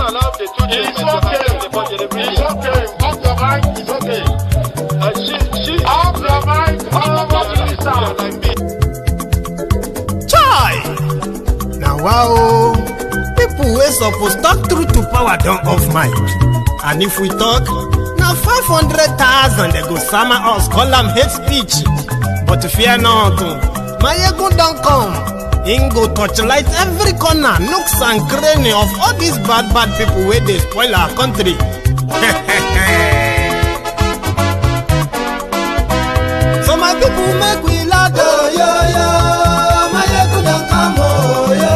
allow the two children to attend the budget. It's okay. Off your mind. It's okay. She off your mind. Like me. Chai! Now wow, people wey suppose talk truth to power don't off mic. And if we talk, now 500,000 they go sama us, call them hate speech. But fear not, my ego don't come. Ingo torchlight every corner, nooks and cranny of all these bad people where they spoil our country. So my people make we laugh, oh, yo. My ego don't come, oh, yo.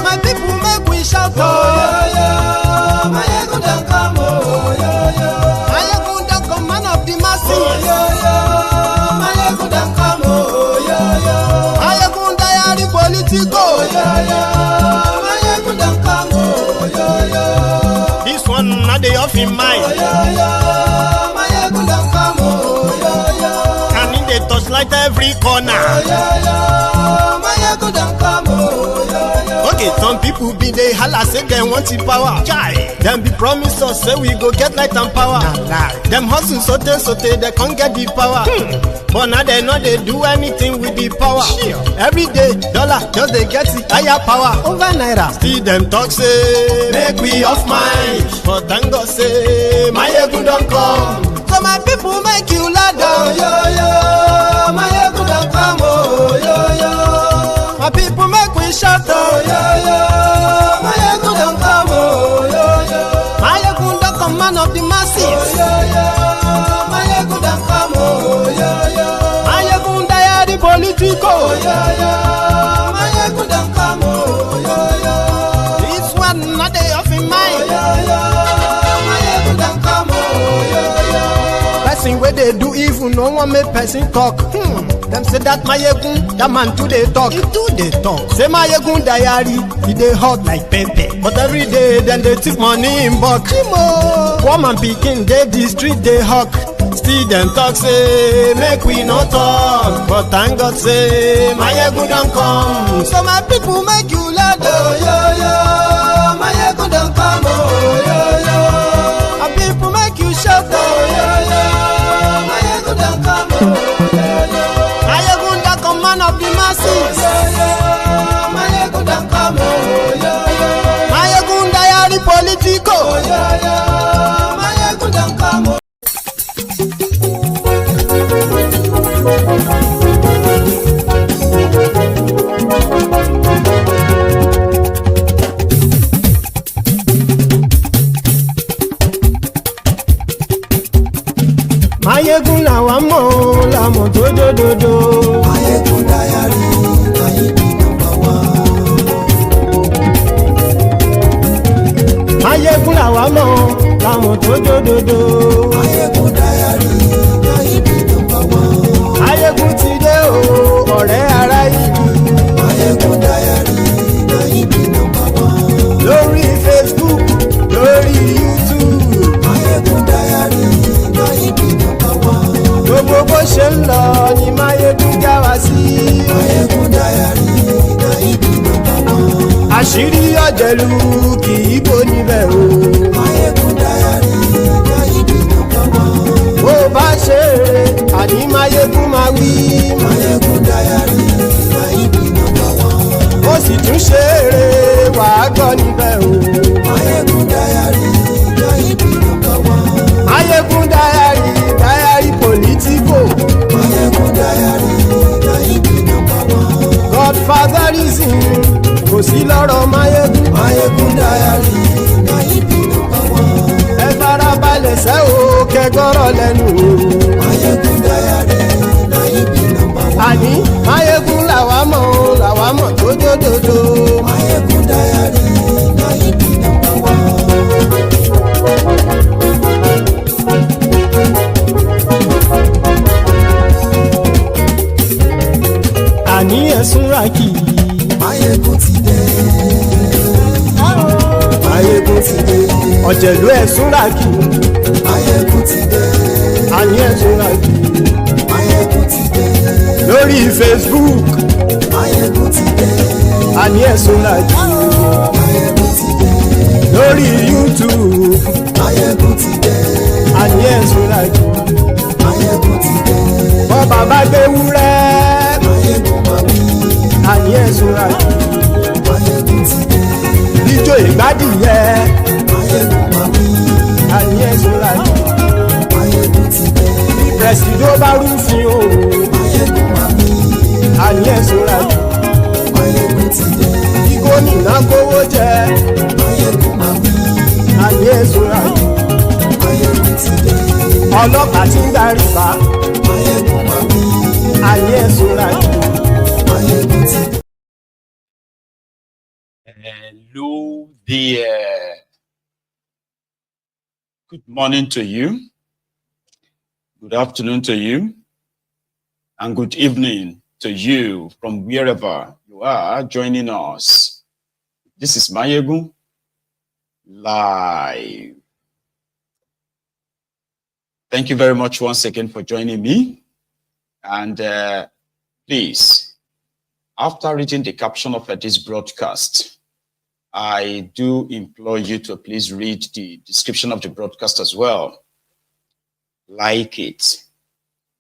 My people make we shout, oh, yo. My ego don't come, oh, yo. My ego don't come, man of the masses, oh, yo. My ego don't come, oh, yo. My ego diary politico, oh, yo. My ego don't come, oh, yo. This one not the off in mind, oh, yo. My ego don't come, oh, yo. And in the touchlight every corner, oh, yo. My ego don't come, oh, yo. Okay, some people be they holla say they want the power. Chai, them be promise us say we go get light and power. Them hustle sote they can't get the power. But now they know they do anything with the power. Every day dollar just they get the higher power over naira. Still them talk say make we off mind. But thank God say my ego don't come. So my people make you ladder, oh, yo. My ego don't come, oh, yo. My people make we shout, oh, yo. My ego don't come, oh, yo. My ego don't come, man of the masses, oh, yo. My ego don't come, oh, yo. My ego diary politico, oh, yo. My ego don't come, oh, yo. This one not they off in mind, oh, yo. My ego don't come, oh, yo. Person where they do evil, no one make person talk. Them say that my yegun, that man too they talk. He too they talk. Say my yegun diary, he they hot like pepper. But every day then they take money in bulk. Woman picking they the street they hawk. Still them talk say make we no talk. But thank God say my yegun don't come. So my people make you laugh, oh, yo. My yegun don't come, oh, yo. My people make you shout, oh, yo. My yegun don't come, oh, yo. Man of the masses, my ego don't come, my ego diary politico, my ego don't come. Mayegun la wa mo la mo dodododo. Mayegun diary na he be number one. Mayegun la wa mo la mo dodododo. Mayegun diary na he be number one. Mayegun ti dé o ọ̀rẹ́ ara yìí. Mayegun diary na he be number one. Lórí Facebook, lórí YouTube. Mayegun diary na he be number one. Gbogbo bó ṣe ń lọ ni Mayegun já wa sí. Mayegun diary na he be number one. Àṣírí ọ̀jẹ̀lú kì í bò níbẹ̀ o. Mayegun diary na he be number one. Bó bá ṣe eré àní Mayegun máa wí. Mayegun diary na he be number one. Ó sì tún ṣe eré wàá gbọ́ níbẹ̀ o. Mayegun diary na he be number one. Mayegun diary politico. Mayegun diary na he be number one. Godfatherism kò sí lọ́rọ̀ Mayegun. Mayegun diary na he be number one. Ẹ farabalẹ̀ sẹ́ o kẹgọ́rọ̀ lẹ́nu o. Mayegun diary na he be number one. Àní Mayegun làwa mọ̀ tó dòdòdò. Mayegun diary na he be number one. Àní ẹ̀sùn ràkì. Mayegun ti dé. Mayegun ti dé. Ọ̀jẹ̀lú ẹ̀sùn ràkì. Mayegun ti dé. Àní ẹ̀sùn ràkì. Mayegun ti dé. Lórí Facebook. Mayegun ti dé. Àní ẹ̀sùn ràkì. Mayegun ti dé. lórí YouTube. Máyégún ti dé. Àní ẹ̀sùn lájú. Máyégún ti dé. Bọ́ bàbá gbé wúrẹ́. Máyégún máa wí. Àní ẹ̀sùn lájú. Máyégún ti dé. Ijó ìgbádìyẹ. Máyégún máa wí. Àní ẹ̀sùn lájú. Máyégún ti dé. Pẹ̀sìdó bá rúfin o. Máyégún máa wí. Àní ẹ̀sùn lájú. Máyégún ti dé. Kí gómìnà kówó jẹ. Máyégún máa wí. Àní ẹ̀sùn lájú. Máyégún ti dé. Ọlọ́pàá tí ń darí bá. Máyégún máa wí. Àní ẹ̀sùn lájú. Máyégún ti dé. Hello there. Good morning to you. Good afternoon to you. And good evening to you from wherever you are joining us. This is Máyégún Live. Thank you very much once again for joining me. And please, after reading the caption of this broadcast, I do implore you to please read the description of the broadcast as well. Like it,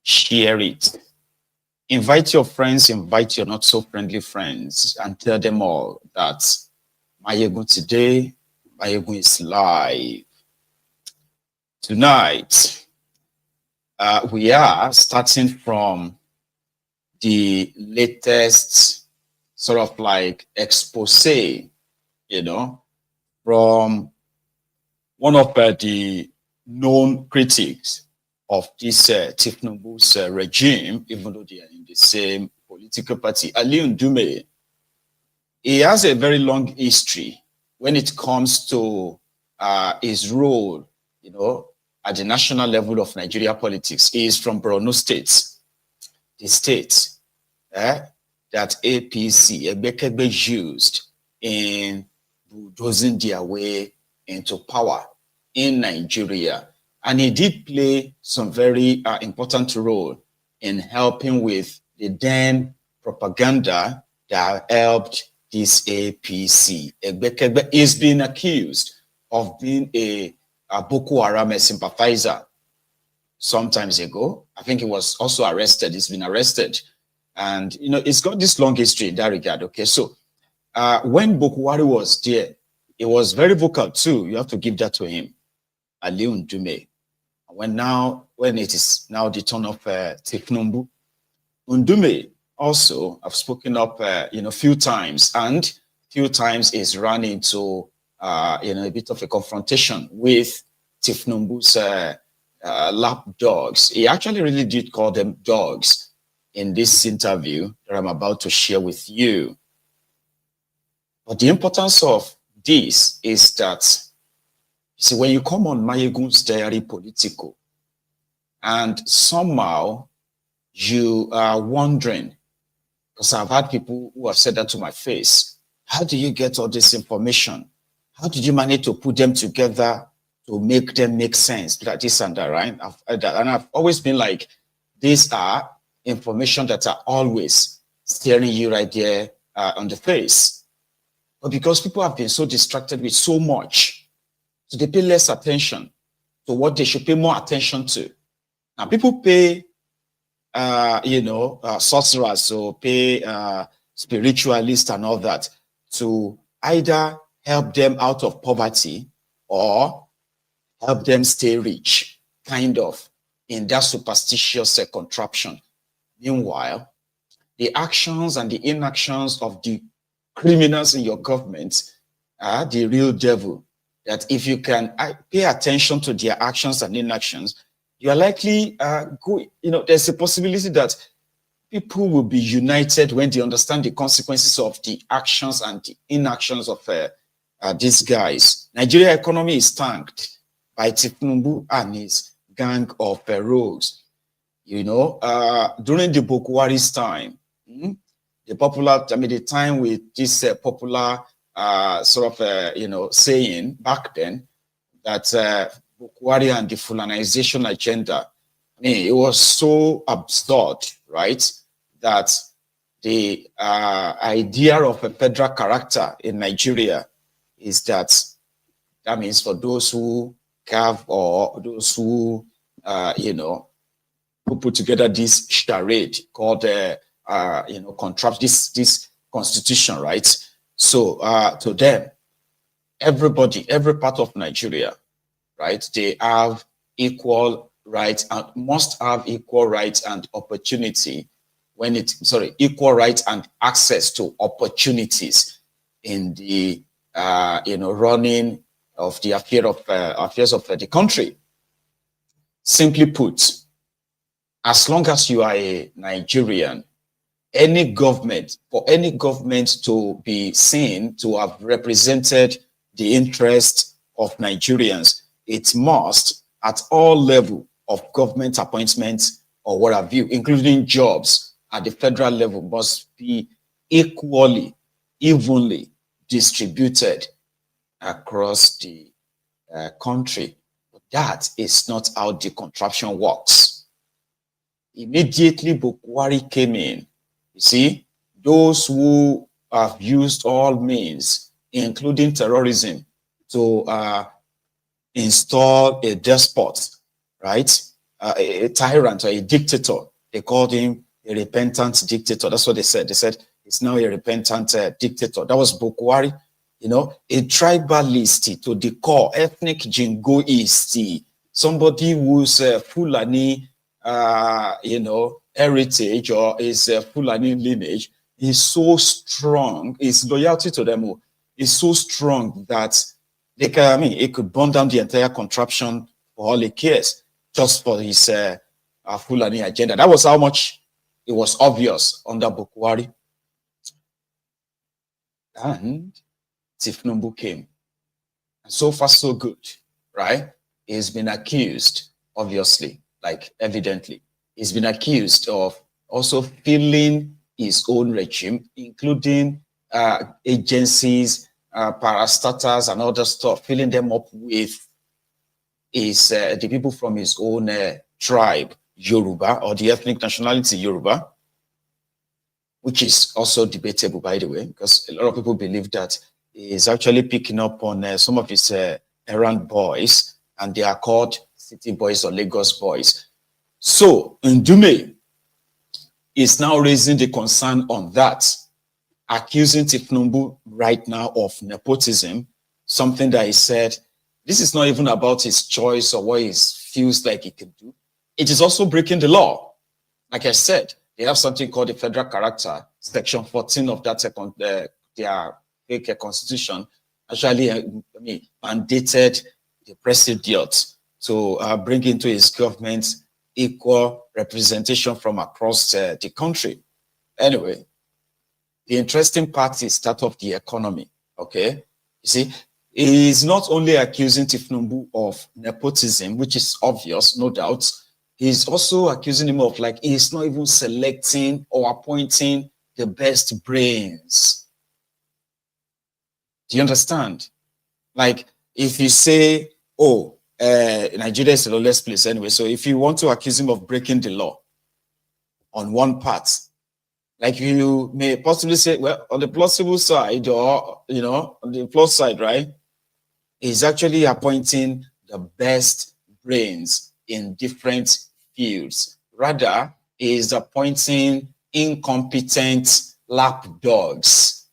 share it, invite your friends, invite your not so friendly friends, and tell them all that Máyégún today, Máyégún is live. Tonight, we are starting from the latest sort of like expose, from one of the known critics of this Thiefnubu's regime, even though they are in the same political party, Alli Ndume. He has a very long history when it comes to his role, at the national level of Nigeria politics. He is from Borno State, the state that APC, Ebekebe, used in bulldozing their way into power in Nigeria. And he did play some very important role in helping with the then propaganda that helped this APC. Ebekebe is being accused of being a Boko Haram sympathizer some times ago. I think he was also arrested. He's been arrested. And, it's got this long history in that regard. Okay, so when Boko Haram was there, he was very vocal too. You have to give that to him, Alli Ndume. When it is now the turn of Thiefnubu, Ndume also have spoken up, few times, and few times is run into, a bit of a confrontation with Thiefnubu's lap dogs. He actually really did call them dogs in this interview that I'm about to share with you. But the importance of this is that, see, when you come on Máyégún's Diary Political, and somehow you are wondering, because I've had people who have said that to my face, how do you get all this information? How did you manage to put them together to make them make sense? Like this and that, right? I've always been like, these are information that are always staring you right there on the face. But because people have been so distracted with so much, so they pay less attention to what they should pay more attention to. Now, people pay, sorcerers, so pay spiritualists and all that to either help them out of poverty or help them stay rich, kind of, in that superstitious contraption. Meanwhile, the actions and the inactions of the criminals in your government are the real devil. That if you can pay attention to their actions and inactions, you are likely, there's a possibility that people will be united when they understand the consequences of the actions and the inactions of these guys. Nigeria economy is tanked by Thiefnubu and his gang of rogues. During the Boko Haram's time, the time with this popular saying back then that Boko Haram and the Fulanization agenda, it was so absurd, right? That the idea of a federal character in Nigeria is that That means for those who carve or those who, who put together this charade called, contract this constitution, right? So to them, everybody, every part of Nigeria, right, they have equal rights and must have equal rights and opportunity equal rights and access to opportunities in the running of the affairs of the country. Simply put, as long as you are a Nigerian, for any government to be seen to have represented the interest of Nigerians, it must, at all level of government appointments or what have you, including jobs at the federal level, must be evenly distributed across the country. But that is not how the contraption works. Immediately Bukwari came in, you see, those who have used all means, including terrorism, to install a despot, right? A tyrant or a dictator. They called him a repentant dictator. That's what they said. They said it's now a repentant dictator. That was Bukwari, a tribalist to the core, ethnic jingoist, somebody who's Fulani, heritage or is Fulani lineage is so strong. His loyalty to them is so strong that it could burn down the entire contraption for all he cares, just for his Fulani agenda. That was how much it was obvious under Bukwari. And Thiefnubu came. And so far, so good, right? He's been accused, obviously, evidently. He's been accused of also filling his own regime, including agencies, parastatals, and other stuff, filling them up with the people from his own tribe, Yoruba, or the ethnic nationality Yoruba, which is also debatable, by the way, because a lot of people believe that he's actually picking up on some of his errand boys, and they are called city boys or Lagos boys. So Ndume is now raising the concern on that, accusing Thiefnubu right now of nepotism, something that he said, this is not even about his choice or what he feels like he can do. It is also breaking the law. Like I said, they have something called the federal character, section 14 of that their fake constitution, actually mandated the president to bring into his government equal representation from across the country. Anyway, the interesting part is that of the economy, okay? You see, he is not only accusing Thiefnubu of nepotism, which is obvious, no doubt. He's also accusing him of he's not even selecting or appointing the best brains. Do you understand? If you say, Nigeria is a lawless place anyway, so if you want to accuse him of breaking the law on one part, you may possibly say, well, on the plausible side, or, on the plus side, right, he's actually appointing the best brains in different fields. Rather, he is appointing incompetent lapdogs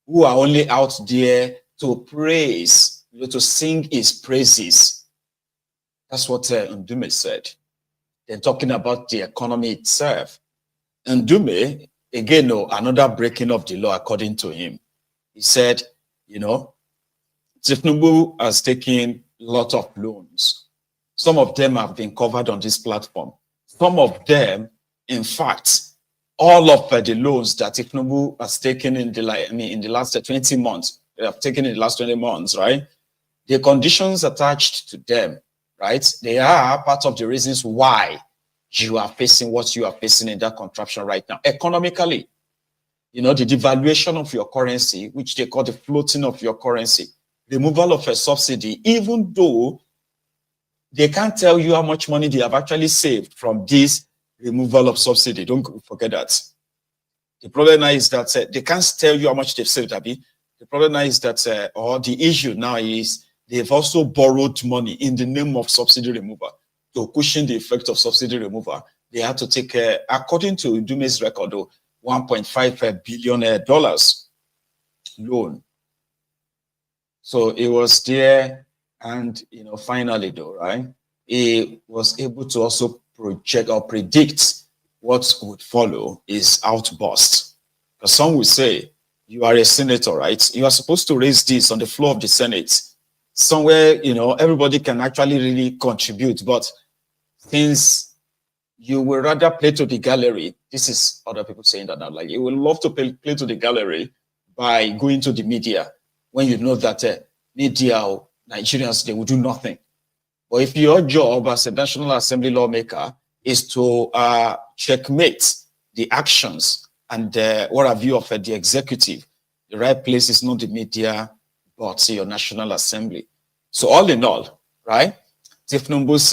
who are only out there to praise, to sing his praises. That's what Ndume said. They're talking about the economy itself. Ndume, again, another breaking of the law according to him. He said, Thiefnubu has taken a lot of loans. Some of them have been covered on this platform. Some of them, in fact, all of the loans that Thiefnubu has taken in the last 20 months, they have taken in the last 20 months, right? The conditions attached to them, right? They are part of the reasons why you are facing what you are facing in that contraption right now. Economically, the devaluation of your currency, which they call the floating of your currency, removal of a subsidy, even though they can't tell you how much money they have actually saved from this removal of subsidy. Don't forget that. The problem now is that they can't tell you how much they've saved, Abi, The problem now is that, or the issue now is they've also borrowed money in the name of subsidy removal to cushion the effect of subsidy removal. They had to take, according to Ndume's record, $1.5 billion loan. So it was there, and finally, though, right? He was able to also project or predict what would follow is outburst. Because some would say, you are a senator, right? You are supposed to raise this on the floor of the Senate, somewhere, everybody can actually really contribute. But since you will rather play to the gallery, this is other people saying that now, like you will love to play to the gallery by going to the media when you know that media or Nigerians, they will do nothing. But if your job as a National Assembly lawmaker is to checkmate the actions and what have you of the executive, the right place is not the media, but your National Assembly. So all in all, right, Thiefnubu's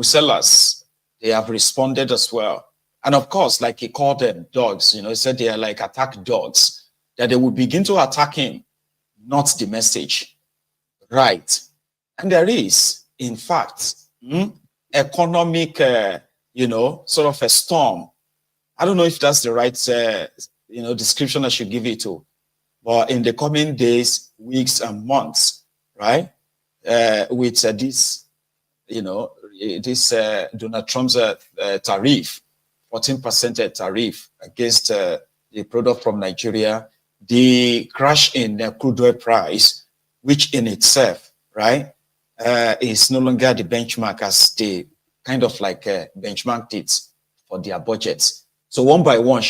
sellers, they have responded as well. And of course, like he called them dogs, he said they are like attack dogs, that they will begin to attack him, not the message. Right. And there is, in fact, economic, sort of a storm. I don't know if that's the right, description I should give it to. But in the coming days, weeks, and months, right, with this, Donald Trump's tariff, 14% tariff against the product from Nigeria, the crash in the crude oil price, which in itself, right, is no longer the benchmark as they kind of like benchmarked it for their budgets. So one by one,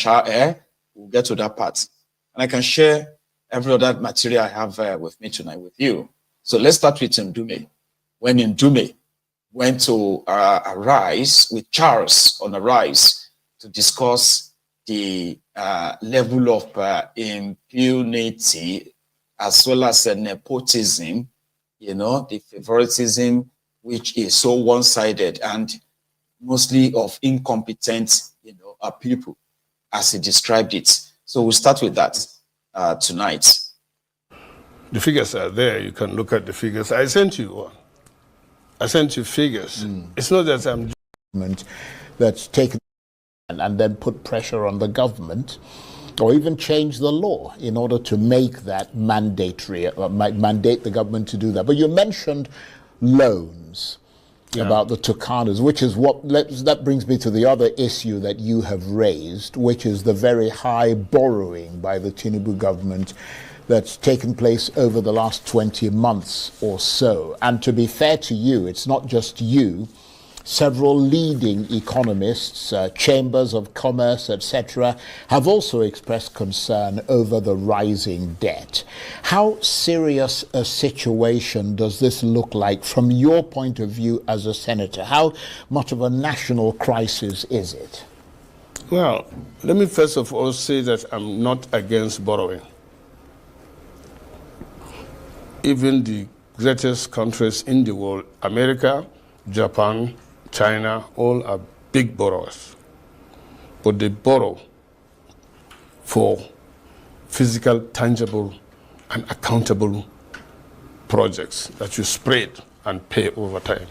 we'll get to that part. And I can share every other material I have with me tonight with you. So let's start with Ndume. When Ndume went to Arise with Charles on Arise to discuss the level of impunity as well as nepotism, the favoritism, which is so one-sided and mostly of incompetent, people, as he described it. So we'll start with that tonight. The figures are there. You can look at the figures. I sent you one. I sent you figures. It's not that I'm that's taken and then put pressure on the government or even change the law in order to make that mandatory, mandate the government to do that. But you mentioned loans. Yeah. About the Tucanas, which is that brings me to the other issue that you have raised, which is the very high borrowing by the Tinubu government that's taken place over the last 20 months or so. And to be fair to you, it's not just you. Several leading economists, chambers of commerce, etc., have also expressed concern over the rising debt. How serious a situation does this look like from your point of view as a senator? How much of a national crisis is it? Well, let me first of all say that I'm not against borrowing. Even the greatest countries in the world, America, Japan, China, all are big borrowers. But they borrow for physical, tangible, and accountable projects that you spread and pay over time.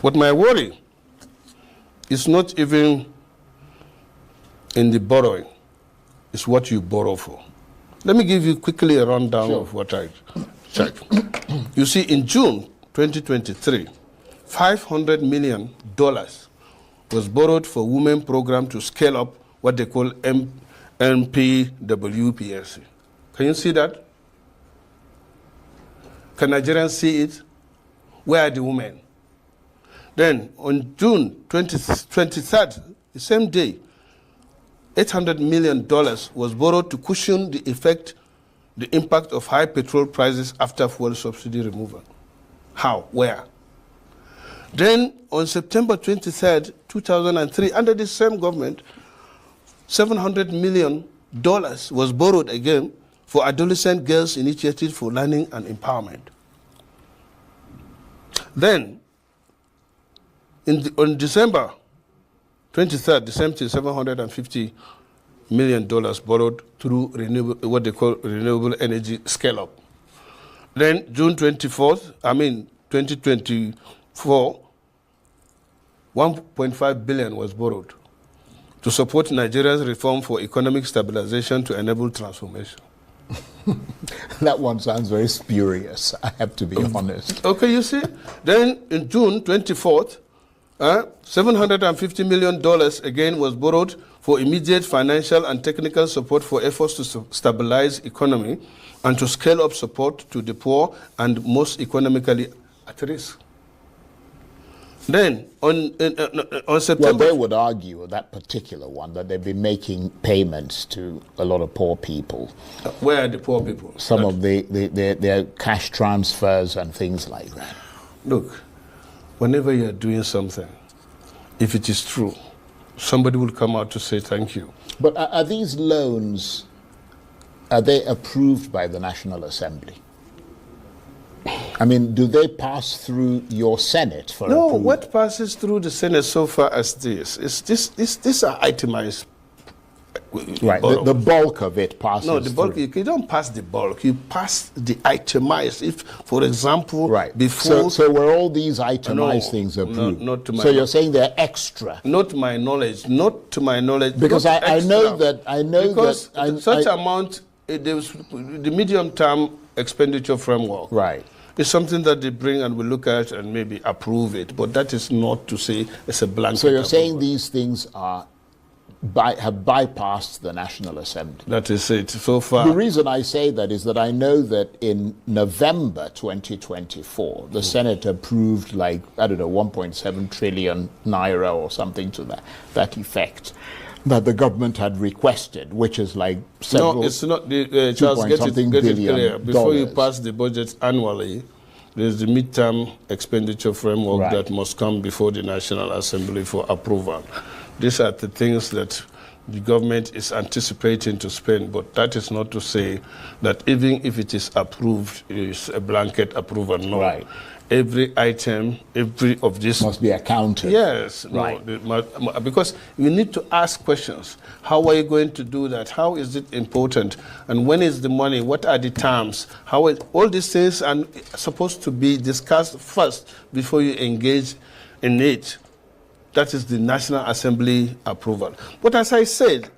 But my worry is not even in the borrowing, it's what you borrow for. Let me give you quickly a rundown of what I checked. You see, in June 2023, $500 million was borrowed for women program to scale up what they call NPWPSC. Can you see that? Can Nigerians see it? Where are the women? Then on June 23rd, the same day, $800 million was borrowed to cushion the impact of high petrol prices after fuel subsidy removal. How? Where? Then on September 23rd, 2003, under the same government, $700 million was borrowed again for Adolescent Girls Initiative for Learning and Empowerment. Then, on December 23rd, the same thing, $750 million borrowed through renewable, what they call renewable energy scale-up. Then June 24th, 2024, 1.5 billion was borrowed to support Nigeria's reform for economic stabilization to enable transformation. That one sounds very spurious, I have to be honest. Okay, you see? Then in June 24th, $750 million again was borrowed for immediate financial and technical support for efforts to stabilize economy and to scale up support to the poor and most economically at risk. Then on September... Well, they would argue, that particular one, that they've been making payments to a lot of poor people. Where are the poor people? Some of their cash transfers and things like that. Look, whenever you're doing something, if it is true, somebody will come out to say thank you. But are these loans, are they approved by the National Assembly? I mean, do they pass through your Senate for approval? No, what passes through the Senate so far as this is these are itemized. Right, the bulk of it passes No, the bulk, through. you don't pass the bulk, you pass the itemized. If, for example, Right. before... So were all these itemized things approved? Not to my so you're saying they're extra? Not to my knowledge, Because I know that... Because such amount, the medium-term expenditure framework, right, it's something that they bring and we look at and maybe approve it, but that is not to say it's a blanket. So you're saying approval. these things have bypassed the National Assembly? That is it, so far. The reason I say that is that I know that in November 2024, the Senate approved 1.7 trillion naira or something to that effect, that the government had requested, which is several... No, it's not. Charles, get it clear. Before you pass the budget annually, there's the midterm expenditure framework Right. that must come before the National Assembly for approval. These are the things that the government is anticipating to spend, but that is not to say that even if it is approved, it is a blanket approval. No. Right. Every item, every of this must be accounted. Yes, Right. no, because you need to ask questions. How are you going to do that? How is it important? And when is the money? What are the terms? All these things are supposed to be discussed first before you engage in it. That is the National Assembly approval. But as I said,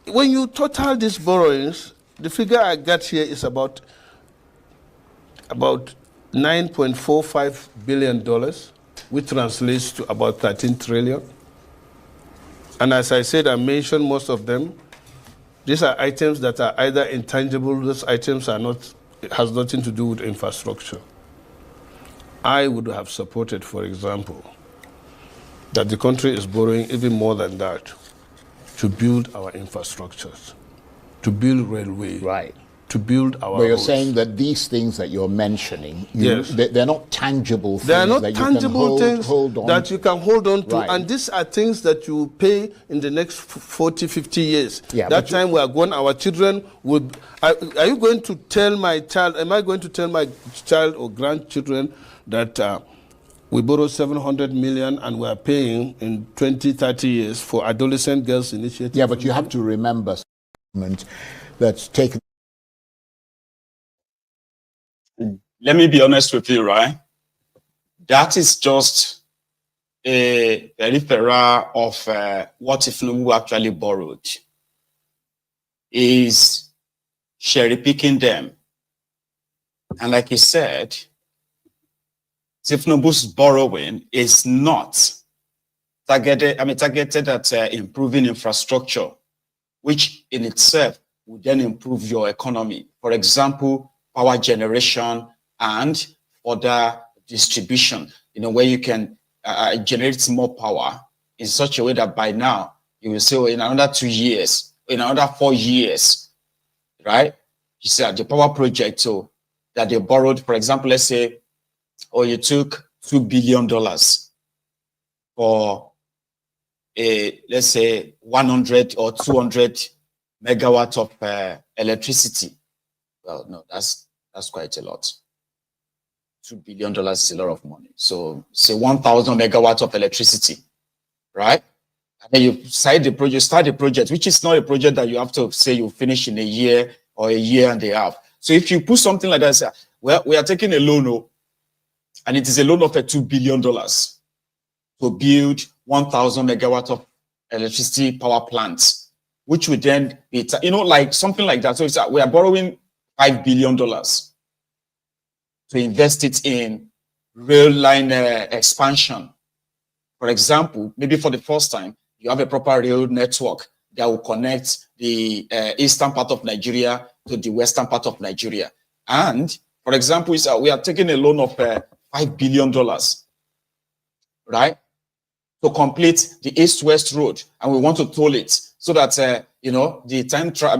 when you total these borrowings, the figure I got here is about $9.45 billion, which translates to about 13 trillion. And as I said, I mentioned most of them. These are items that are either intangible, those items are not, it has nothing to do with infrastructure. I would have supported, for example, that the country is borrowing even more than that to build our infrastructures, to build railway, Right. to build our But you're roads. saying that these things that you're mentioning, Yes. they're not tangible things They are not that tangible you can things hold on that you can hold on to. Right. And these are things that you pay in the next 40, 50 years. Yeah, that but time we are gone, our children would... Are you going to tell my child, am I going to tell my child or grandchildren that we borrowed 700 million and we are paying in 20, 30 years for adolescent girls initiative? Yeah, but you have to remember that's taken... Let me be honest with you, right? That is just a peripheral of what Thiefnubu actually borrowed. Is cherry picking them. And like he said, Thiefnubu's borrowing is not targeted at improving infrastructure, which in itself would then improve your economy. For example, power generation and other distribution, where you can generate more power in such a way that by now you will say, in another 2 years, in another 4 years, right? You see the power project that they borrowed, for example, let's say, you took $2 billion for let's say 100 or 200 megawatts of electricity. Well, no, that's quite a lot. $2 billion is a lot of money. So say 1,000 megawatts of electricity, right? And then you start the project, which is not a project that you have to say you finish in a year or a year and a half. So if you put something like that, say, well, we are taking a loan, and it is a loan of $2 billion to build 1,000 megawatts of electricity power plants, which would then be, like something like that. So it's, we are borrowing $5 billion to invest it in rail line expansion. For example, maybe for the first time, you have a proper rail network that will connect the eastern part of Nigeria to the western part of Nigeria. And for example, we are taking a loan of $5 billion, right, to complete the east-west road, and we want to toll it so that the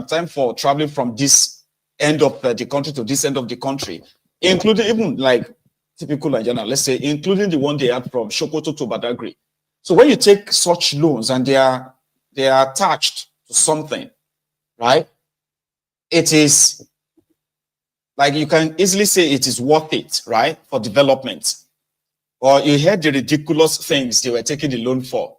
time for traveling from this end of the country to this end of the country, including even like typical Nigerian, let's say, including the one they had from Sokoto to Badagry. So when you take such loans and they are attached to something, right, it is like you can easily say it is worth it, right, for development. Or you heard the ridiculous things they were taking the loan for,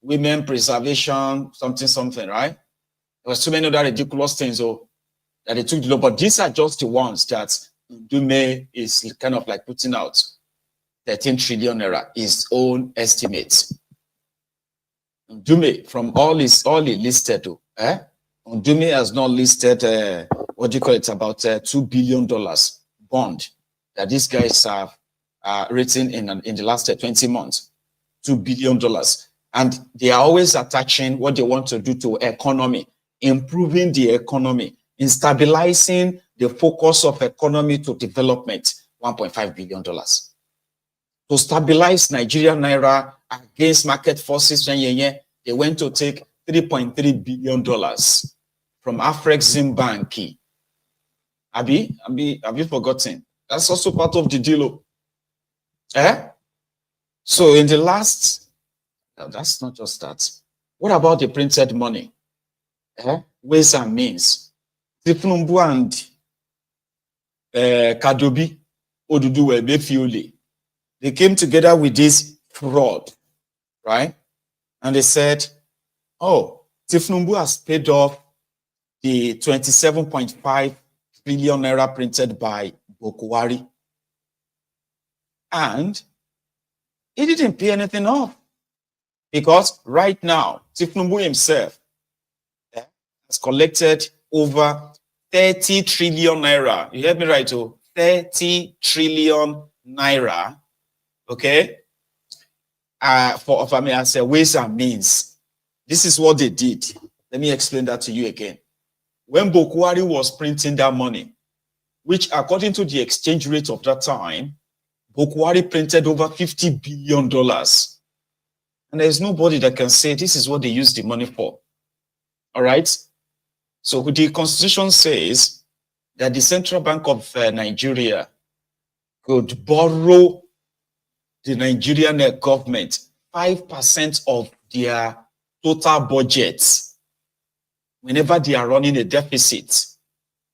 women preservation, something, right? There were so many other ridiculous things that they took the loan, but these are just the ones that Ndume is kind of like putting out. 13 trillion naira, his own estimates. Ndume, from all he listed, Ndume has not listed about $2 billion bond that these guys have written in the last 20 months. $2 billion. And they are always attaching what they want to do to economy, improving the economy, in stabilizing the focus of economy to development, $1.5 billion. To stabilize Nigerian naira against market forces, they went to take $3.3 billion from Afrexim Bank. Have you forgotten? That's also part of the deal. So in the last, that's not just that. What about the printed money? Ways and means. Thiefnubu and Kadobi Oduwole Befiole, they came together with this fraud, right? And they said, oh, Thiefnubu has paid off the 27.5 trillion naira printed by Bokwari. And he didn't pay anything off. Because right now, Thiefnubu himself has collected over 30 trillion naira. You heard me right, 30 trillion naira. Okay? For me, I say ways and means. This is what they did. Let me explain that to you again. When Bokwari was printing that money, which according to the exchange rate of that time, Bokwari printed over $50 billion. And there's nobody that can say this is what they used the money for. All right? So the Constitution says that the Central Bank of Nigeria could borrow the Nigerian government 5% of their total budgets whenever they are running a deficit.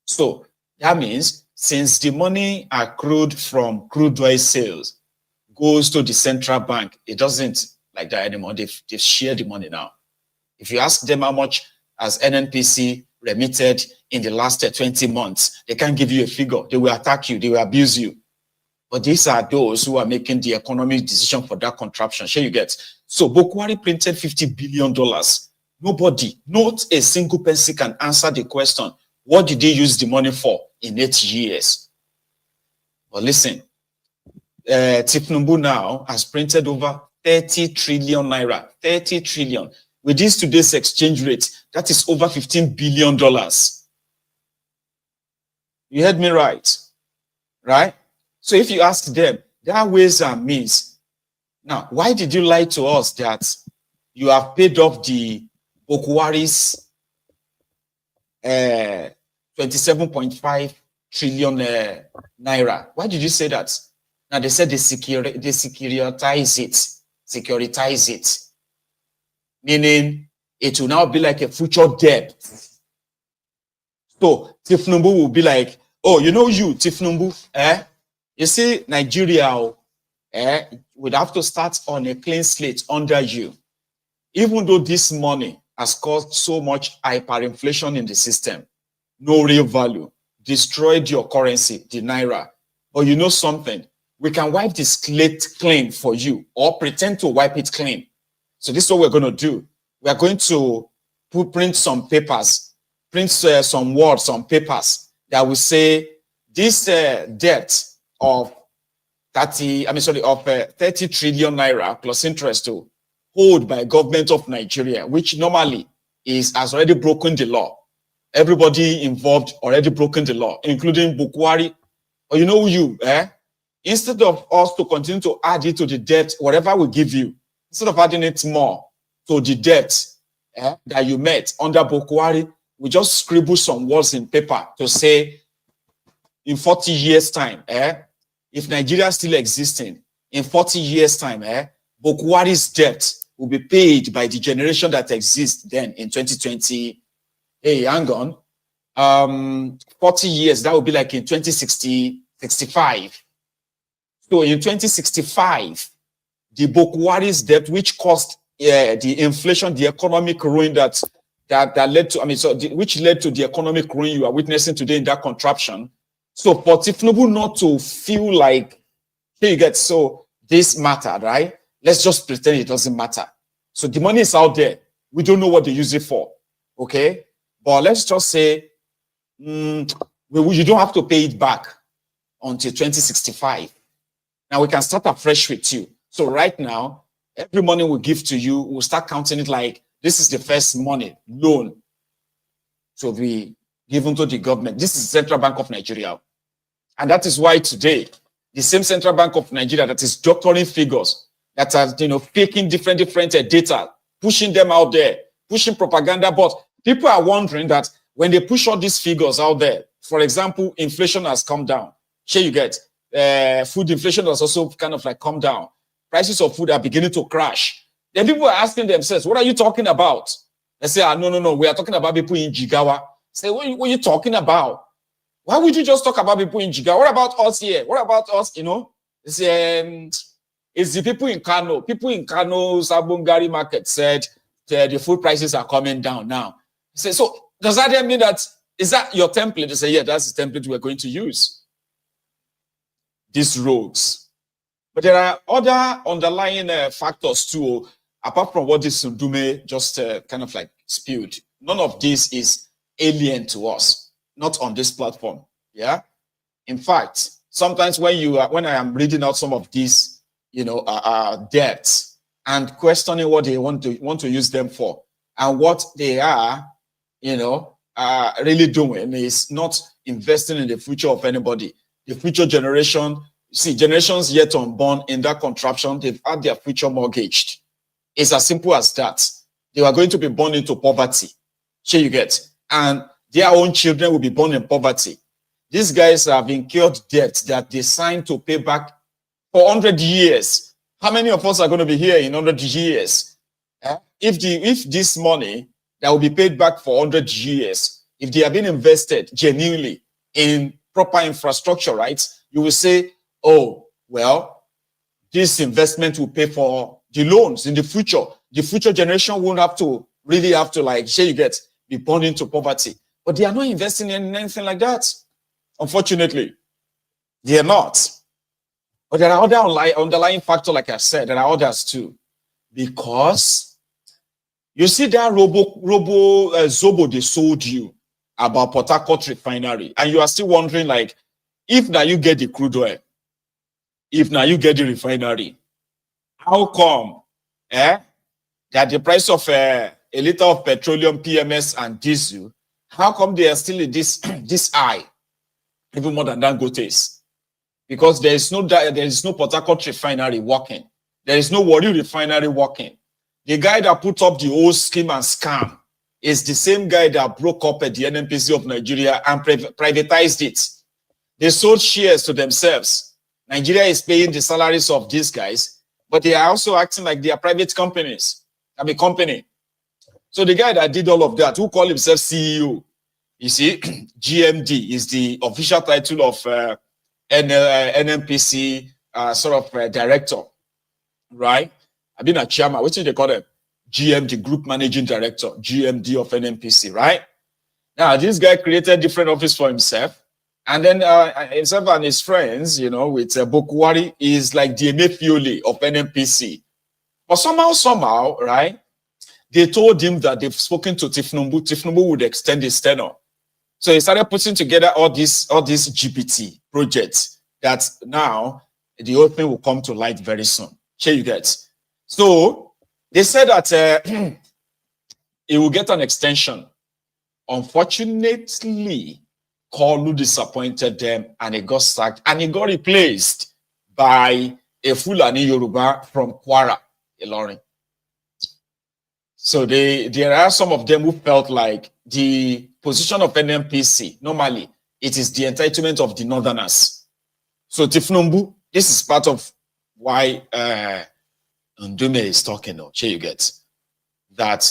So that means since the money accrued from crude oil sales goes to the central bank, it doesn't like that anymore. They've shared the money now. If you ask them how much has NNPC remitted in the last 20 months, they can't give you a figure. They will attack you. They will abuse you. But these are those who are making the economic decision for that contraption. Sure you get. So Bokwari printed $50 billion. Nobody, not a single person can answer the question, what did they use the money for in 8 years? But listen, Thiefnubu now has printed over 30 trillion naira, 30 trillion. With this today's exchange rate, that is over $15 billion. You heard me right? Right? So if you ask them, there are ways and means. Now, why did you lie to us that you have paid off the Bokwari's 27.5 trillion naira? Why did you say that? Now they said they securitize it, meaning it will now be like a future debt. So Thiefnubu will be like, oh, you know you, Thiefnubu, you see Nigeria, would have to start on a clean slate under you. even though this money has caused so much hyperinflation in the system, no real value, destroyed your currency, the naira. But you know something? We can wipe the slate clean for you, or pretend to wipe it clean. So this is what we're going to do. We are going to print some papers, print some words on papers that will say this debt of 30 trillion naira plus interest to hold by government of Nigeria, which normally has already broken the law. Everybody involved already broken the law, including Bukwari. Or you know you, instead of us to continue to add it to the debt, whatever we give you, instead of adding it more to the debt that you met under Bukwari, we just scribble some words in paper to say, in 40 years' time, if Nigeria is still existing, in 40 years' time, Bukwari's debt will be paid by the generation that exists then in 2020. Hey, hang on. 40 years, that would be like in 2065. So in 2065, the Bukwari's debt, which caused the inflation, the economic ruin that led to, which led to the economic ruin you are witnessing today in that contraption. So for Thiefnubu not to feel like, here you get, so this mattered, right? Let's just pretend it doesn't matter. So the money is out there. We don't know what they use it for, okay? But let's just say, you don't have to pay it back until 2065. Now we can start afresh with you. So right now, every money we give to you, we'll start counting it like this is the first money, loan, to be given to the government. This is the Central Bank of Nigeria. And that is why today, the same Central Bank of Nigeria that is doctoring figures, that are, faking different data, pushing them out there, pushing propaganda. But people are wondering that when they push all these figures out there, for example, inflation has come down. Here you get, food inflation has also kind of like come down. Prices of food are beginning to crash. Then people are asking themselves, what are you talking about? They say, no, we are talking about people in Jigawa. Say, what are you talking about? Why would you just talk about people in Jigawa? What about us here? What about us, It's the people in Kano. People in Kano, Sabungari market said the food prices are coming down now. Say, so does that mean that, is that your template? They say, yeah, that's the template we're going to use. These rogues. But there are other underlying factors too, apart from what this Ndume just kind of like spewed. None of this is alien to us, not on this platform. Yeah. In fact, sometimes when I am reading out some of these, debts and questioning what they want to use them for, and what they are, really doing is not investing in the future of anybody. The future generation, see, generations yet unborn in that contraption, they've had their future mortgaged. It's as simple as that. They are going to be born into poverty. Here you get. And their own children will be born in poverty. These guys have incurred debts that they signed to pay back for 100 years. How many of us are going to be here in 100 years? If this money that will be paid back for 100 years, if they have been invested genuinely in proper infrastructure, right, you will say, oh, well, this investment will pay for the loans in the future. The future generation won't really have to like, say you get, be born into poverty. But they are not investing in anything like that. Unfortunately, they are not. But there are other underlying factors, like I said, there are others too. Because you see that Zobo they sold you about Port Harcourt refinery, and you are still wondering, like, if now you get the crude oil, if now you get the refinery, how come that the price of a liter of petroleum, PMS, and diesel, how come they are still in this high, even more than Dangote's? Because there is no Port Harcourt refinery working. There is no Warri refinery working. The guy that put up the whole scheme and scam is the same guy that broke up at the NNPC of Nigeria and privatized it. They sold shares to themselves. Nigeria is paying the salaries of these guys, but they are also acting like they are private companies. I'm a company. So the guy that did all of that, who called himself CEO, you see, GMD is the official title of NNPC director, right? I've been a chairman. What do they call them? GMD, Group Managing Director, GMD of NNPC, right? Now, this guy created different office for himself. And then himself and his friends, you know, with Bokwari is like the Emefiole of NNPC. But somehow, right, they told him that they've spoken to Thiefnubu. Thiefnubu would extend his tenure. So he started putting together all these GPT projects that now the whole thing will come to light very soon. Here you get. So they said that he will get an extension. Unfortunately, Koolu disappointed them and he got sacked and he got replaced by a Fulani Yoruba from Kwara, Ilorin. So there are some of them who felt like the position of NNPC, normally, it is the entitlement of the Northerners. So Thiefnubu, this is part of why Ndume is talking now. Here you get that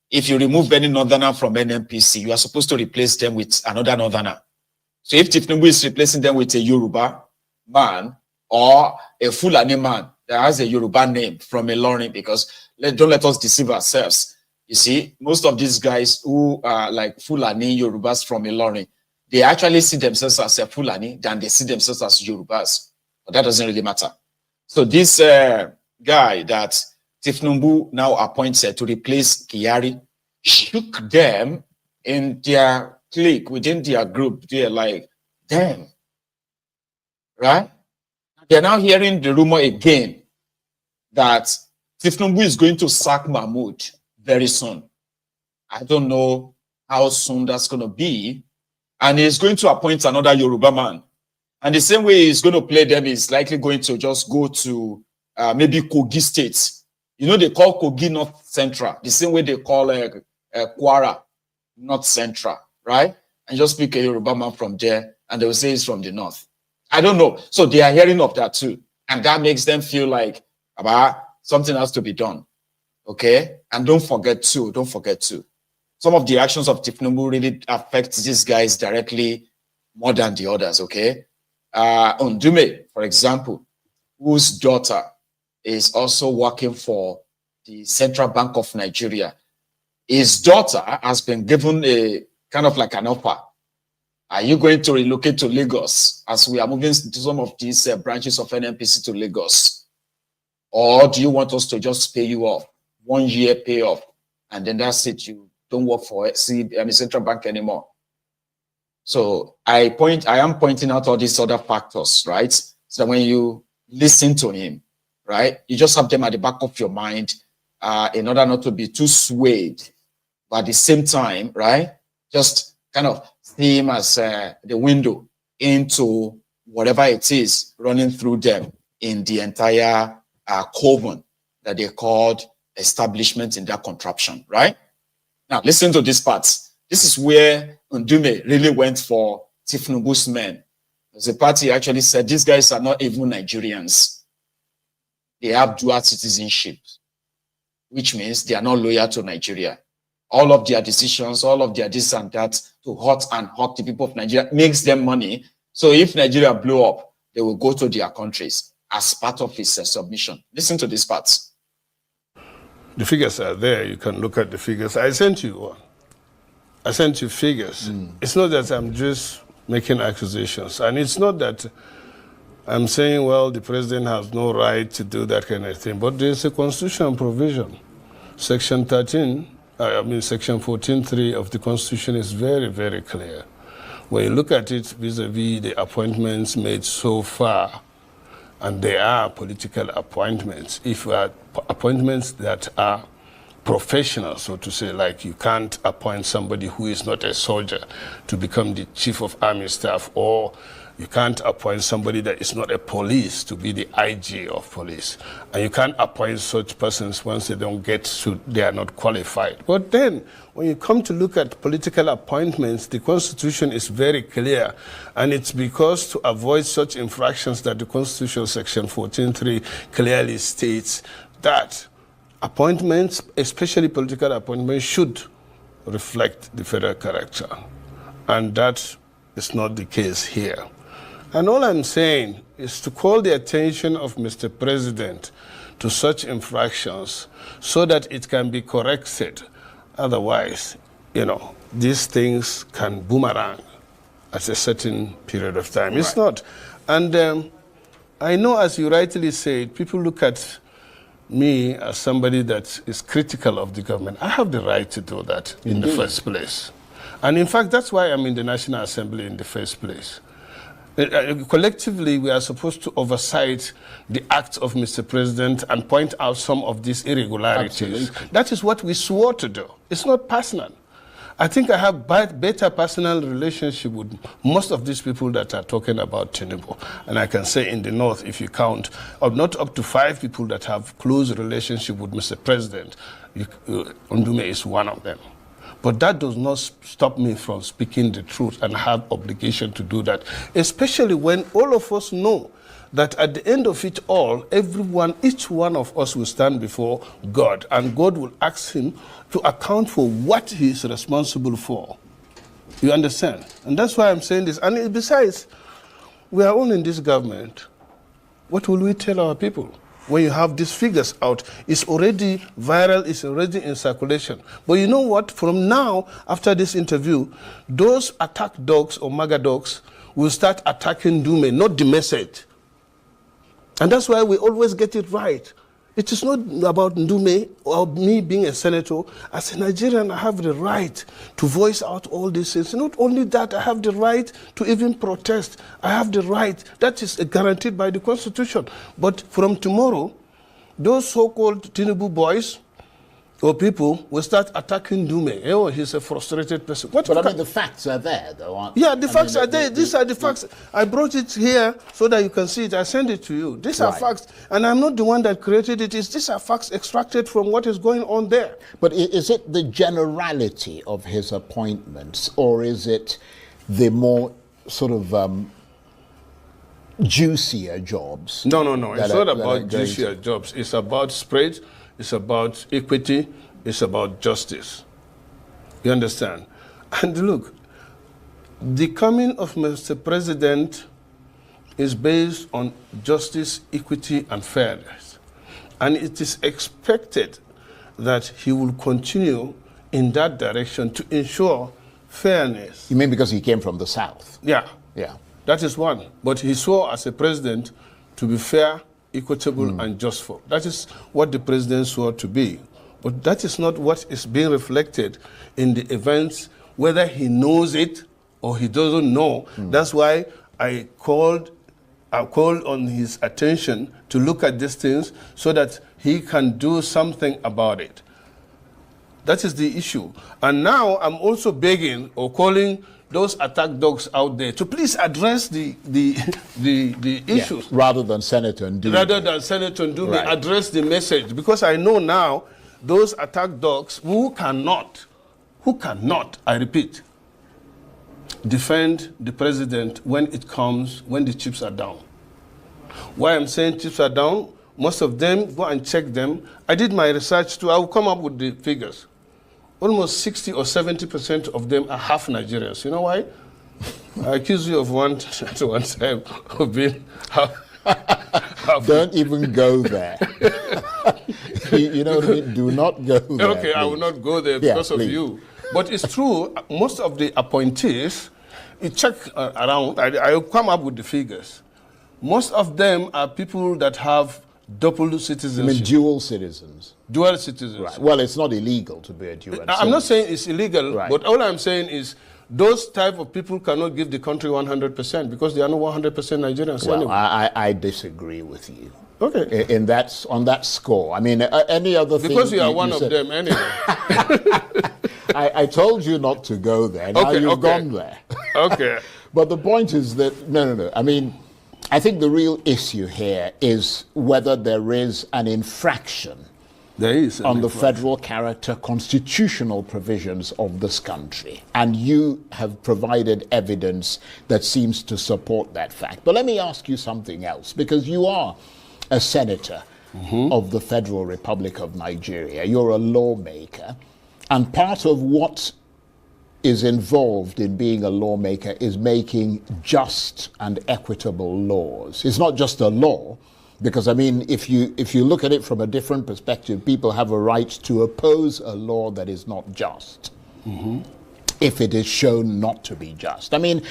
if you remove any Northerner from NNPC, you are supposed to replace them with another Northerner. So if Thiefnubu is replacing them with a Yoruba man or a Fulani man that has a Yoruba name from Ilorin, because don't let us deceive ourselves. You see, most of these guys who are like Fulani Yorubas from Ilorin, they actually see themselves as a Fulani than they see themselves as Yorubas. But that doesn't really matter. So this guy that Thiefnubu now appointed to replace Kyari shook them in their clique, within their group. They're like, damn. Right? They're now hearing the rumor again that Thiefnubu is going to sack Mamood very soon. I don't know how soon that's going to be. And he's going to appoint another Yoruba man. And the same way he's going to play them is likely going to just go to maybe Kogi State. You know, they call Kogi North Central, the same way they call Kwara North Central, right? And just pick a Yoruba man from there, and they will say he's from the north. I don't know. So they are hearing of that too. And that makes them feel like something has to be done. Okay? And don't forget too, some of the actions of Thiefnubu really affect these guys directly more than the others, okay? Ndume, for example, whose daughter is also working for the Central Bank of Nigeria. His daughter has been given a kind of like an offer. Are you going to relocate to Lagos as we are moving to some of these branches of NNPC to Lagos? Or do you want us to just pay you off, 1 year pay off, and then that's it, you don't work for Central Bank anymore? So I am pointing out all these other factors, right? So that when you listen to him, right, you just have them at the back of your mind in order not to be too swayed. But at the same time, right, just kind of see him as the window into whatever it is running through them in the entire coven that they called establishment in that contraption, right? Now, listen to this part. This is where Ndume really went for Thiefnubu's men. The party actually said these guys are not even Nigerians. They have dual citizenship, which means they are not loyal to Nigeria. All of their decisions, all of their this and that to hurt the people of Nigeria makes them money. So if Nigeria blow up, they will go to their countries as part of his submission. Listen to this part. The figures are there. You can look at the figures. I sent you one. I sent you figures. It's not that I'm just making accusations. And it's not that I'm saying, well, the president has no right to do that kind of thing. But there's a constitutional provision. Section 14.3 of the Constitution is very, very clear. When you look at it vis-a-vis the appointments made so far, and they are political appointments, if appointments that are professional, so to say, like you can't appoint somebody who is not a soldier to become the chief of army staff, or you can't appoint somebody that is not a police to be the IG of police. And you can't appoint such persons once they don't get to, they are not qualified. But then, when you come to look at political appointments, the Constitution is very clear. And it's because to avoid such infractions that the Constitution Section 14.3 clearly states that appointments, especially political appointments, should reflect the federal character. And that is not the case here. And all I'm saying is to call the attention of Mr. President to such infractions so that it can be corrected. Otherwise, these things can boomerang at a certain period of time. It's not. And I know, as you rightly said, people look at me as somebody that is critical of the government. I have the right to do that in the first place. And in fact, that's why I'm in the National Assembly in the first place. Collectively, we are supposed to oversight the acts of Mr. President and point out some of these irregularities. Absolutely. That is what we swore to do. It's not personal. I think I have better personal relationship with most of these people that are talking about Tinubu. And I can say in the North, if you count, not up to 5 people that have close relationship with Mr. President, Ndume is one of them. But that does not stop me from speaking the truth, and I have obligation to do that, especially when all of us know that at the end of it all, each one of us will stand before God, and God will ask him to account for what he is responsible for. You understand? And that's why I'm saying this. And besides, we are all in this government. What will we tell our people? When you have these figures out, it's already viral, it's already in circulation. But you know what? From now, after this interview, those attack dogs or MAGA dogs will start attacking Ndume, not the message. And that's why we always get it right. It is not about Ndume or me being a senator. As a Nigerian, I have the right to voice out all these things. Not only that, I have the right to even protest. I have the right. That is guaranteed by the Constitution. But from tomorrow, those so-called Tinubu boys or people will start attacking Ndume. Oh, he's a frustrated person. But I mean, the facts are there, though, aren't they? Yeah, the facts are there. These are the facts. I brought it here so that you can see it. I send it to you. These are facts. And I'm not the one that created it. These are facts extracted from what is going on there. But is it the generality of his appointments, or is it the more sort of juicier jobs? No. It's not about juicier jobs. It's about spread. It's about equity. It's about justice. You understand? And look, the coming of Mr. President is based on justice, equity, and fairness. And it is expected that he will continue in that direction to ensure fairness. You mean because he came from the South? Yeah. Yeah. That is one. But he swore as a president to be fair, equitable, and justful. That is what the president swore to be. But that is not what is being reflected in the events, whether he knows it or he doesn't know. That's why I called on his attention to look at these things so that he can do something about it. That is the issue. And now I'm also begging or calling those attack dogs out there to please address the issues. Rather than Senator Ndume. Rather than Senator Ndume, address the message. Because I know now those attack dogs who cannot, I repeat, defend the president when the chips are down. Why I'm saying chips are down, most of them, go and check them. I did my research too. I will come up with the figures. Almost 60 or 70% of them are half Nigerians. You know why? I accuse you of one time of being half. Don't even go there. you know what I mean? Do not go there. Okay, please. I will not go there because of you. But it's true, most of the appointees, you check around, I'll come up with the figures. Most of them are people that have double citizenship. I mean dual citizens. Dual citizens. Right. Well, it's not illegal to be a dual citizen. I'm not saying it's illegal, but all I'm saying is those type of people cannot give the country 100% because they are not 100% Nigerians anyway. I disagree with you. Okay. On that score. I mean, any other thing... Because you are one of them anyway. I told you not to go there. Now you've gone there. Okay. But the point is that, no. I mean, I think the real issue here is whether there is an infraction on the federal character constitutional provisions of this country. And you have provided evidence that seems to support that fact. But let me ask you something else, because you are a senator of the Federal Republic of Nigeria. You're a lawmaker. And part of what is involved in being a lawmaker is making just and equitable laws. It's not just a law, because I mean, if you look at it from a different perspective, people have a right to oppose a law that is not just, if it is shown not to be just. I mean,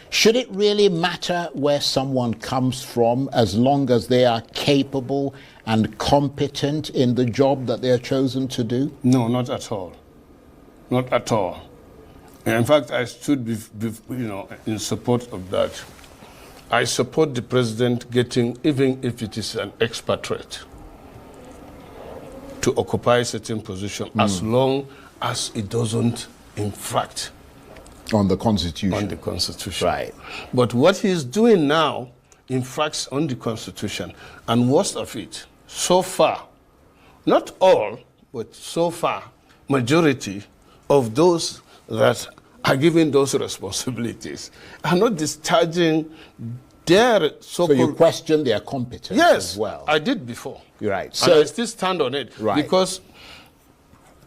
should it really matter where someone comes from as long as they are capable and competent in the job that they are chosen to do? No, not at all. Not at all. And in fact, I stood in support of that. I support the president getting, even if it is an expatriate, to occupy a certain position as long as it doesn't infract on the Constitution. On the Constitution. Right. But what he's doing now infracts on the Constitution. And worst of it, so far, not all, but so far, majority of those that are given those responsibilities are not discharging their so-called... So you question their competence as well? Yes, I did before. You're right. And I still stand on it. Right. Because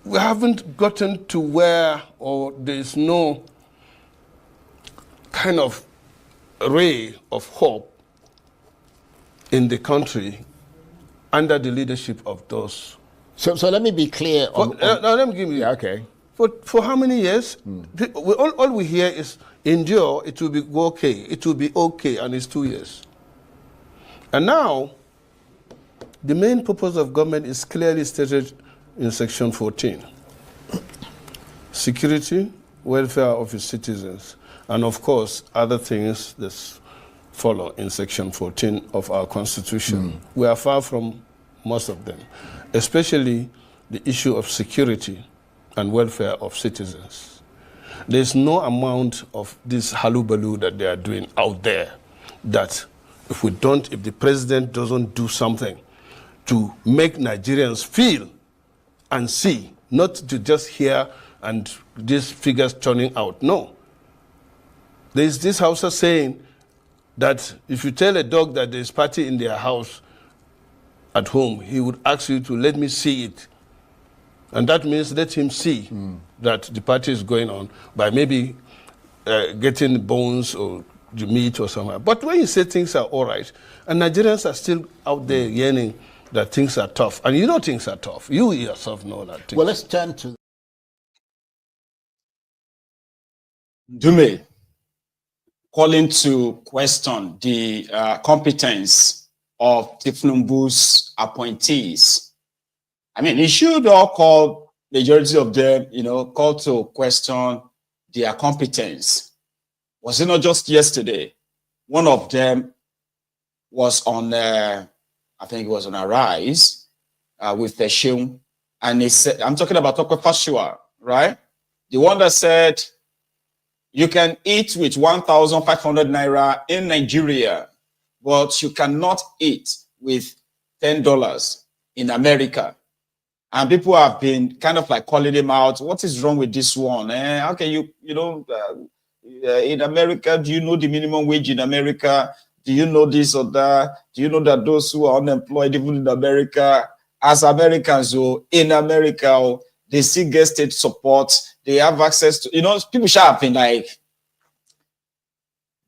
we haven't gotten to where, or there's no kind of ray of hope in the country under the leadership of those. So let me be clear. Now let me give you. Yeah, okay. For how many years? All we hear is endure, it will be okay, it will be okay, and it's 2 years. And now, the main purpose of government is clearly stated in Section 14. Security, welfare of its citizens, and of course, other things that follow in Section 14 of our Constitution. We are far from most of them, especially the issue of security and welfare of citizens. There's no amount of this hullabaloo that they are doing out there that if the president doesn't do something to make Nigerians feel and see, not to just hear and these figures turning out. No. There's this Hausa saying that if you tell a dog that there's party in their house at home, he would ask you to let me see it. And that means let him see that the party is going on by maybe getting bones or the meat or something. But when you say things are all right, and Nigerians are still out there yearning that things are tough, and you know things are tough. You yourself know that. Well, let's turn to Ndume calling to question the competence of Thiefnubu's appointees. I mean, he should all call, majority of them, call to question their competence. Was it not just yesterday? One of them was on, I think it was on Arise with the Shum, and he said, I'm talking about Tokwe Fashua, right? The one that said, you can eat with 1,500 naira in Nigeria, but you cannot eat with $10 in America. And people have been kind of like calling him out. What is wrong with this one? How can in America, do you know the minimum wage in America? Do you know this or that? Do you know that those who are unemployed, even in America, as Americans, in America, they still get state support. They have access to, people should have been like,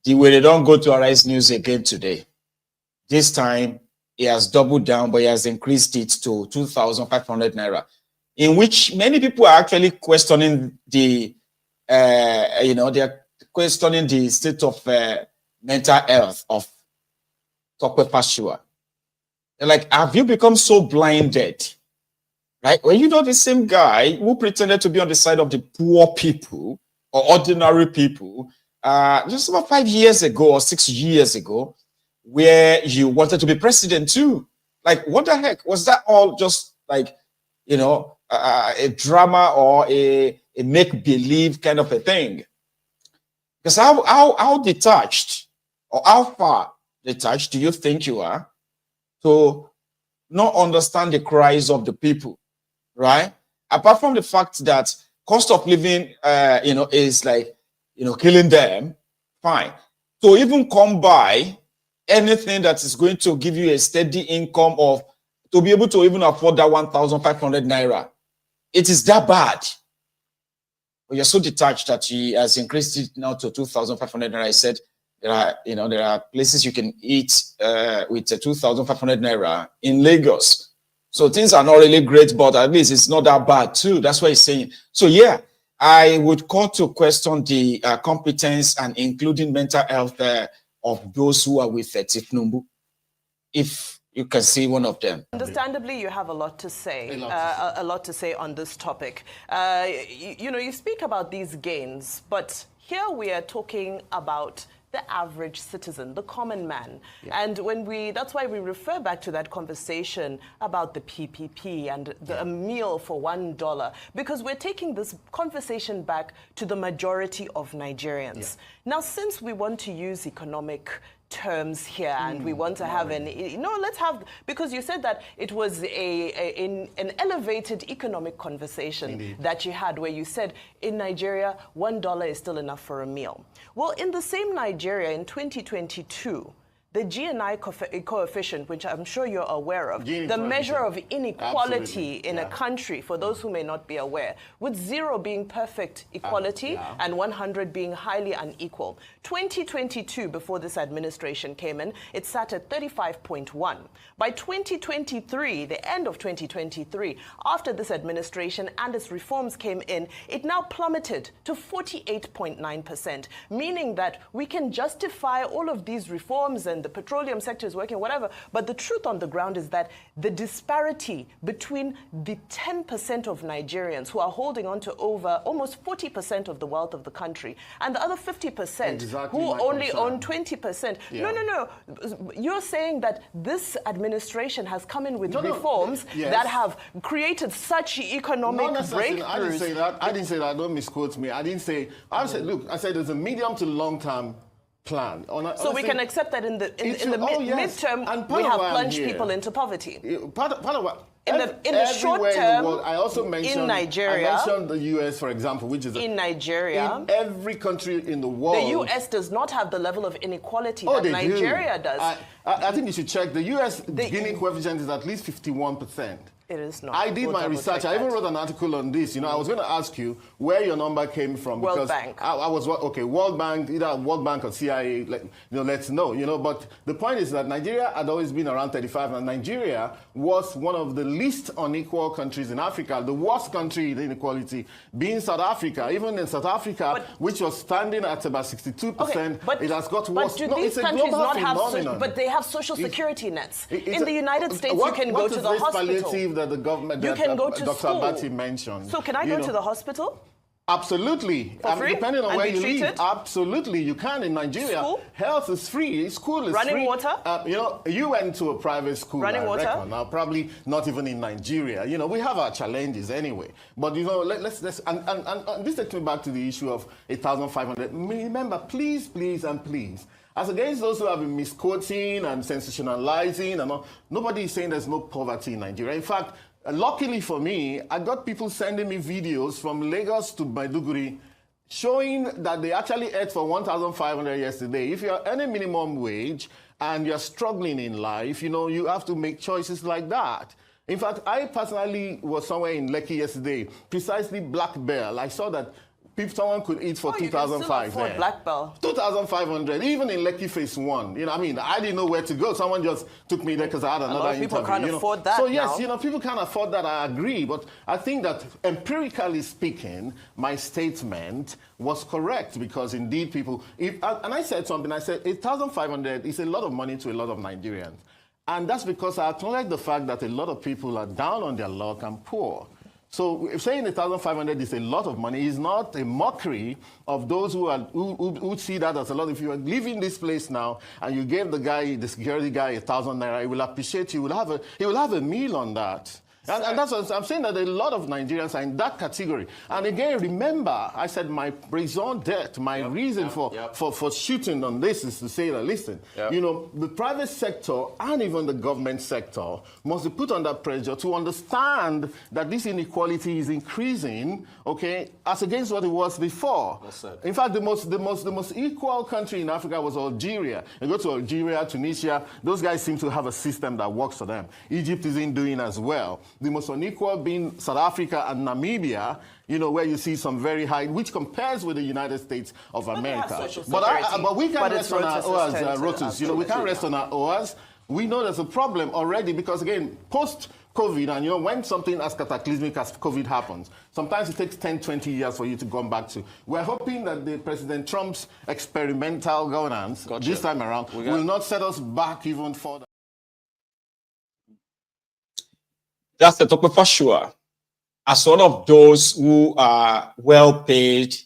the way they don't go to Arise News again today. This time, he has doubled down, but he has increased it to 2,500 naira, in which many people are actually questioning they're questioning the state of mental health of Tokwe Fashua. They're like, have you become so blinded? Right? Well, the same guy who pretended to be on the side of the poor people or ordinary people just about 5 years ago or 6 years ago, where you wanted to be president too. Like, what the heck? Was that all just like, a drama or a make-believe kind of a thing? Because how detached or how far detached do you think you are to not understand the cries of the people, right? Apart from the fact that cost of living, is like, killing them, fine. So even come by anything that is going to give you a steady income of, to be able to even afford that 1,500 naira, it is that bad. But you're so detached that he has increased it now to 2,500 naira. I said there are places you can eat with 2,500 naira in Lagos. So things are not really great, but at least it's not that bad too. That's what he's saying. So yeah, I would call to question the competence and including mental health of those who are with Thiefnubu, if you can see one of them. Understandably, you have a lot to say, a lot to say on this topic. You speak about these gains, but here we are talking about the average citizen, the common man. Yeah. And that's why we refer back to that conversation about the PPP and a meal for $1, because we're taking this conversation back to the majority of Nigerians. Yeah. Now, since we want to use economic terms here and we want to have let's have, because you said that it was an elevated economic conversation that you had, where you said in Nigeria $1 is still enough for a meal. Well, in the same Nigeria in 2022, the GNI coefficient, which I'm sure you're aware of, the measure of inequality in a country, for those who may not be aware, with 0 being perfect equality and 100 being highly unequal. 2022, before this administration came in, it sat at 35.1. By 2023, the end of 2023, after this administration and its reforms came in, it now plummeted to 48.9%, meaning that we can justify all of these reforms and the petroleum sector is working, whatever. But the truth on the ground is that the disparity between the 10% of Nigerians who are holding on to over almost 40% of the wealth of the country and the other 50% who only own 20%. Yeah. No. You're saying that this administration has come in with reforms that have created such economic breakthroughs. I didn't say that. I didn't say that. Don't misquote me. I didn't say. I said, look, I said there's a medium to long term plan. So we can accept that in the midterm we have plunged people into poverty. Part of what in the short term, I also mentioned in Nigeria. I mentioned the US, for example, which is in Nigeria. In every country in the world, the US does not have the level of inequality that Nigeria does. I think you should check. The US Gini coefficient is at least 51%. It is not. I did my research. I even wrote an article on this. I was going to ask you where your number came from. World because Bank. I was, World Bank, either World Bank or CIA, let's know. But the point is that Nigeria had always been around 35, and Nigeria was one of the least unequal countries in Africa. The worst country in inequality being South Africa. Even in South Africa, which was standing at about 62%, it has got worse. But do these countries not have, but they have social security nets. In the United States, you can go to the hospital. That the government, you can go to Dr. school. Abati mentioned. So can I go to the hospital? Absolutely. For free? Depending on and where you treated? live, absolutely you can in Nigeria. School? Health is free. School is Running free. water? You went to a private school. Running water? Reckon. Now, probably not even in Nigeria. We have our challenges anyway. But let's and this takes me back to the issue of 1,500. Remember, please, and please. As against those who have been misquoting and sensationalizing, and all, nobody is saying there's no poverty in Nigeria. In fact, luckily for me, I got people sending me videos from Lagos to Maiduguri showing that they actually ate for 1,500 yesterday. If you're earning minimum wage and you're struggling in life, you have to make choices like that. In fact, I personally was somewhere in Lekki yesterday, precisely Black Bell. I saw that someone could eat for 2,500. For Black Bell. 2,500, even in Lekki Phase 1. I didn't know where to go. Someone just took me there because I had another interview. People can't afford that. So yes, now. People can't afford that. I agree, but I think that empirically speaking, my statement was correct because indeed people. And I said something. I said 1,500 is a lot of money to a lot of Nigerians, and that's because I acknowledge the fact that a lot of people are down on their luck and poor. So if saying 1,500 is a lot of money is not a mockery of those who see that as a lot. If you are leaving this place now and you gave the security guy 1,000 naira, he will appreciate you. He will have a meal on that. And that's what I'm saying, that a lot of Nigerians are in that category. And again, remember, I said my raison d'etre, my reason for shooting on this is to say that, listen, the private sector and even the government sector must be put under pressure to understand that this inequality is increasing, as against what it was before. In fact, the most equal country in Africa was Algeria. You go to Algeria, Tunisia, those guys seem to have a system that works for them. Egypt isn't doing as well. The most unequal being South Africa and Namibia, you know, where you see some very high, which compares with the United States of America. But we can't rest on our oars, Rotus. You know, we can't rest on our oars. We know there's a problem already because, again, post-COVID, and, you know, when something as cataclysmic as COVID happens, sometimes it takes 10, 20 years for you to come back to. We're hoping that the President Trump's experimental governance this time around will not set us back even further. That's the topic for sure. As one of those who are well-paid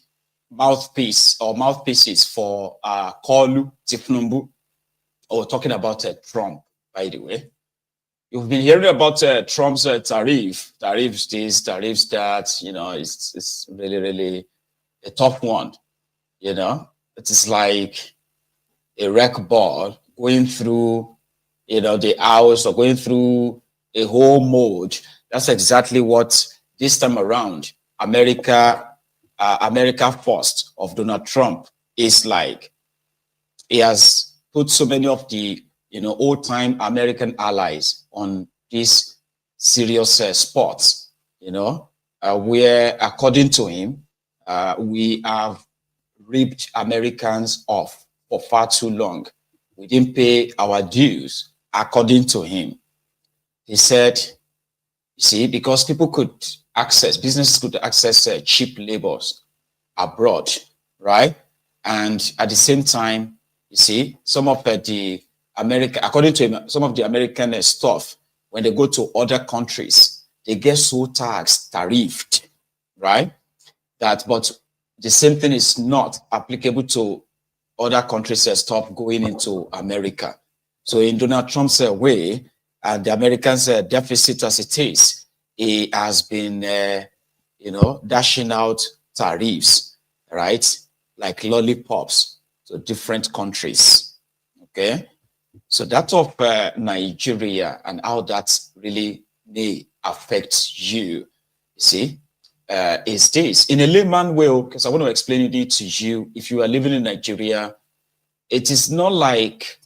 mouthpieces for Koolu, Thiefnubu, or talking about Trump, by the way. You've been hearing about Trump's tariffs this, tariffs that, you know, it's really, really a tough one, you know. It is like a wreck ball going through, you know, the hours or going through a whole mode. That's exactly what this time around America First of Donald Trump is like. He has put so many of the, you know, old-time American allies on these serious spots, you know, where, according to him, we have ripped Americans off for far too long. We didn't pay our dues, according to him. He said, you see, because businesses could access cheap labors abroad, right? And at the same time, you see, some of according to him, some of the American stuff, when they go to other countries, they get so tariffed, right? But the same thing is not applicable to other countries' stuff going into America. So in Donald Trump's way, and the Americans' deficit as it is, he has been, you know, dashing out tariffs, right? Like lollipops to different countries, okay? So that of Nigeria and how that really may affect you see, is this. In a layman way, because I want to explain it to you, if you are living in Nigeria, it is not like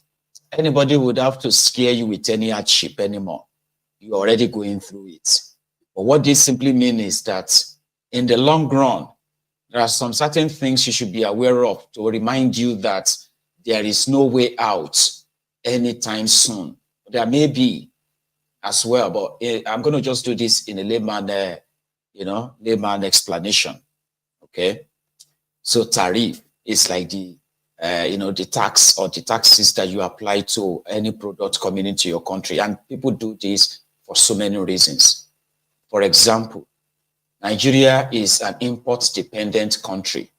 anybody would have to scare you with any hardship anymore. You're already going through it. But what this simply means is that in the long run, there are some certain things you should be aware of to remind you that there is no way out anytime soon. There may be as well, but I'm going to just do this in a layman, layman explanation. Okay. So tariff is like the, the tax or the taxes that you apply to any product coming into your country. And people do this for so many reasons. For example, Nigeria is an import-dependent country.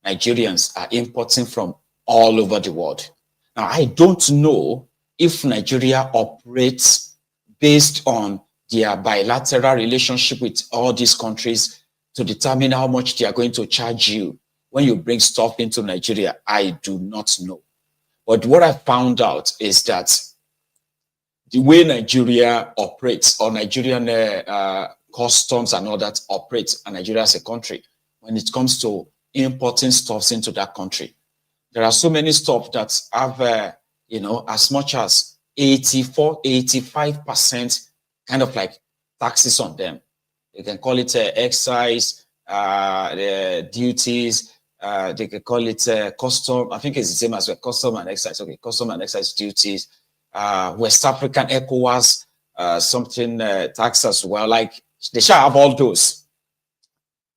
Nigerians are importing from all over the world. Now, I don't know if Nigeria operates based on their bilateral relationship with all these countries to determine how much they are going to charge you when you bring stuff into Nigeria. I do not know. But what I found out is that the way Nigeria operates, or Nigerian customs and all that operates, and Nigeria as a country, when it comes to importing stuffs into that country, there are so many stuff that have, as much as 85% kind of like taxes on them. You can call it excise, the duties, they can call it custom. I think it's the same as custom and excise. Okay, custom and excise duties. West African ECOWAS, something tax as well. Like they shall have all those.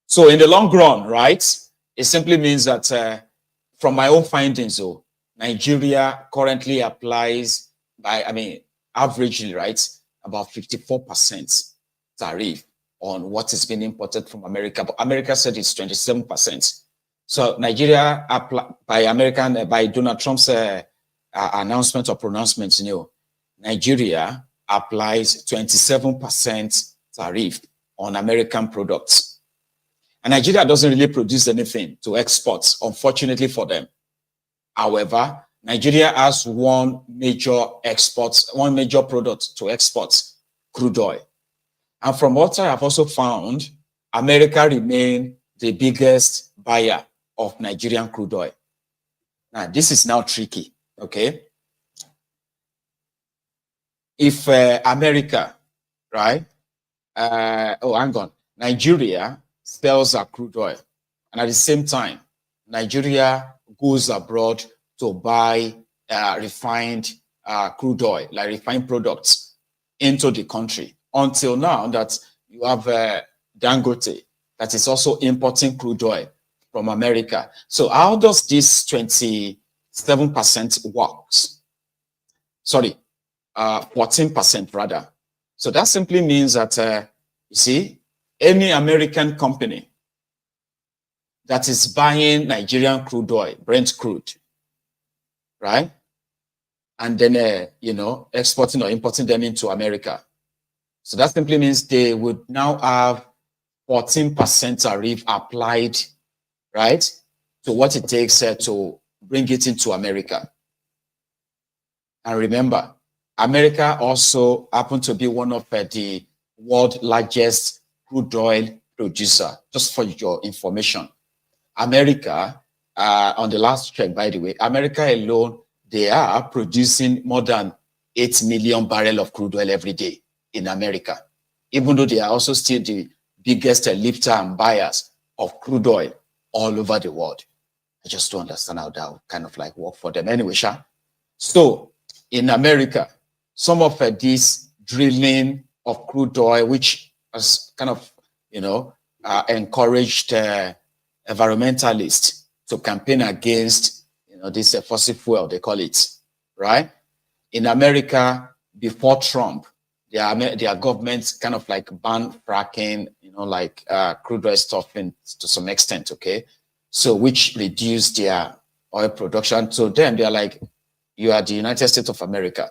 So in the long run, right, it simply means that from my own findings, Nigeria currently applies averagely, right, about 54% tariff on what is being imported from America. But America said it's 27%. So Nigeria, by Donald Trump's announcement or pronouncements, Nigeria applies 27% tariff on American products. And Nigeria doesn't really produce anything to export, unfortunately for them. However, Nigeria has one major product to export, crude oil. And from what I have also found, America remains the biggest buyer of Nigerian crude oil. Now, this is now tricky, okay? If America, right, hang on. Nigeria sells our crude oil. And at the same time, Nigeria goes abroad to buy refined crude oil, like refined products, into the country. Until now, that you have Dangote that is also importing crude oil from America. So how does this 27% works? Sorry, 14% rather. So that simply means that, you see, any American company that is buying Nigerian crude oil, Brent crude, right? And then, exporting or importing them into America. So that simply means they would now have 14% tariff applied, right, to what it takes to bring it into America. And remember, America also happened to be one of the world's largest crude oil producer, just for your information. America, on the last check, by the way, America alone, they are producing more than 8 million barrels of crude oil every day in America, even though they are also still the biggest lifter and buyers of crude oil all over the world. I just don't understand how that would kind of like work for them. Anyway, Sha. So in America, some of this drilling of crude oil, which has kind of, encouraged environmentalists to campaign against, this fossil fuel, they call it, right? In America, before Trump, their governments kind of like banned fracking, crude oil stuffing to some extent, okay? So which reduced their oil production. So them, they're like, you are the United States of America.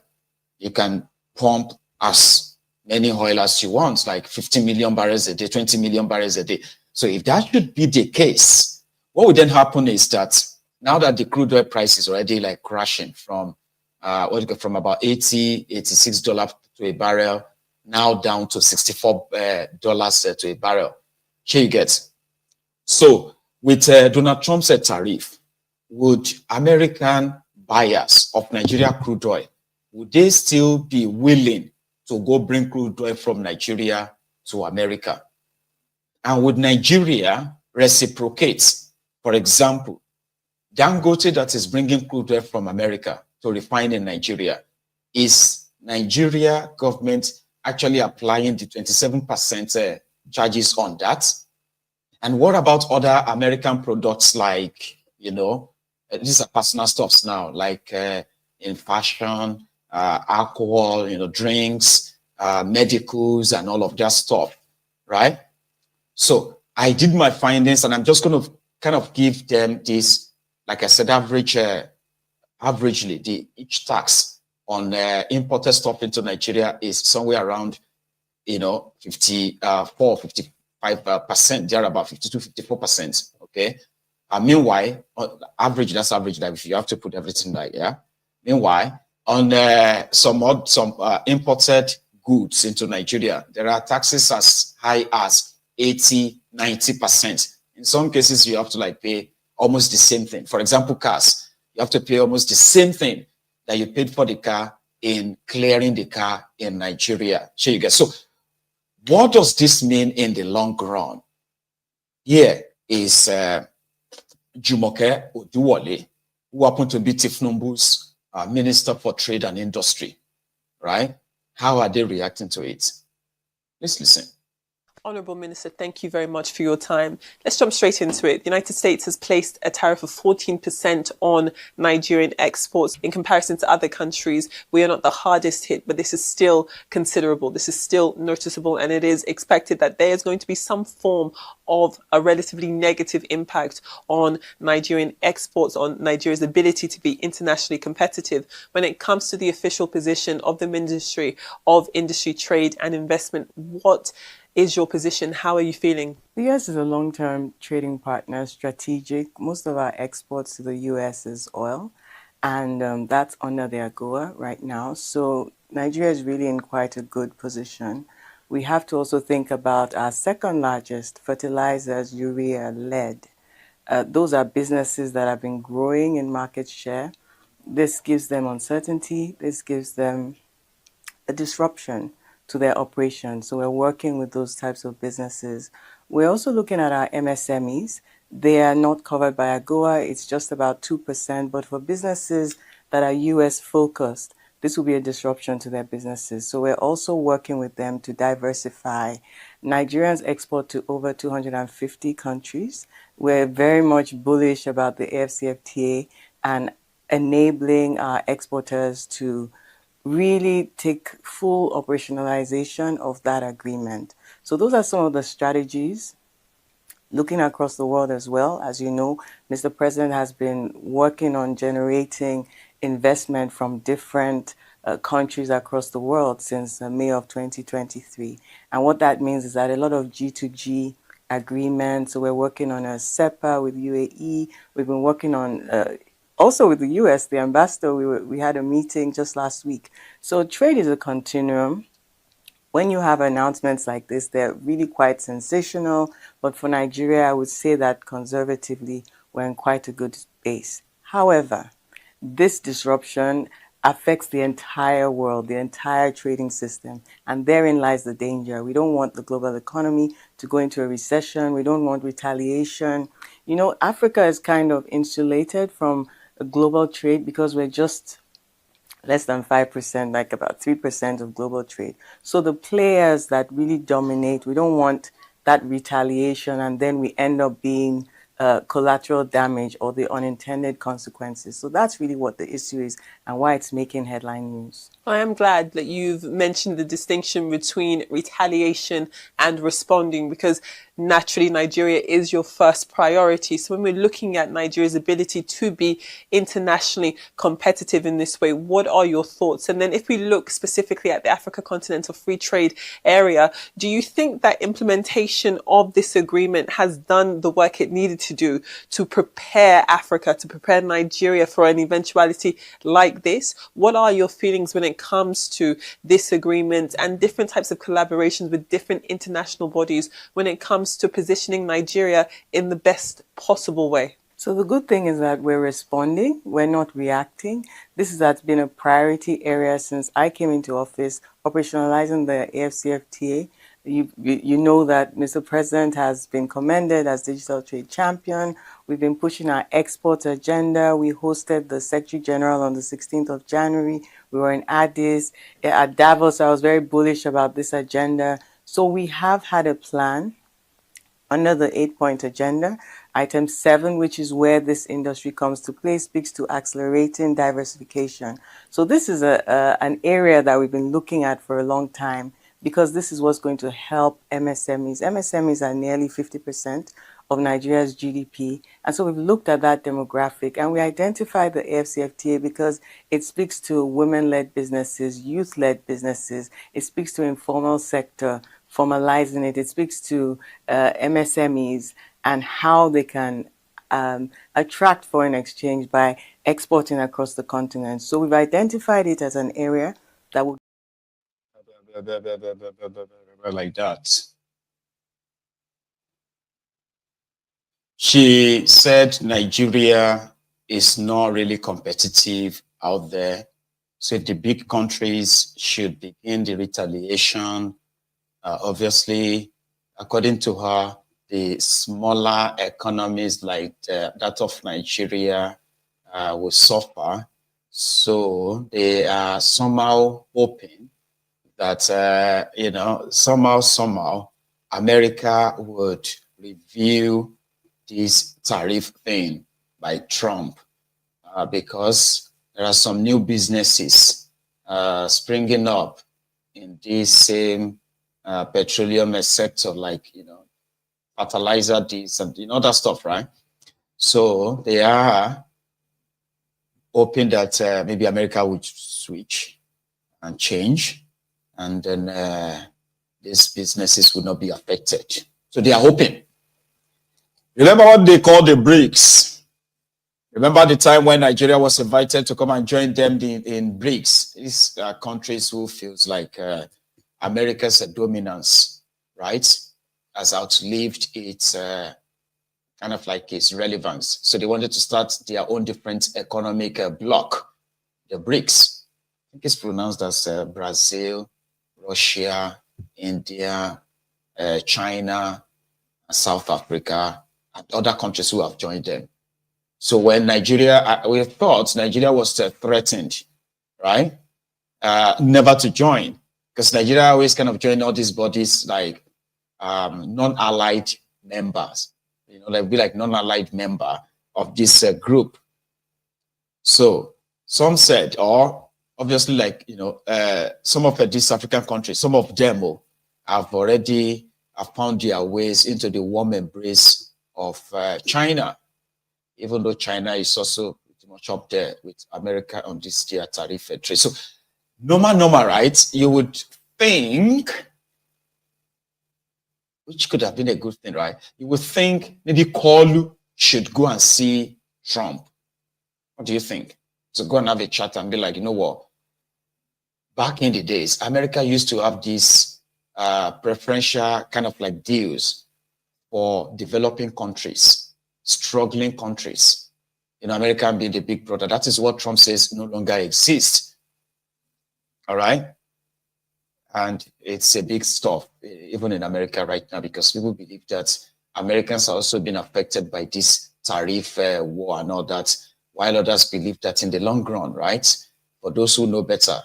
You can pump as many oil as you want, like 50 million barrels a day, 20 million barrels a day. So if that should be the case, what would then happen is that now that the crude oil price is already like crashing from from about $80, $86 to a barrel, now down to $64 to a barrel. Here you get. So with Donald Trump's tariff, would American buyers of Nigeria crude oil, would they still be willing to go bring crude oil from Nigeria to America? And would Nigeria reciprocate? For example, Dangote that is bringing crude oil from America to refine in Nigeria, is Nigeria government actually applying the 27% charges on that? And what about other American products like, these are personal stuffs now, like in fashion, alcohol, drinks, medicals, and all of that stuff, right? So I did my findings, and I'm just going to kind of give them this, like I said, averagely, each tax on imported stuff into Nigeria is somewhere around, 54, 55%. They're about 52, 54%. Okay. Meanwhile, average, that's average. Like if you have to put everything like, yeah. Meanwhile, on some imported goods into Nigeria, there are taxes as high as 80, 90%. In some cases, you have to like pay almost the same thing. For example, cars, you have to pay almost the same thing that you paid for the car in clearing the car in Nigeria. So you get. So what does this mean in the long run? Here is Jumoke Oduwole, who happened to be Thiefnubu's Minister for Trade and Industry, right? How are they reacting to it? Let's listen. Honourable Minister, thank you very much for your time. Let's jump straight into it. The United States has placed a tariff of 14% on Nigerian exports. In comparison to other countries, we are not the hardest hit, but this is still considerable. This is still noticeable, and it is expected that there is going to be some form of a relatively negative impact on Nigerian exports, on Nigeria's ability to be internationally competitive when it comes to the official position of the Ministry of Industry, Trade and Investment. What is your position? How are you feeling? The U.S. is a long-term trading partner, strategic. Most of our exports to the U.S. is oil, and that's under their AGOA right now. So Nigeria is really in quite a good position. We have to also think about our second largest fertilizers, urea, lead. Those are businesses that have been growing in market share. This gives them uncertainty. This gives them a disruption. to their operations. So we're working with those types of businesses. We're also looking at our MSMEs. They are not covered by AGOA. It's just about 2%. But for businesses that are US focused, this will be a disruption to their businesses. So we're also working with them to diversify. Nigerians export to over 250 countries. We're very much bullish about the AFCFTA and enabling our exporters to really take full operationalization of that agreement. So those are some of the strategies. Looking across the world as well, as you know, Mr. President has been working on generating investment from different countries across the world since May of 2023. And what that means is that a lot of G2G agreements, so we're working on a SEPA with UAE, we've been working on also with the US, the ambassador, we had a meeting just last week. So trade is a continuum. When you have announcements like this, they're really quite sensational. But for Nigeria, I would say that conservatively, we're in quite a good space. However, this disruption affects the entire world, the entire trading system. And therein lies the danger. We don't want the global economy to go into a recession. We don't want retaliation. You know, Africa is kind of insulated from a global trade because we're just less than 5%, like about 3% of global trade. So the players that really dominate, we don't want that retaliation and then we end up being collateral damage or the unintended consequences. So that's really what the issue is and why it's making headline news. I am glad that you've mentioned the distinction between retaliation and responding, because naturally Nigeria is your first priority. So when we're looking at Nigeria's ability to be internationally competitive in this way, what are your thoughts? And then if we look specifically at the Africa Continental Free Trade Area, do you think that implementation of this agreement has done the work it needed to do to prepare Africa, to prepare Nigeria for an eventuality like this? What are your feelings when it comes to this agreement and different types of collaborations with different international bodies when it comes to positioning Nigeria in the best possible way? So the good thing is that we're responding, we're not reacting. This has been a priority area since I came into office, operationalizing the AFCFTA. You know that Mr. President has been commended as digital trade champion. We've been pushing our export agenda. We hosted the Secretary General on the 16th of January. We were in Addis. At Davos, I was very bullish about this agenda. So we have had a plan under the 8-point agenda. Item 7, which is where this industry comes to play, speaks to accelerating diversification. So this is an area that we've been looking at for a long time, because this is what's going to help MSMEs. MSMEs are nearly 50% of Nigeria's GDP. And so we've looked at that demographic and we identified the AFCFTA because it speaks to women-led businesses, youth-led businesses. It speaks to informal sector, formalizing it. It speaks to MSMEs and how they can attract foreign exchange by exporting across the continent. So we've identified it as an area that will like that. She said Nigeria is not really competitive out there. So the big countries should begin the retaliation. Obviously, according to her, the smaller economies like that of Nigeria will suffer. So they are somehow hoping that, you know, somehow America would review this tariff thing by Trump because there are some new businesses springing up in this same petroleum sector, like, you know, fertilizer, this and, you know, that stuff, right? So they are hoping that maybe America would switch and change, and then these businesses will not be affected. So they are hoping. Remember what they call the BRICS? Remember the time when Nigeria was invited to come and join them in BRICS? These are countries who feels like America's dominance, right, has outlived its kind of like its relevance. So they wanted to start their own different economic bloc, the BRICS. I think it's pronounced as Brazil, Russia, India, China, South Africa, and other countries who have joined them. So when Nigeria, we thought Nigeria was threatened, right? Never to join, because Nigeria always kind of joined all these bodies like non-allied members, you know, like be like non-allied member of this group. So some said, or obviously, like, you know, some of these African countries, some of them have already found their ways into the warm embrace of China, even though China is also pretty much up there with America on this tariff trade. So normal, right? You would think, which could have been a good thing, right? You would think maybe Koolu should go and see Trump. What do you think? So go and have a chat and be like, you know what? Back in the days, America used to have these preferential kind of like deals for developing countries, struggling countries. You know, America being the big brother. That is what Trump says no longer exists. All right? And it's a big stuff, even in America right now, because people believe that Americans are also being affected by this tariff war and all that, while others believe that in the long run, right? For those who know better,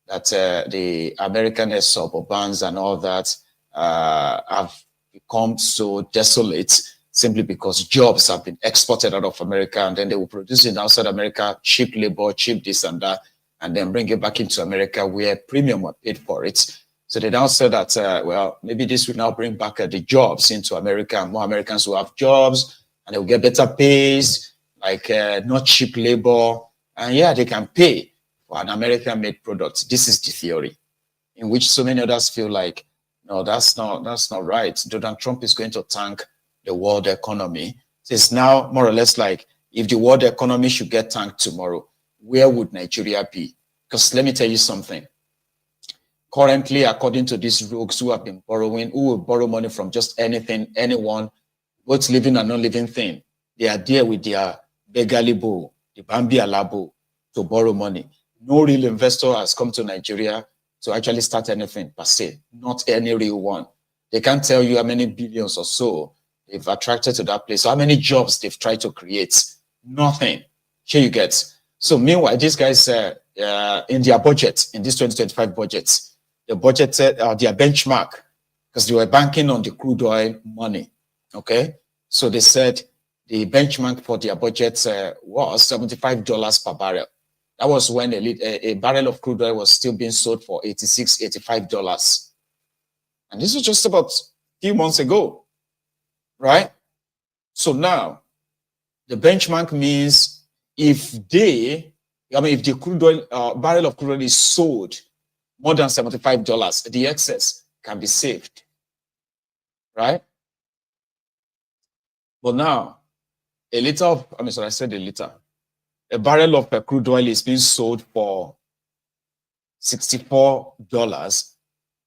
that the American suburbans and all that have become so desolate simply because jobs have been exported out of America, and then they will produce it outside America, cheap labor, cheap this and that, and then bring it back into America where premium were paid for it. So they now say that, well, maybe this will now bring back the jobs into America, and more Americans will have jobs, and they will get better pays, like not cheap labor, and yeah, they can pay for an American-made product. This is the theory, in which so many others feel like, no, that's not right. Donald Trump is going to tank the world economy. So it's now more or less like, if the world economy should get tanked tomorrow, where would Nigeria be? Because let me tell you something. Currently, according to these rogues who have been borrowing, who will borrow money from just anything, anyone, both living and non-living thing, they are there with their beggarly bow, the Bambi Alabo, to borrow money. No real investor has come to Nigeria to actually start anything per se, not any real one. They can't tell you how many billions or so they've attracted to that place, how many jobs they've tried to create. Nothing. Here you get. So meanwhile, these guys, in their budget, in this 2025 budget, they budgeted their benchmark, because they were banking on the crude oil money, okay? So they said the benchmark for their budget was $75 per barrel. That was when a barrel of crude oil was still being sold for $86, $85. And this was just about a few months ago, right? So now, the benchmark means if the crude oil, barrel of crude oil is sold more than $75, the excess can be saved, right? But now, a barrel of crude oil is being sold for $64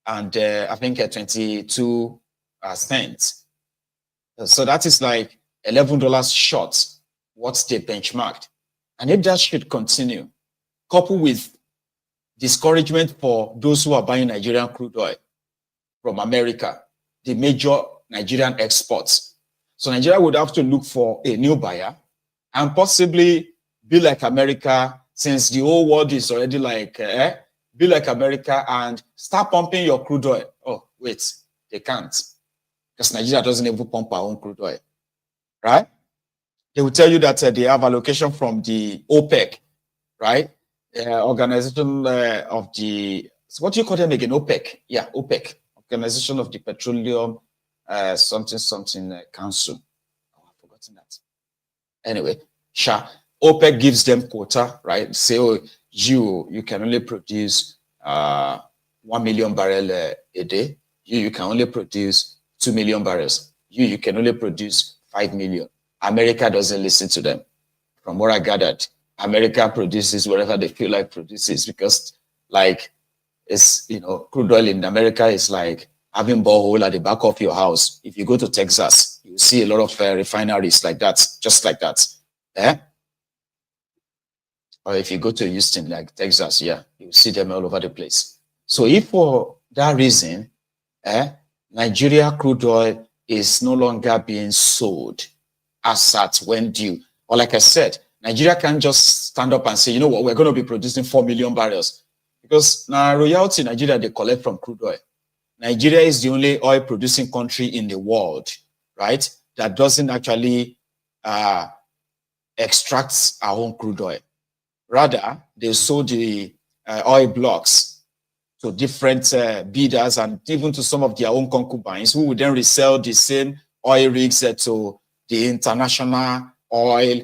and I think 22 cents. So that is like $11 short what's the benchmarked. And if that should continue, coupled with discouragement for those who are buying Nigerian crude oil from America, the major Nigerian exports. So Nigeria would have to look for a new buyer and possibly be like America, since the whole world is already like, be like America and start pumping your crude oil. Oh, wait, they can't. Because Nigeria doesn't even pump our own crude oil, right? They will tell you that they have allocation from the OPEC, right? Organization of the, so what do you call them again? OPEC. Yeah, OPEC. Organization of the Petroleum something Council. Oh, I've forgotten that. Anyway, OPEC gives them quota, right? Say, oh, you can only produce 1 million barrel a day. You can only produce 2 million barrels. You can only produce 5 million. America doesn't listen to them. From what I gathered, America produces whatever they feel like produces, because like it's, you know, crude oil in America is like having borehole at the back of your house. If you go to Texas, you see a lot of refineries like that, just like that. Or if you go to Houston, like Texas, yeah, you see them all over the place. So if for that reason, Nigeria crude oil is no longer being sold as at when due. Or like I said, Nigeria can't just stand up and say, you know what, we're going to be producing 4 million barrels. Because now royalty Nigeria, they collect from crude oil. Nigeria is the only oil producing country in the world, right, that doesn't actually extract our own crude oil. Rather, they sold the oil blocks to different bidders and even to some of their own concubines who would then resell the same oil rigs to the international oil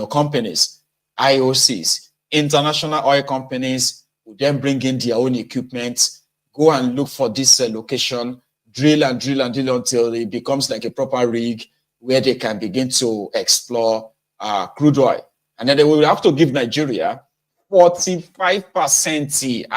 companies, IOCs. International oil companies would then bring in their own equipment, go and look for this location, drill and drill and drill until it becomes like a proper rig where they can begin to explore crude oil. And then they will have to give Nigeria 45%.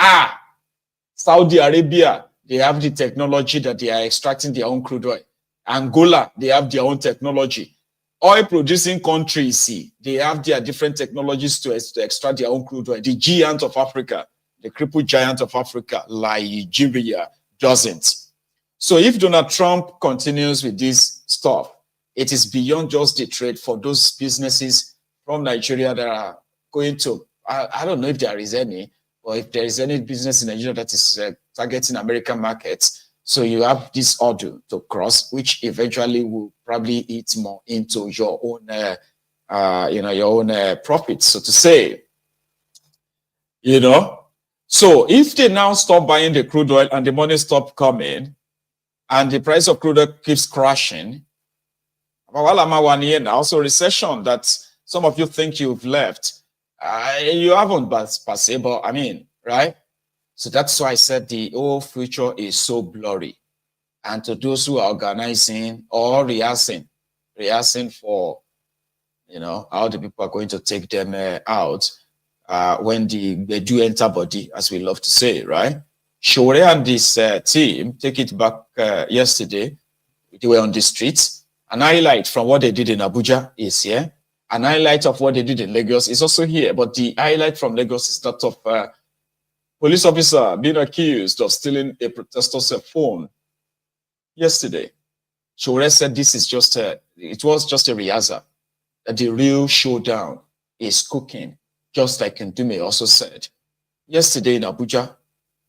Saudi Arabia, they have the technology that they are extracting their own crude oil. Angola, they have their own technology. Oil producing countries, they have their different technologies to extract their own crude oil. The giant of Africa, the crippled giant of Africa, Nigeria, doesn't. So if Donald Trump continues with this stuff, it is beyond just the trade for those businesses from Nigeria that are going to, I don't know if there is any, or if there is any business in Nigeria that is targeting American markets. So you have this order to cross, which eventually will probably eat more into your own, profits, so to say. So if they now stop buying the crude oil and the money stop coming, and the price of crude oil keeps crashing, also recession that some of you think you've left, you haven't, but I mean, right? So that's why I said the whole future is so blurry. And to those who are organizing or rehearsing for, how the people are going to take them out when they do enter body, as we love to say, right? Shore and this team take it back yesterday. They were on the streets. An highlight from what they did in Abuja is here. An highlight of what they did in Lagos is also here. But the highlight from Lagos is that of police officer being accused of stealing a protester's phone yesterday. Shore said this is it was just a rehearsal. That the real showdown is cooking, just like Ndume also said yesterday in Abuja.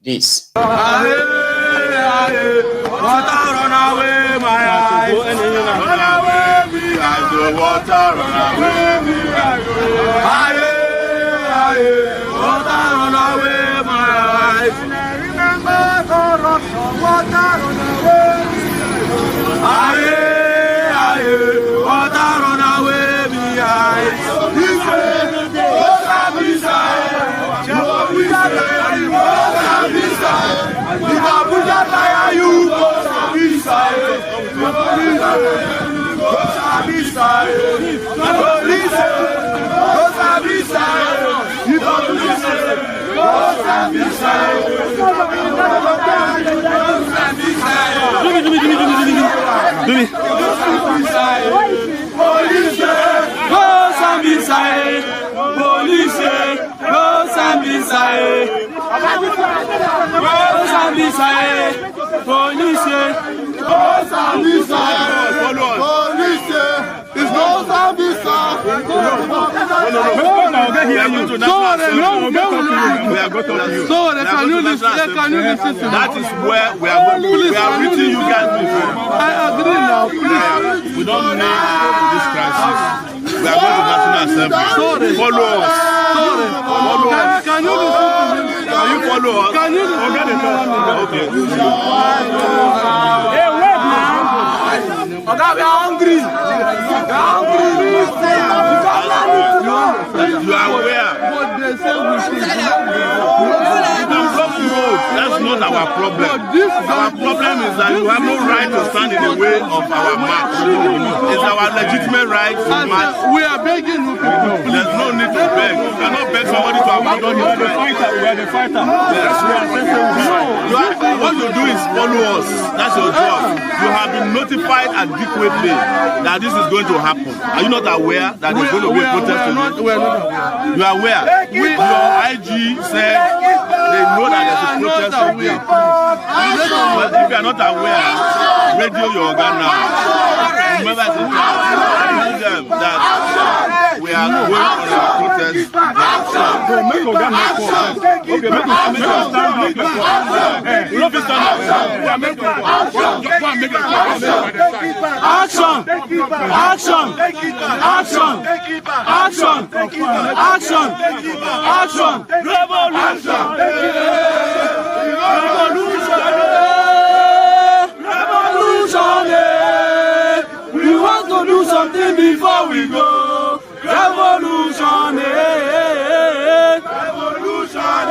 This. That is where we are going. We are reaching you guys before. I agree now. Please. We don't need this crisis. We are going to National Assembly. Follow us. Follow us. Can you listen to me? Can you follow us? Can you listen to me? Okay. Hey, wait now. We are hungry. You are aware. That's not our problem. Our problem is that you have no right to stand in the way of our march. It's our legitimate right to march. We are begging you people. There's no need to beg. You cannot beg somebody to abandon your friend. We are the fighter. What you do is follow us. That's your job. You have been notified adequately that this is going to happen. Are you not aware that there's going to be a protest today? We are not aware. You are aware? Your IG said they know that there's a protest today. But if you are not aware, radio your organ now. Remember to tell them that we are going on a protest. Make organ not call. Okay, make us stand up. You don't stand up. Action! Action! Action! Action! Action! Action! Revolution! Revolution! We want to do something before we go. Revolution! Revolution!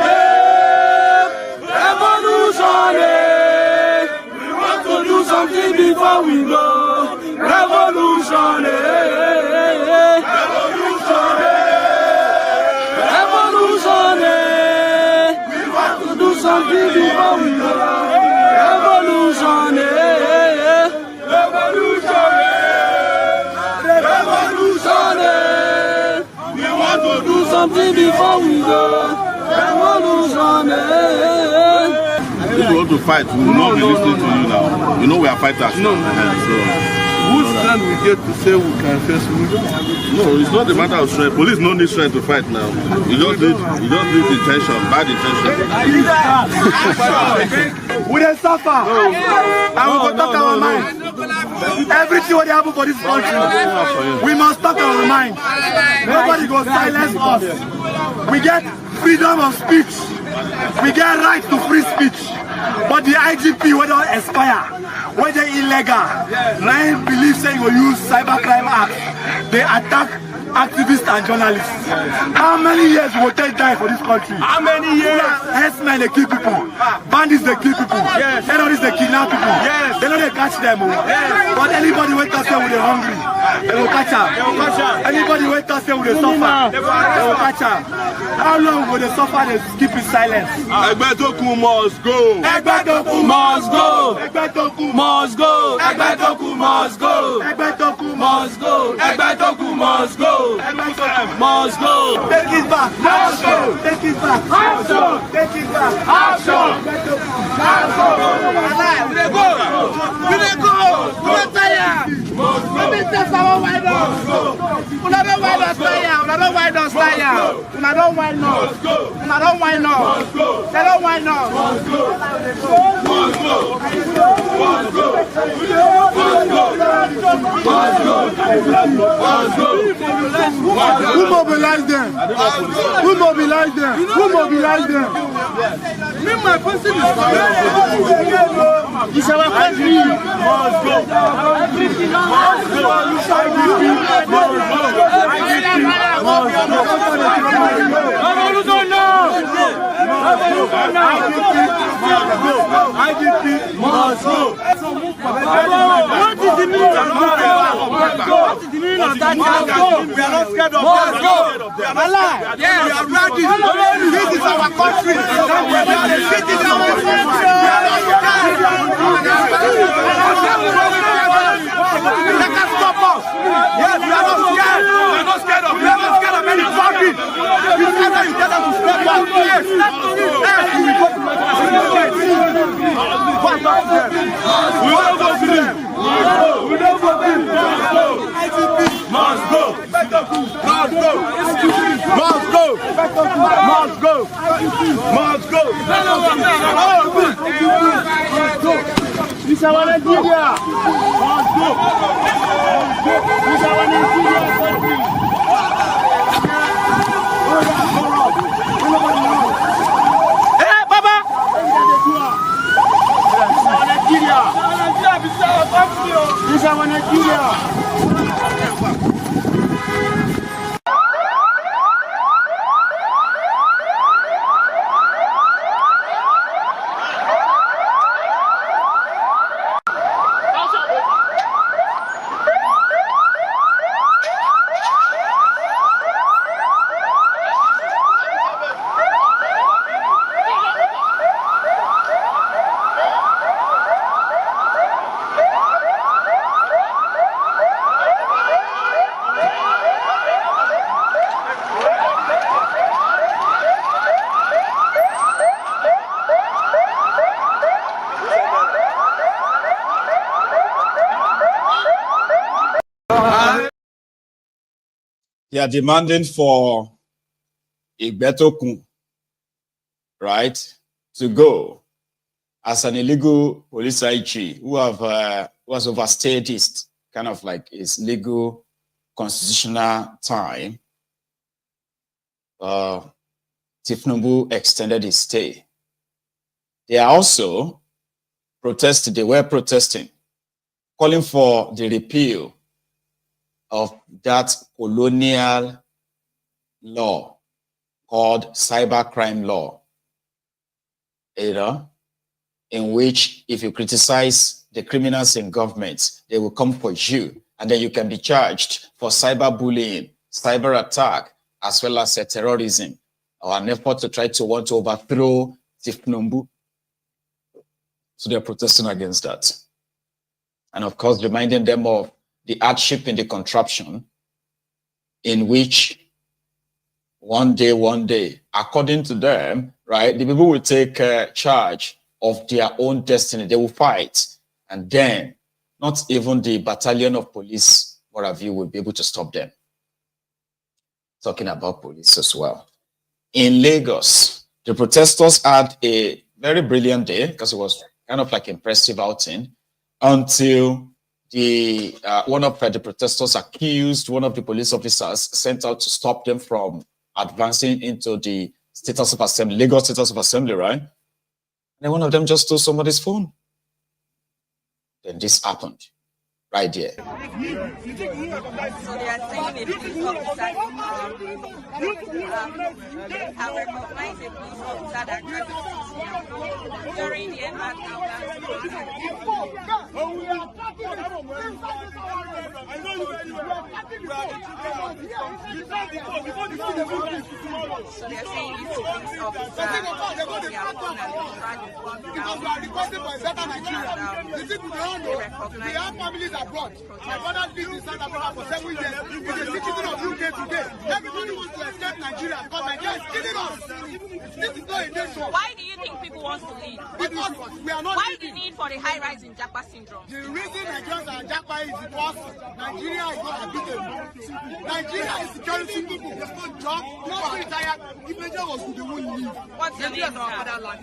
Revolution! We want to do something before we go. Revolution! Revolution! Revolution! We want to do something before we go. Revolution! Revolution! Revolution! We want to do something before we go. Revolution! If you want to fight, we will not be listening to you now. You know we are fighters. No. Whose strength we get to say we can face we? No, it's not a matter of strength. Police no need strength to fight now. You just need intention, bad intention. We don't suffer. And we will talk our mind. Everything what happen for this country, we must talk our mind. Nobody go silence us. We get freedom of speech. We get right to free speech. But the IGP will not expire. Whether illegal, nine believe saying we use cybercrime act. They attack activists and journalists. How many years will they die for this country? How many years? Herdsmen they kill people. Bandits they kill people. Yes. Terrorists they kidnap people. Yes. They know they catch them. Yes. But anybody who touch them with they hungry, they will catch them. Anybody who touch them with they suffer, they will catch them. How long will they suffer? They keep in silence. Egbetoku must go. Egbetoku must go. Egbetoku must go. Egbetoku must go. Egbetoku must go. Egbetoku must go. Must go. Take it back. Must go. Take it back. Action. Take it back. Action. Action. We dey go. We dey go. We dey tire. Let me test our wind up. Una don't wind us tire. Una don't wind us tire. Una don't wind us. Una don't wind us. They don't wind us. Must go. Must go. Must go. Must go. Who mobilized them? Who mobilized them? Who mobilized them? Me, my person is it's our country. Must go. Everything must go. IGP must go. What is the meaning of that? What is the meaning of that? We are not scared of them. We are alive. Yes, we are ready. This is our country. We are the citizens of this country. They can stop us. Yes, we are not scared. We are not scared of. We are not scared of any party. We scared that you tell them to stop us. Yes. Yes, we will go to we don't go to them. We don't go to them. Must go. Must go. Must go. Must go. Must go. This is our Nigeria. Must go. This is our Nigeria country. Hey, Baba. This is our Nigeria. they are demanding for Igbetokun, right, to go as an illegal police IG who has overstayed his kind of like his legal constitutional time. Thiefnubu extended his stay. They are also protesting, they were protesting, calling for the repeal of that colonial law called cybercrime law, in which if you criticize the criminals in government, they will come for you, and then you can be charged for cyberbullying, cyber attack, as well as terrorism, or an effort to try to want to overthrow Thiefnubu. So they're protesting against that. And of course, reminding them of the hardship in the contraption, in which one day, according to them, right, the people will take charge of their own destiny. They will fight. And then not even the battalion of police, what have you, will be able to stop them. Talking about police as well. In Lagos, the protesters had a very brilliant day because it was kind of like impressive outing until the one of the protesters accused one of the police officers sent out to stop them from advancing into the Status of Assembly, Lagos Status of Assembly, right? And then one of them just stole somebody's phone. Then this happened right there. So they are saying a police officer have recognized a police officer that during the NMAC So they are saying this police officer we have families abroad. My brother's been in South Africa for 7 years. He's a citizen of UK today. Everybody wants to escape Nigeria because Nigeria is killing us. This is not a nation. Why do you think people want to leave? Because we are not. Why the need for the high rise in Japa syndrome? The reason Nigerians are in Japa is because Nigeria is not habitable. Nigeria is security people. There's no job. People are retired. If Nigeria was good, they won't leave. What's your name, sir?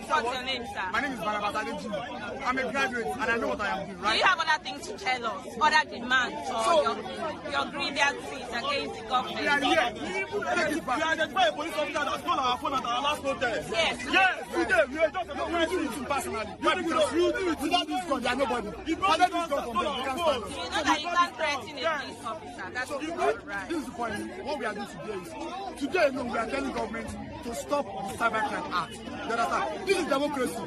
What's your name, sir? My name is I'm a graduate and I know what I am doing, right? Do you have other things to tell us? Other demands or your grievances against the government? We are here. We identify a police officer that stole our phone at our last protest. Yes. Yes, today we are just going to do it personally. Because you do it without this gun, they are nobody. If not this gun from them, they can't stand us. You know that you can't threaten a police officer. That's not right. This is the point. What we are doing today is, we are telling government to stop the Cybercrime Act. You understand? This is democracy.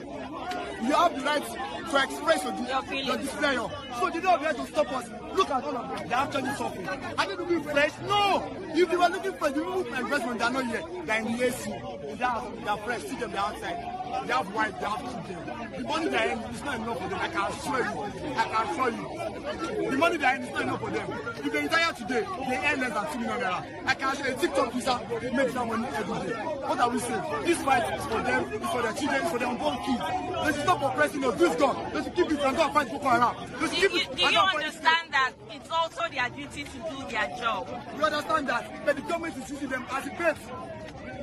You have the right to express your desire. So they don't have the right to stop us. Look at all of them. They're actually suffering. Are they looking fresh? No! If they were looking fresh, the people for investment, they're not here. They're in the AC. They're fresh. See them, they're outside. They have wife, they have children. The money they're in is not enough for them. I can assure you. The money they're in is not enough for them. If they retire today, they earn less than 2 million naira. I can assure you, a TikTok user makes that money every day. What are we saying? This fight is for them, it's for their children, it's for their unborn kids. They should stop oppressing us. This gun, they should keep it and go and fight Boko Haram. Do you understand that it's also their duty to do their job? We understand that, but the government is using them as a bait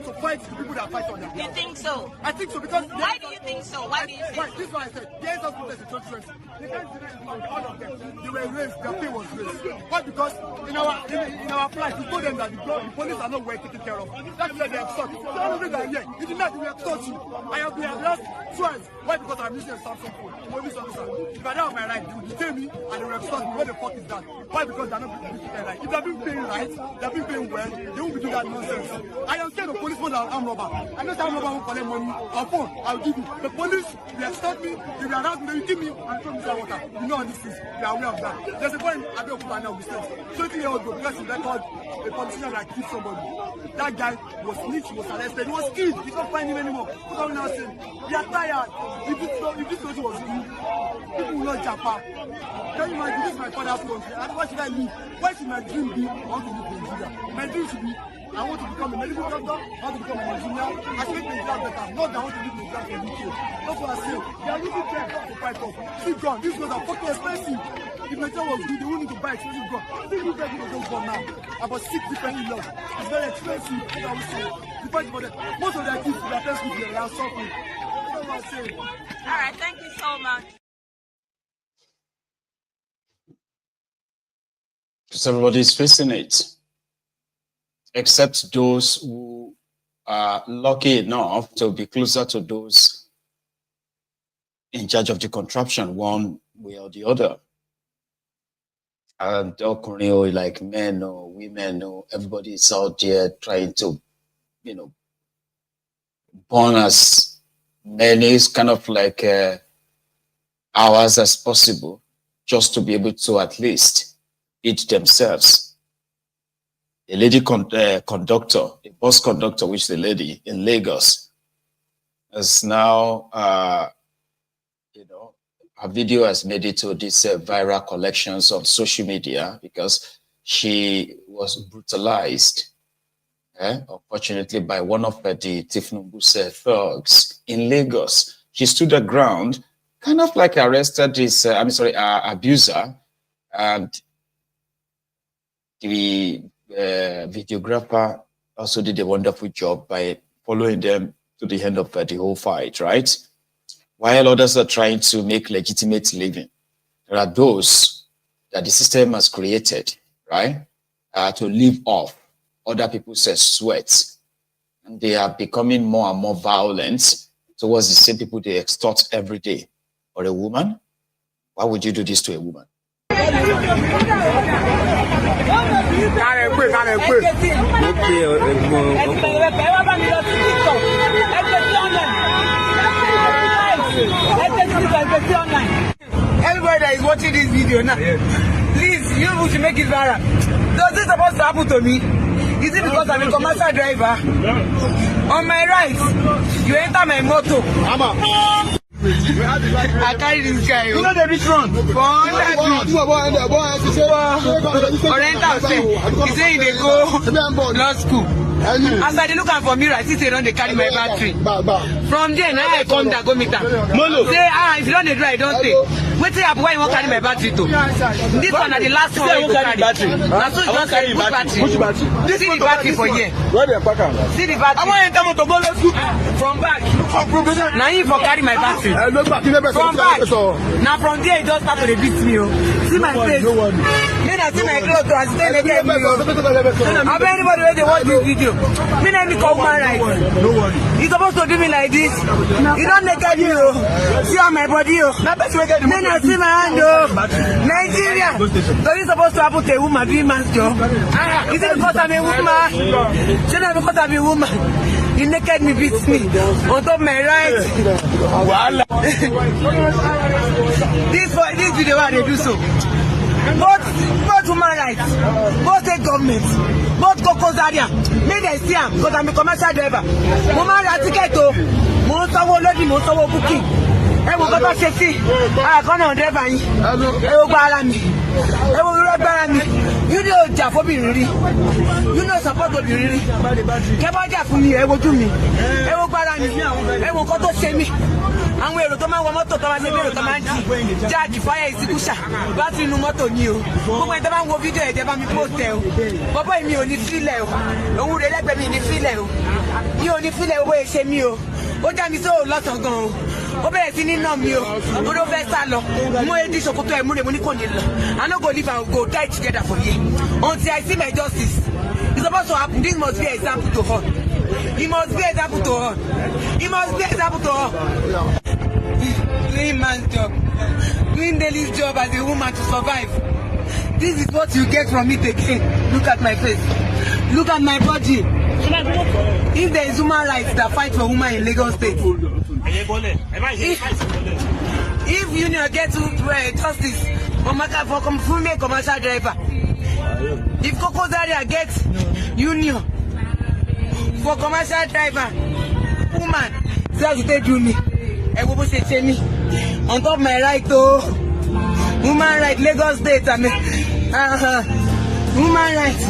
to fight the people that fight on them. You think so? I think so because... Why do you think so? Why do you think so? This is what I said. The end of protest in 2020. They can't deny all of them. They were raised, their pay was raised. Why? Because in our flight, we told them that the police are not well taken care of. That's why they have sought. So all of them are here. In the night, we have sought you. I have been arrested twice. Why? Because I'm using a Samsung phone. Police officer. If I don't have my right, they will detain me and they will extort me. What the fuck is that? Why? Because they're not being paid right. If they're being paid right, they're being paid well, they won't be doing that nonsense. I am scared of police more than armed robber. I know that armed robber won't collect money or phone. I'll give you. The police, they extort me, they will harass me, they will kill me and throw me inside water. You know all these things. They are aware of that. There's a boy in Abeokuta now, we said, 20-year-old ago, because he record a politician that killed somebody. That guy was snitched, he was arrested, he was killed. You can't find him anymore. What are we now saying? We are tired. If this country was good, people will not jump up. Can you imagine, this is my father's country. And why should I live? Why should my dream be? I want to live in Nigeria. My dream should be, I want to become a medical doctor, I want to become an engineer, I should make Nigeria better. Not that I want to live in Nigeria for UK. That's what I say. They are using them to fight off. See, God, these guys are fucking expensive. If Nigeria was good, they wouldn't need to buy expensive gun. I think you guys will just gun now. About 6 different laws. It's very expensive. What I would say. Depends on them. Most of their kids, their parents, they are suffering. That's what I'm saying. All right, thank you so much. Because everybody is facing it, except those who are lucky enough to be closer to those in charge of the contraption, one way or the other. And like men or women or everybody is out there trying to, burn as many kind of like hours as possible, just to be able to at least eat themselves. A lady conductor, a bus conductor, which the lady in Lagos, is now, her video has made it to these viral collections on social media because she was brutalized, unfortunately, by one of the Thiefnubu's thugs in Lagos. She stood her ground, kind of like arrested this, abuser, and the videographer also did a wonderful job by following them to the end of the whole fight, right? While others are trying to make legitimate living, there are those that the system has created, right, to live off other people's sweat. And they are becoming more and more violent towards the same people they extort every day. Or a woman, why would you do this to a woman? Everybody that is watching this video now, please, you should make it viral. Does this supposed to happen to me? Is it because I'm a commercial driver? On my right, you enter my motor. I carry this guy. You know the rich run. He say they go law school. As I look at for me, I see they don't carry my battery. From there, now I come there, go meet them. Say, if you don't drive, don't take. Wait till why you won't carry my battery to. This one is the last one I will carry. That's so just carry battery. See the battery for here. See the battery. I want to enter to go law school. From back. Now you for carry my battery. From back. Now from there, you just start to beat me. See my face. Then I see my clothes. I stay again. I bet anybody where they watch this video. Me name is human rights. You supposed to do me like this. You don't naked me. See on my body. Then I see my hand. Nigeria. So you supposed to happen to a woman doing man's job. Is it because I'm a woman? Should I because I'm a woman? You naked me, beats me. On top of my right. This video why they do so. Both human rights, both state government, both Coco's area, may they see them because I'm a commercial driver. Woman rights ticket to Monsawo Lodi, Monsawo booking. I will go to safety. I can't on driver. I will buy me. I will buy me. You know, Jaffa be really. You know, support will be really. Kebaja for me, I will do me. I will buy me. I will go to semi. And we will come out motor to my judge fire is kusha. Battery no motor new. Who went down with video at the hotel. Papa, me only feel low. No, would let me in the feel. You only feel away, say me. What time is so lots of go. Obe sini no mi o. Odo fe sa lo. Mo e di sokoto e mo le mo ni ko ni lo. I no go live and go die together for you. Until I see my justice. It's supposed to happen. This must be an example to all. It must be an example to all. It must be an example to all. Doing man's job. Doing daily job as a woman to survive. This is what you get from it again. Look at my face. Look at my body. If there is human rights that fight for women in Lagos State, if union gets justice for female commercial driver, if Coco's area gets union for commercial driver, woman, say they do me, I will say me on top of my right to woman right Lagos State, I mean, woman rights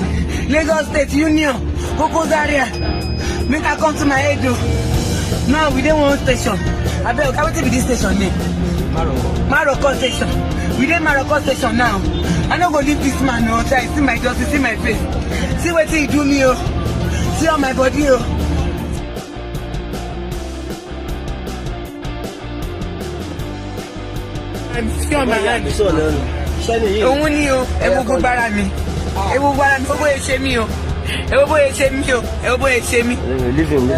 Lagos State union. Coco's area, make her come to my head. Now we don't want station. I bet I will take this station name. Maroko station. We dey Maroko station now. I no go leave this man no try see my justice, see my face. See wetin he do me, oh. See on my body, oh. I'm see on my hand. Òun ni o, egungun gbára mi. Egungun gbára mi, gbogbo èṣe mi o. Gbogbo èṣe mi o, gbogbo èṣe mi. Leave him.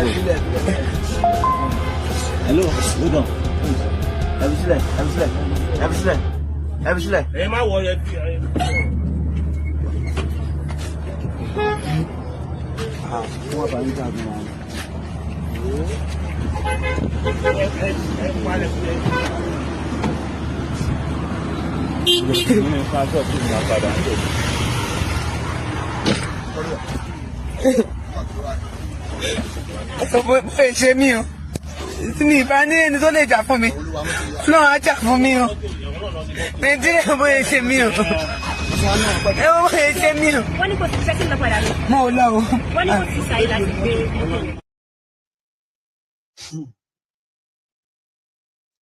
Hello, hold on. Have a slide. Hey, my warrior. Ṣe mí o tí mi bá ní ẹni tó lè jà fún mi náà á jà fún mi o Nàìjíríà bóyá ṣe mí o ẹ wọ́n bóyá ṣe mí o. Wọ́n ní kò sí sẹ́sìn lọ padà lọ. Mo ò lọ o. Wọ́n ní kò sí sáyé láti gbé.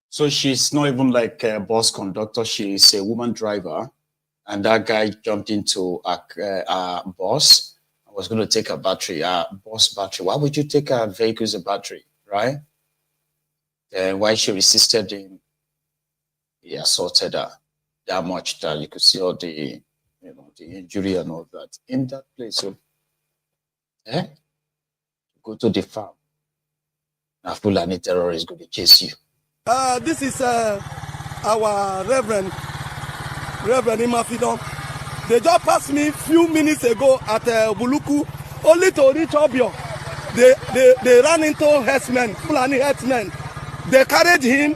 So she's not even like a bus conductor. She's a woman driver. And that guy jumped into a bus. I was going to take a battery, a bus battery. Why would you take a vehicle's battery, right? And why she resisted him, he assaulted her that much that you could see all the, the injury and all that in that place. So, go to the farm. Now, Fulani terrorists going to chase you. This is our Reverend Imafidon. They just passed me a few minutes ago at Buluku, only to reach Obio. They ran into herdsmen, Fulani herdsmen. They carried him,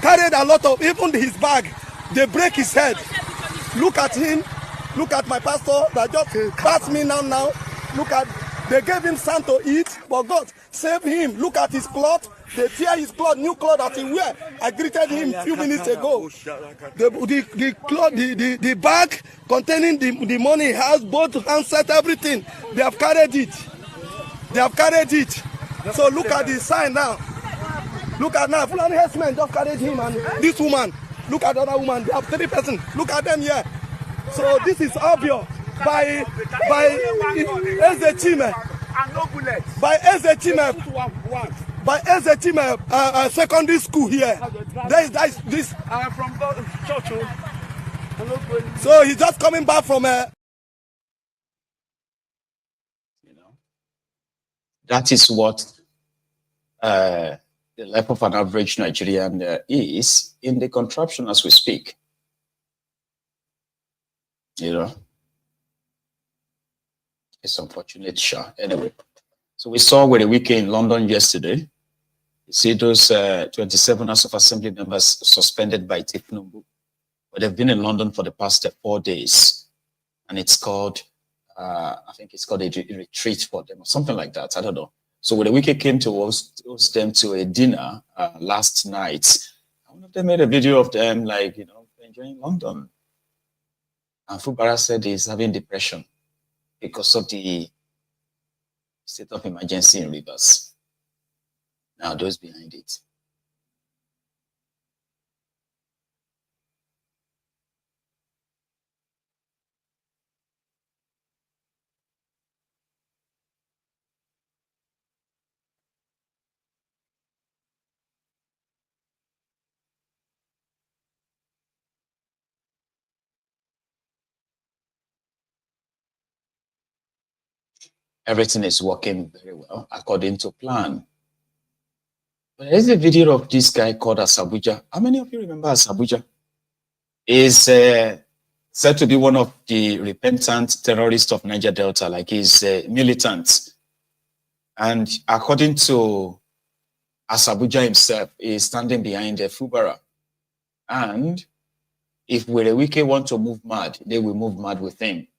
carried a lot of, even his bag. They break his head. Look at him. Look at my pastor that just passed me now. Look at, they gave him sand to eat, but God save him. Look at his cloth. They tear his cloth, new cloth that he wear. I greeted him a few minutes ago. The cloth, the bag containing the money he has, both handset, everything. They have carried it. So look at the sign now. Look at now, Fulani herdsmen just carried him and this woman. Look at the other woman. They have 3 persons. Look at them here. So this is obvious by Ezechime. By Ezechime secondary school here. There is this. From church. So he's just coming back from That is what the life of an average Nigerian is in the contraption as we speak. It's unfortunate, sure. Anyway, so we saw with a weekend in London yesterday. You see those 27 House of Assembly members suspended by Thiefnubu. But they've been in London for the past 4 days. And it's called, I think it's called a retreat for them or something like that. I don't know. So when the weekend came to host them to a dinner last night, one of them made a video of them like, enjoying London. And Fubara said he's having depression because of the state of emergency in Rivers. Now those behind it. Everything is working very well according to plan. But there's a video of this guy called Asabuja. How many of you remember Asabuja? Is said to be one of the repentant terrorists of Niger Delta, like he's militant. And according to Asabuja himself, he's standing behind Fubara. And if Werewike want to move mad, they will move mad with him.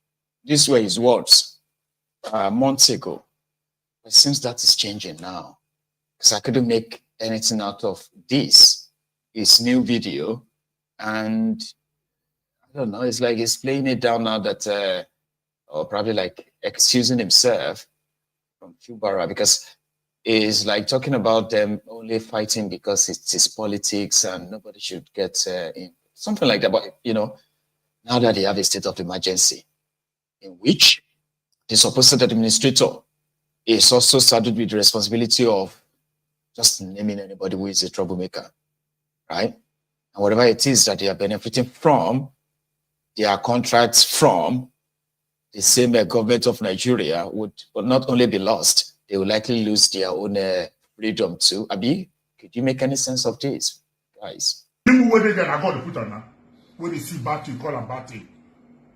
These were his words. Months ago. But since that is changing now, because I couldn't make anything out of this, his new video, and I don't know, it's like he's playing it down now that, or probably like excusing himself from Fubara, because is like talking about them only fighting because it is politics and nobody should get in. Something like that. But, you know, now that they have a state of emergency in which the supposed administrator is also saddled with the responsibility of just naming anybody who is a troublemaker, right? And whatever it is that they are benefiting from, their contracts from the same government of Nigeria would not only be lost, they will likely lose their own freedom too. Abi, could you make any sense of this, guys? When they see bad thing, call them bad thing.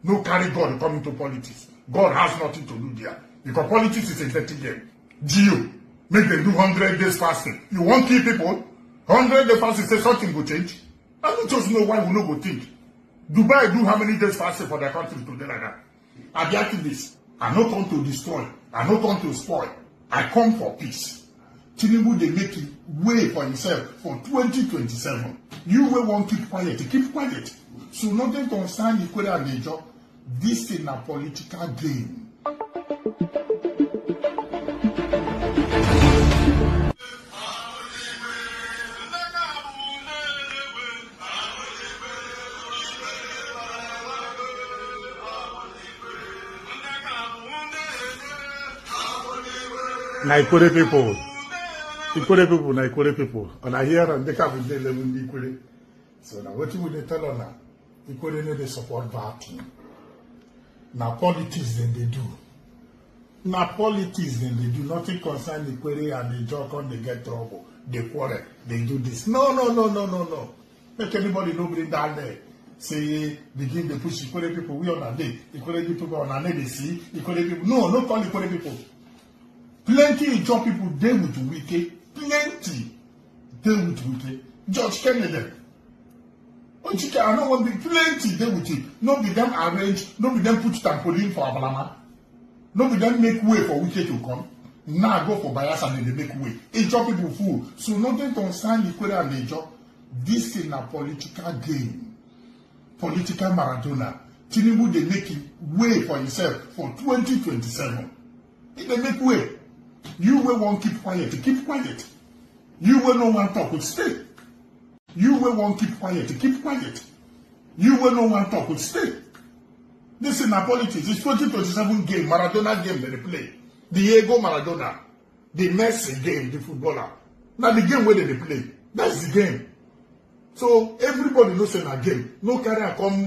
No carry God come into politics. God has nothing to do there. Because politics is a dirty game. Geo, make them do 100 days fasting. You want to kill people? 100 days fasting, say something will change. I don't just know why we no go think. Dubai do how many days fasting for their country today like that? I be asking this. I not come to destroy. I not come to spoil. I come for peace. Tinubu, they make it way for himself for 2027. You will want to keep quiet. Keep quiet. So nothing concern the Kwara and the job. This is a political game. Na Ikwere people. Ikwere people, na Ikwere people. And I hear and they come with the level Ikwere. So now what will they tell us now? Ikwere need to support that thing. Now politics then they do. Now politics then they do. Nothing concern Ikwere and the joke on they get trouble. They quarrel. They do this. No. Make anybody no bring down there. Say begin to push Ikwere people. We on a day. Ikwere people on a day they see. Ikwere people. No call Ikwere people. Plenty of job people deal with wicked. Plenty deal with wicked. George Kennedy. I don't want to be plenty deal with it. No be them arrange. No be them put trampoline for Abalama. No be them make way for wicked to come. Now go for bias and then they make way. A job people fool. So nothing concern the Kwara and the job. This is a political game. Political Maradona. Tinubu they make it way for himself for 2027. They make way. You will want keep quiet. Keep quiet. You will no one talk with stay. You will want keep quiet. Keep quiet. You will no one talk with stay. This is not politics. It's 2027 game. Maradona game that they play. Diego Maradona. The Messi game, the footballer. Now the game where they play. That's the game. So everybody knows in a game. No carry come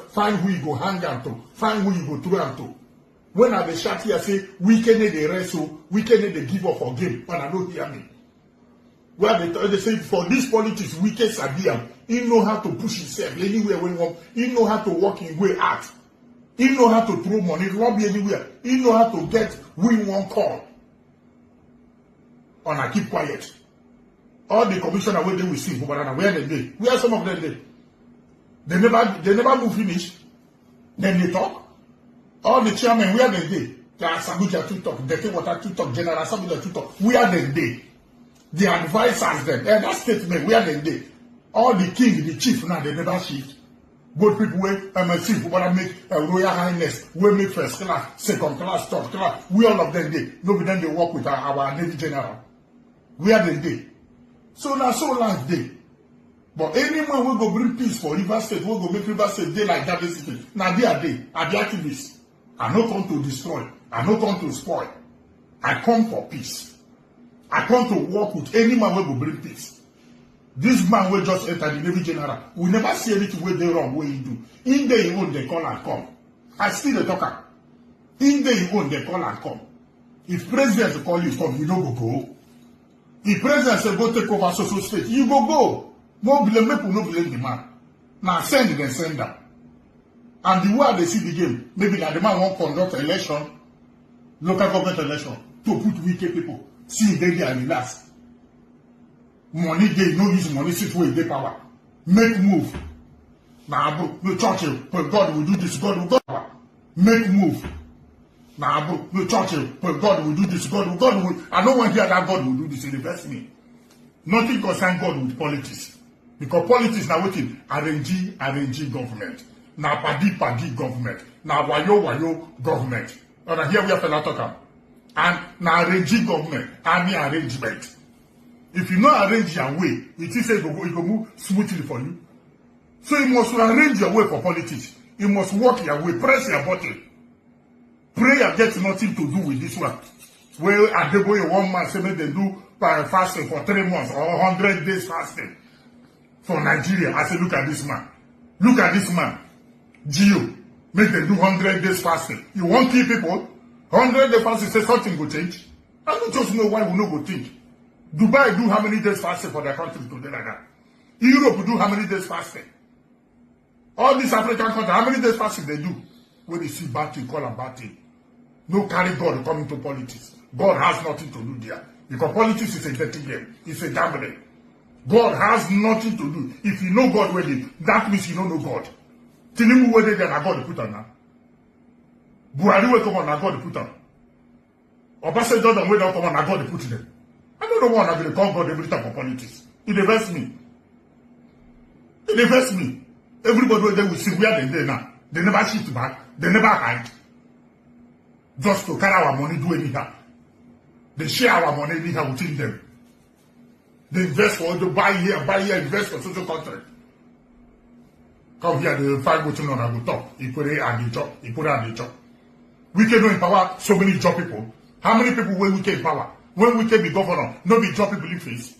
find who you go hang on to. Find who you go through and to. When I be shot here, say, we can need the wrestle, we can need the give up for game, but I don't hear me. Where they say, for this politics, we can Sabiam. He know how to push himself anywhere when he want. He know how to walk in way out. He know how to throw money, lobby anywhere. He know how to get who he want call. And I keep quiet. All the commissioner where they will see, but where they dey? Where some of them dey? They never move finish. Then they talk. All the chairmen, where they dey? Sabuja to talk, Deke Water to talk, General Sabuja to talk. Where they dey? The advisors them. That statement, where they dey? All the king, the chief, now they never shift. Both people where MSC, but make Royal Highness, we make first class, second class, third class. We all of them dey. Nobody then they work with our Navy General. Where they dey? So now so life dey. But anyone will go bring peace for River State, will go make River State day like that basically. Now they are there. I be activists. I not come to destroy. I not come to spoil. I come for peace. I come to work with any man who will bring peace. This man will just enter the Navy General. We never see anything where they wrong where he do. In day he own, they call and come. I still the talker. In day he own, they call and come. If president call you come, you don't go. If president say go take over social state, you go. No blame people, no blame the man. Now send them, send them. And the way they see the game, maybe that the man won't conduct election, local government election, to put wicked people. See, they and relax. Money they no use money, sit where they power. Make move. Nah, bro, no Churchill, but God will do this, God will go. Make move. Nah, bro, no Churchill, but God will do this, God will. I don't want to hear that God will do this, invest me. Nothing concern God with politics. Because politics now waiting, RNG government. Now padi government. Now wayo government. And here we have to talk about. And now arranging government, army arrangement. If you not arrange your way, it is say it will move smoothly for you. So you must arrange your way for politics. You must work your way, press your button. Prayer gets nothing to do with this one. Well, Adeboye one man say make them do fasting for 3 months or 100 days fasting for Nigeria. I say, look at this man. Look at this man. Gio, make them do 100 days fasting. You won't kill people? 100 days fasting say something will change. I don't just know why we no go think. Dubai do how many days fasting for their country today like that? Europe do how many days fasting? All these African countries, how many days fasting they do? When they see bad thing, call them bad thing. No carry God come into politics. God has nothing to do there. Because politics is a dirty game. It's a gambling. God has nothing to do. If you know God where that means you don't know God. Tinubu where they are God to put on now. Buhari will come on now God to put on. Obasanjo and where they come on now God to put them. I don't know what I'm going to call God every time for politics. It invests me. It invests me. Everybody there will see where they're now. They never shift back. They never hide. Just to carry our money, do anyhow. They share our money anyhow within them. They invest for to buy here, invest for social contract. Come here, they find what you know and go talk. You put it at the job. You put it at the job. We can empower so many job people. How many people will we can empower? When we can be governor, no be job people in face.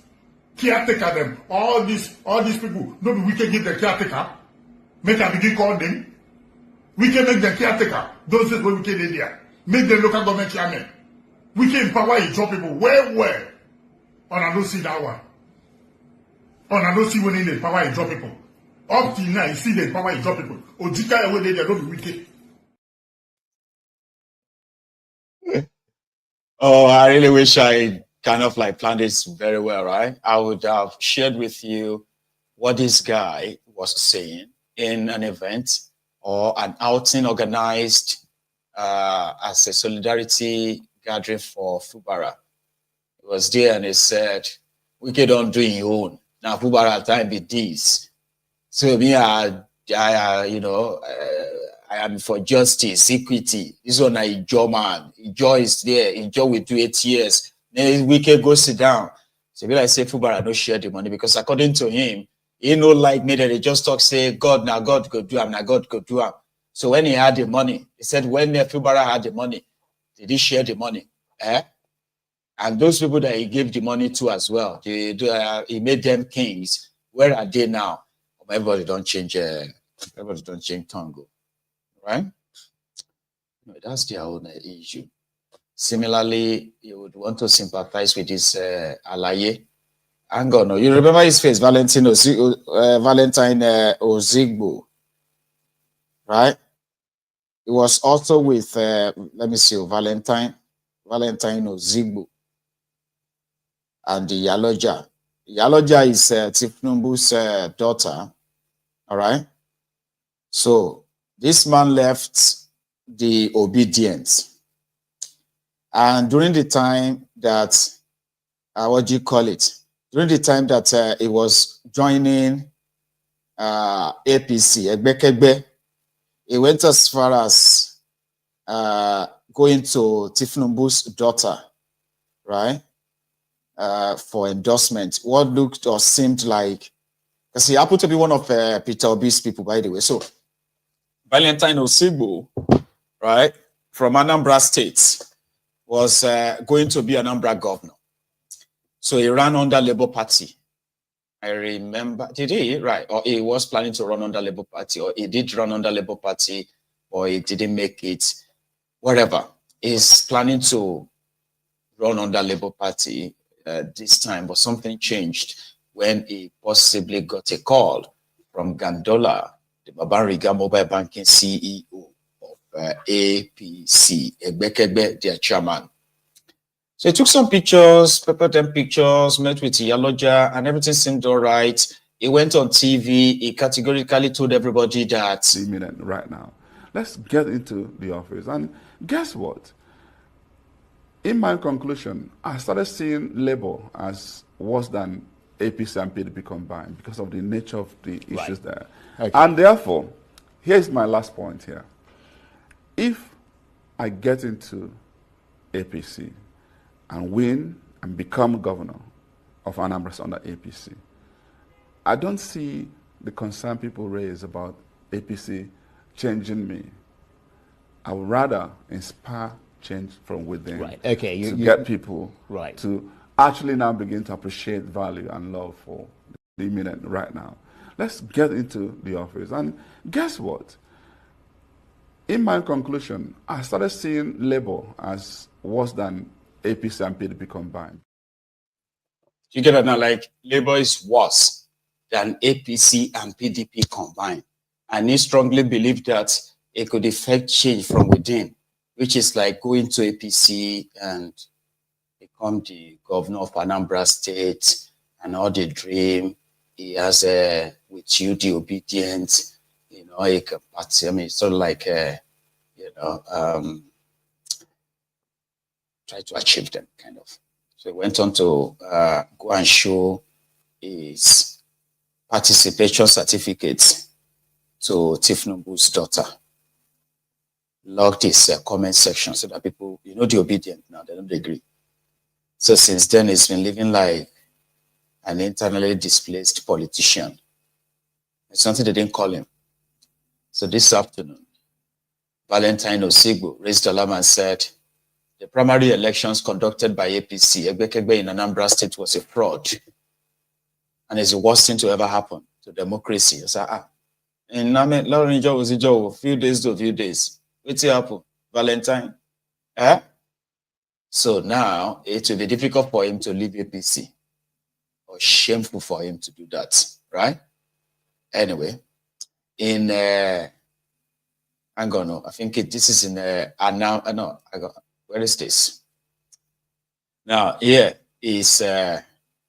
Caretaker them. All these people, no be we can give the caretaker. Make a begin call them. We can make the caretaker. Those days when we can in there. Make the local government chairman. We can empower a job people well. And I don't see that one. And I don't see when they empower a job people. Up till now, you see they empower a job people. Ojika away they don't be wicked. Oh, I really wish I kind of like planned this very well, right? I would have shared with you what this guy was saying in an event or an outing organized as a solidarity gathering for Fubara. He was there and he said, we don't do your own. Now Fubara time be this. So me, I am for justice, equity. This one is Ijo man. Ijo is there. Ijo will do 8 years. Then we can go sit down. So I say Fubara no share the money because according to him, he no like me that they just talk say God now God go do am now God go do am. So when he had the money, he said when Fubara had the money, did he share the money? And those people that he gave the money to as well, he made them kings. Where are they now? Everybody don't change. Everybody don't change tongue, right? No, that's their own issue. Similarly, you would want to sympathize with this Alaye. Angono, you remember his face, Valentine Ozigbo, right? He was also with, let me see, Valentine Ozigbo and the Yaloja. Yaloja is Thiefnubu's daughter, all right? So this man left the obedience. And during the time that, what do you call it? During the time that he was joining APC, Egbekegbe, he went as far as going to Thiefnubu's daughter, right? For endorsement. What looked or seemed like, because he happened to be one of Peter Obi's people, by the way. So, Valentine Osibo, right, from Anambra State, was going to be Anambra governor. So he ran under Labour Party. I remember, did he? Right, or he was planning to run under Labour Party, or he did run under Labour Party, or he didn't make it, whatever. He's planning to run under Labour Party this time, but something changed when he possibly got a call from Gandola, the Babariga Mobile Banking CEO of APC, Egbekegbe, their chairman. So he took some pictures, prepared them pictures, met with Yaloja, and everything seemed all right. He went on TV. He categorically told everybody that... Right now, let's get into the office. And guess what? In my conclusion, I started seeing Labour as worse than APC and PDP combined because of the nature of the issues there. Okay. And therefore, here's my last point here. If I get into APC and win and become governor of Anambra under APC, I don't see the concern people raise about APC changing me. I would rather inspire change from within, Right. Okay. to get people right. to actually now begin to appreciate value and love for the imminent right now. Let's get into the office. And guess what? In my conclusion, I started seeing Labour as worse than APC and PDP combined. You get it now, like Labour is worse than APC and PDP combined. And he strongly believed that it could effect change from within, which is like going to APC and become the governor of Anambra State and all the dream. He has with you the obedient, you know, I mean, sort of like, you know, try to achieve them, kind of. So he went on to go and show his participation certificate to Thiefnubu's daughter. Logged his comment section so that people, you know, the obedient now, they don't agree. So since then, he's been living like an internally displaced politician. It's something they didn't call him. So this afternoon, Valentine Osigbo raised alarm and said, the primary elections conducted by APC, Egbekegbe in Anambra State, was a fraud. And it's the worst thing to ever happen to democracy. It's like, in Name, Lauren Joe was a Joe, few days to a few days. What's happened? Valentine? Eh? So now it will be difficult for him to leave APC, or shameful for him to do that, right? Anyway, in I think this is in where is this? Now here is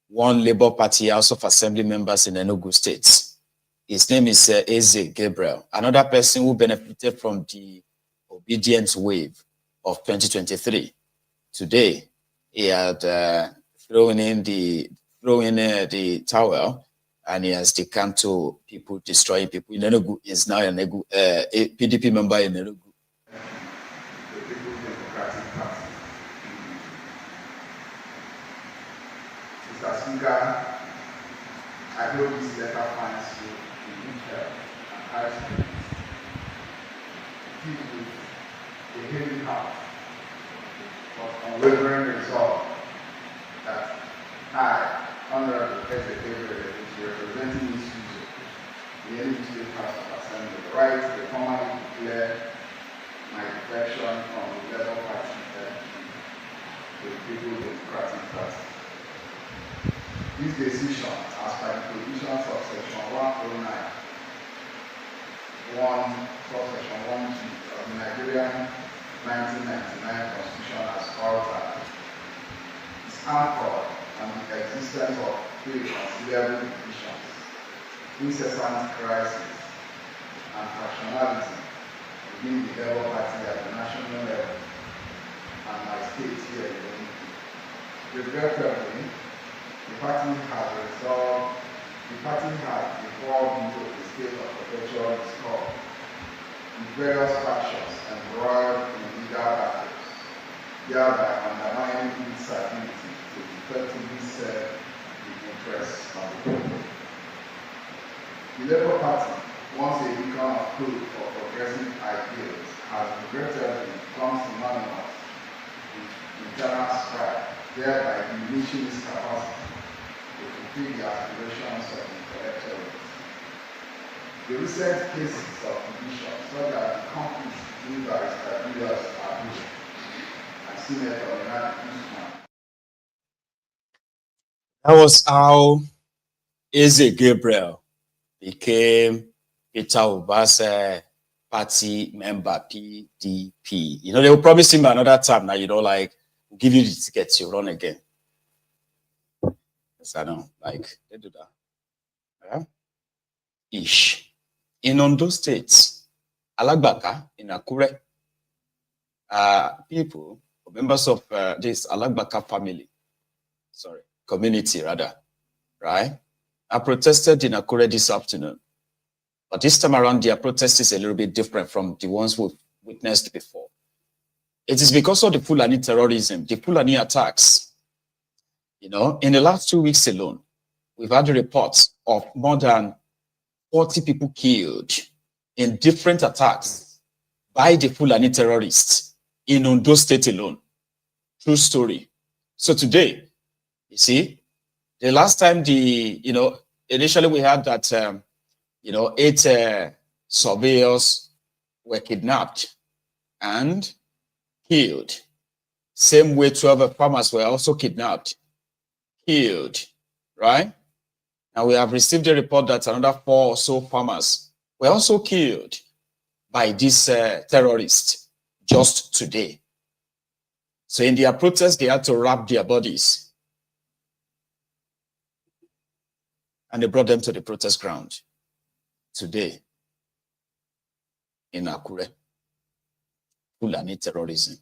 one Labour Party House of Assembly members in Enugu State. His name is Eze Gabriel, another person who benefited from the obedience wave of 2023. Today, he had thrown in the towel, and he has decamped to people destroying people in Enugu. He is now a PDP member in Enugu. Mr. Speaker, I hope this letter finds you in good health and high spirits. Keep with a heavy heart, but unwavering resolve that I, Honorable Executive, is representing this user, the Enugu State House of Assembly, the right to formally declare my defection from the Labour Party to the People's Democratic Party. This decision, as per the provisions of Section 109, subsection 1G of the Nigerian 1999 Constitution as altered, is anchored on the existence of three considerable divisions, incessant crisis, and factionalism within the Labour Party at the national level and my state here in the Regrettably, the party had evolved into a state of perpetual discord, with various factions embroiled in legal battles, thereby undermining its ability to effectively serve the interests of the people. The Labour Party, once a beacon of hope for progressive ideals, has regrettably become synonymous with internal strife, thereby diminishing its capacity to fulfill the aspirations of intellectuals. The recent cases of division, such as the conflicts between Barrister Julius Abu and Senator Nigerian. That was how Eze Gabriel became Peter Oba's party member, PDP. You know, they will promise him another time. Now, you know, like, we'll give you the ticket to run again. Yes, I know. Like, they do that. Yeah? Ish. In Ondo State, Alagbaka, in Akure, people, members of this Alagbaka family, community rather, right, are protested in Akure this afternoon. But this time around, their protest is a little bit different from the ones we've witnessed before. It is because of the Fulani terrorism, the Fulani attacks. You know, in the last 2 weeks alone, we've had reports of more than 40 people killed in different attacks by the Fulani terrorists in Ondo State alone. True story. So today, you see, the last time initially we had that, 8 surveyors were kidnapped and killed. Same way 12 farmers were also kidnapped, killed, right? And we have received a report that another 4 or so farmers were also killed by these terrorists just today. So in their protest, they had to wrap their bodies. And they brought them to the protest ground today in Akure. Fulani terrorism.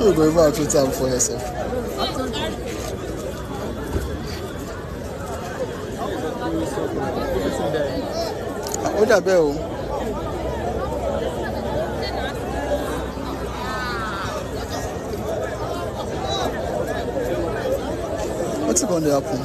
You go over to time for yourself. Ó dàbẹ́ o. What's going to happen?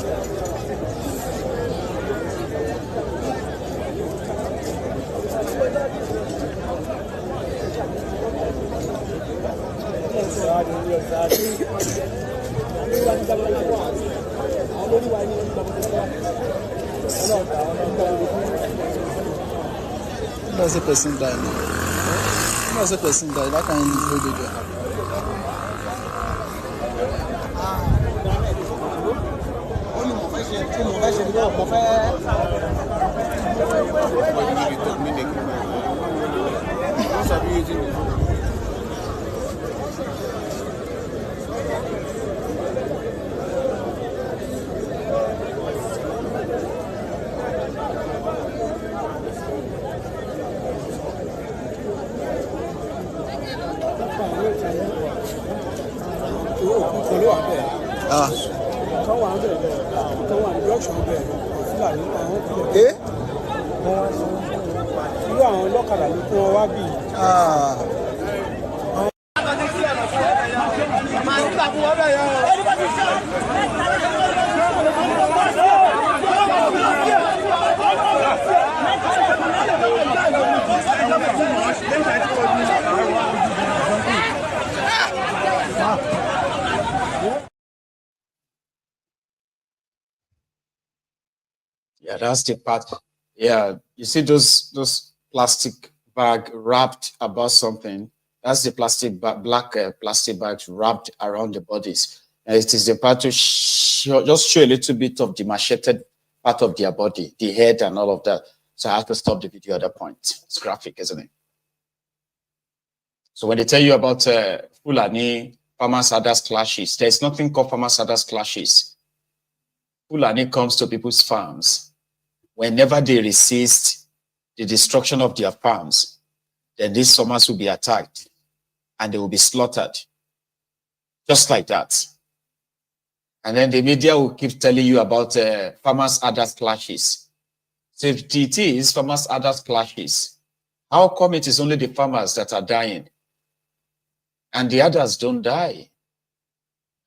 There's a person died. There's a person died. That kind of video. Yeah, that's the part. Yeah, you see those plastic bag wrapped about something. That's the plastic black plastic bags wrapped around the bodies. And it is the part to just show a little bit of the macheted part of their body, the head and all of that. So I have to stop the video at that point. It's graphic, isn't it? So when they tell you about Fulani farmers others clashes, there's nothing called farmers others clashes. Fulani comes to people's farms. Whenever they resist the destruction of their farms, then these farmers will be attacked and they will be slaughtered. Just like that. And then the media will keep telling you about farmers others clashes. So if it is farmers others clashes, how come it is only the farmers that are dying and the others don't die?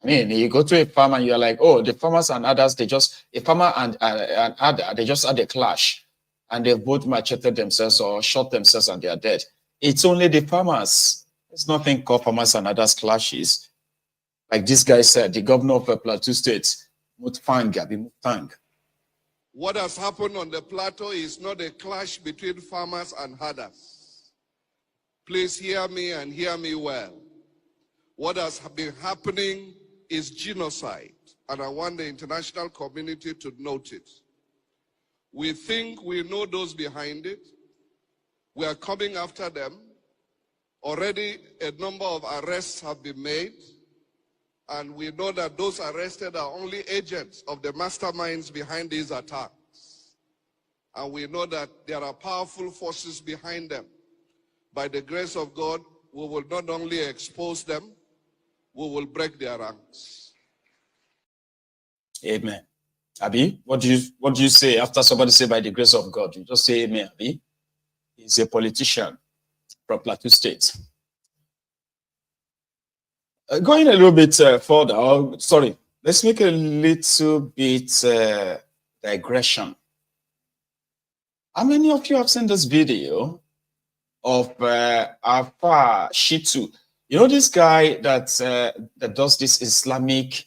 I mean, you go to a farm and you're like, oh, the farmers and others, a farmer and other, they just had a clash and they've both macheted themselves or shot themselves and they are dead. It's only the farmers. There's nothing called farmers and others clashes. Like this guy said, the governor of Plateau State, Mutfang, Gabi Mutfang. What has happened on the plateau is not a clash between farmers and herders. Please hear me and hear me well. What has been happening is genocide, and I want the international community to note it. We think we know those behind it. We are coming after them. Already a number of arrests have been made, and we know that those arrested are only agents of the masterminds behind these attacks. And we know that there are powerful forces behind them. By the grace of God, we will not only expose them, we will break their ranks. Amen. Abi, what do you say after somebody say by the grace of God? You just say amen, Abi. He's a politician from Plateau State. Going a little bit further, sorry, let's make a little bit digression. How many of you have seen this video of Alpha Shitu? You know this guy that does this Islamic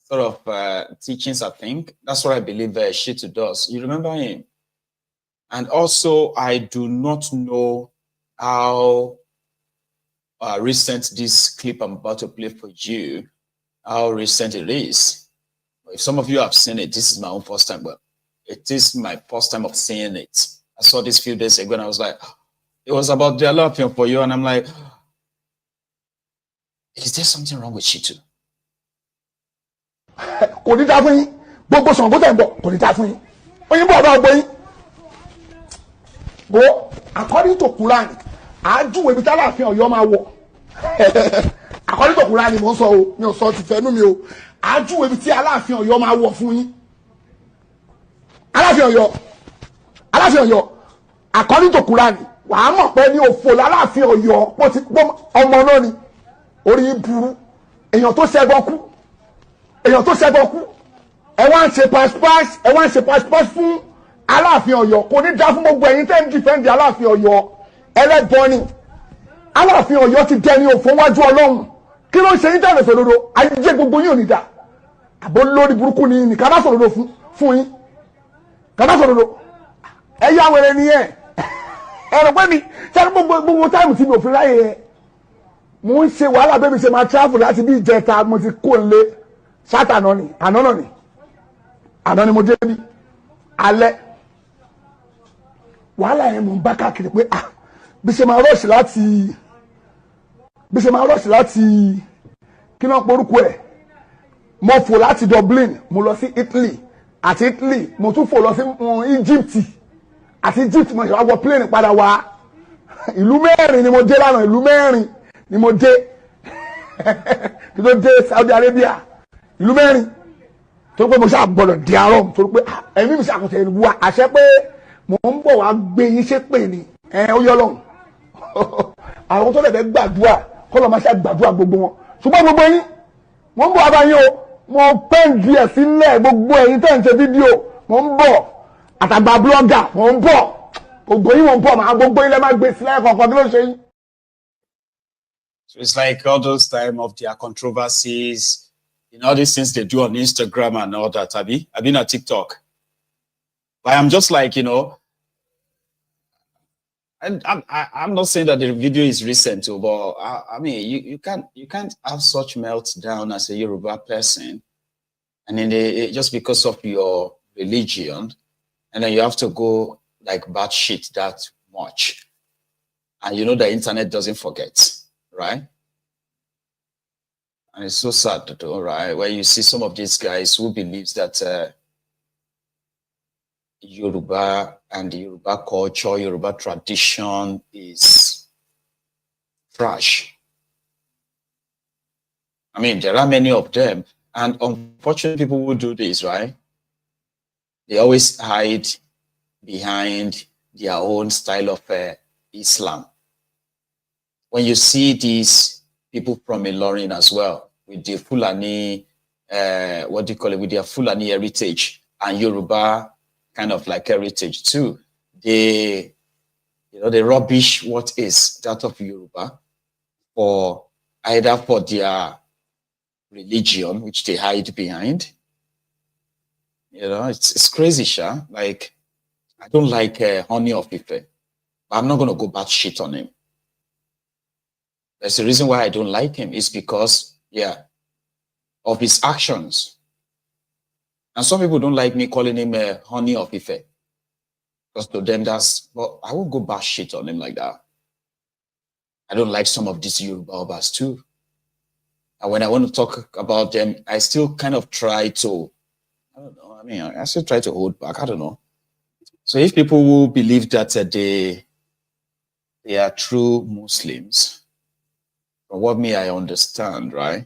sort of teachings, I think. That's what I believe Shitu does. You remember him? And also, I do not know how recent this clip I'm about to play for you, how recent it is. If some of you have seen it, this is my own first time. Well, it is my first time of seeing it. I saw this a few days ago and I was like, it was about the Allah for you. And I'm like, is there something wrong with Shitu? Kò ní dá fún yín gbogbo sàn bó tẹ̀ ń bọ̀ kò ní dá fún yín oyin bọ̀ ọba ọgbọ́n yín go according to Quran àájúwe ibi tí Aláàfin Ọ̀yọ́ máa wọ̀ according to Quran ni mo ń sọ o mi ò sọ ti fẹ́nu mi o àájúwe ibi tí Aláàfin Ọ̀yọ́ máa wọ̀ fún yín Aláàfin Ọ̀yọ́ according to Quran wàá mọ̀ pé ní òfò l'Aláàfin Ọ̀yọ́ pọ̀ ti ọmọ náà ni orí burú èèyàn tó ṣẹbọ kú ẹ wá ń ṣe pass fún Aláàfin Ọ̀yọ́ kò ní dá fún gbogbo ẹ̀yin tẹ́ ń defend Aláàfin Ọ̀yọ́ ẹlẹ́bọ ni Aláàfin Ọ̀yọ́ ti dẹni òfò wájú Ọlọ́run kí ló ń ṣe yín tẹ́lẹ̀ sòdodo ayé gbogbo yín ò ní dá àbó lórí burúkú ni ní ká bá sòdodo fún yín ká bá sòdodo ẹ yá wẹrẹ nìyẹn ẹ rò pé mi sẹ́ni gbogbo táìmù tí mi ò fi ráyè yẹn mo ń ṣe wàhálà bẹ́ẹ̀ mi ṣe máa travel láti bí ìjẹta mo ti kó n lé sátà àná ni mo dé bí alẹ́ wàhálà yẹn mo ń bá káàkiri pé bí ṣe máa rọ́ọ̀ṣì láti kí náà porúkọ ẹ̀ mo fò láti Dublin mo lọ sí Italy àti Italy mo tún fò lọ sí Egypt àti Egypt mo ṣe wá wọ plane padà wá ìlú mẹ́rin ni mo dé lánàá ìlú mẹ́rin ni mo dé kí ló dé Saudi Arabia ìlú mẹ́rin torí pé mo ṣáà gbọ́dọ̀ di àárọ̀ torí pé ẹ̀mí mi ṣàkóso ẹni wá àṣẹ pé mò ń bọ̀ wá gbé yín ṣépè ni ó yọ lọ́hùn àwọn tó lè fẹ́ gbàdúrà kọ́ lọ́ máa ṣe gbàdúrà gbogbo wọn ṣùgbọ́n gbogbo yín mo ń bọ̀ wá bá yín o mo pẹ́ǹdì ẹ̀ sílẹ̀ gbogbo ẹ̀yin tẹ́ ń ṣe fídíò mo ń bọ̀ àtàgbà blọ́gà mo ń bọ̀ gbogbo yín mo ń bọ̀ màá gbogbo yín lẹ́ máa gbé sílẹ̀ kọ̀ọ̀kan kí ló ṣe yín. So it's like all those time of their controversies, all these things they do on Instagram and all that. I've been on TikTok. But I'm just like, I'm not saying that the video is recent, but I mean, you can't have such meltdown as a Yoruba person, and then just because of your religion, and then you have to go like bad shit that much, and the internet doesn't forget. Right? And it's so sad to do, right? Where you see some of these guys who believes that Yoruba and the Yoruba culture, Yoruba tradition is trash. I mean, there are many of them. And unfortunately, people who do this, right? They always hide behind their own style of Islam. When you see these people from Ilorin as well, with the Fulani, with their Fulani heritage and Yoruba kind of like heritage too, they rubbish what is that of Yoruba either for their religion, which they hide behind. You know, it's crazy, Sha. Like, I don't like Honey of Ife. But I'm not going to go bat shit on him. There's the reason why I don't like him is because, yeah, of his actions. And some people don't like me calling him Honey of Ife. Because to them, well, I won't go bat shit on him like that. I don't like some of these Yoruba Obas too. And when I want to talk about them, I still kind of try to, I don't know, I mean, I still try to hold back, I don't know. So if people will believe that they are true Muslims, from what I understand, right,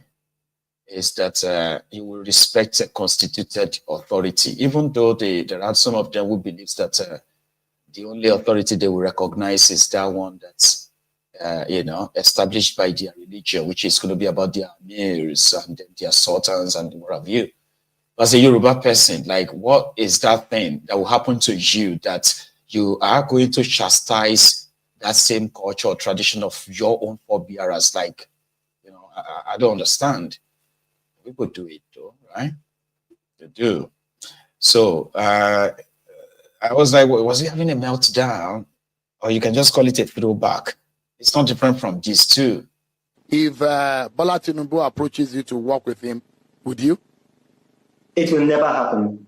is that you will respect a constituted authority, even though there are some of them who believe that the only authority they will recognize is that one that's, you know, established by their religion, which is going to be about their emirs and their sultans and what have you. As a Yoruba person, like, what is that thing that will happen to you that you are going to chastise that same culture or tradition of your own forebearers? Like, you know, I don't understand. People do it though, right? They do. So I was like, was he having a meltdown? Or you can just call it a throwback. It's not different from these two. If Bola Tinubu approaches you to work with him, would you? It will never happen.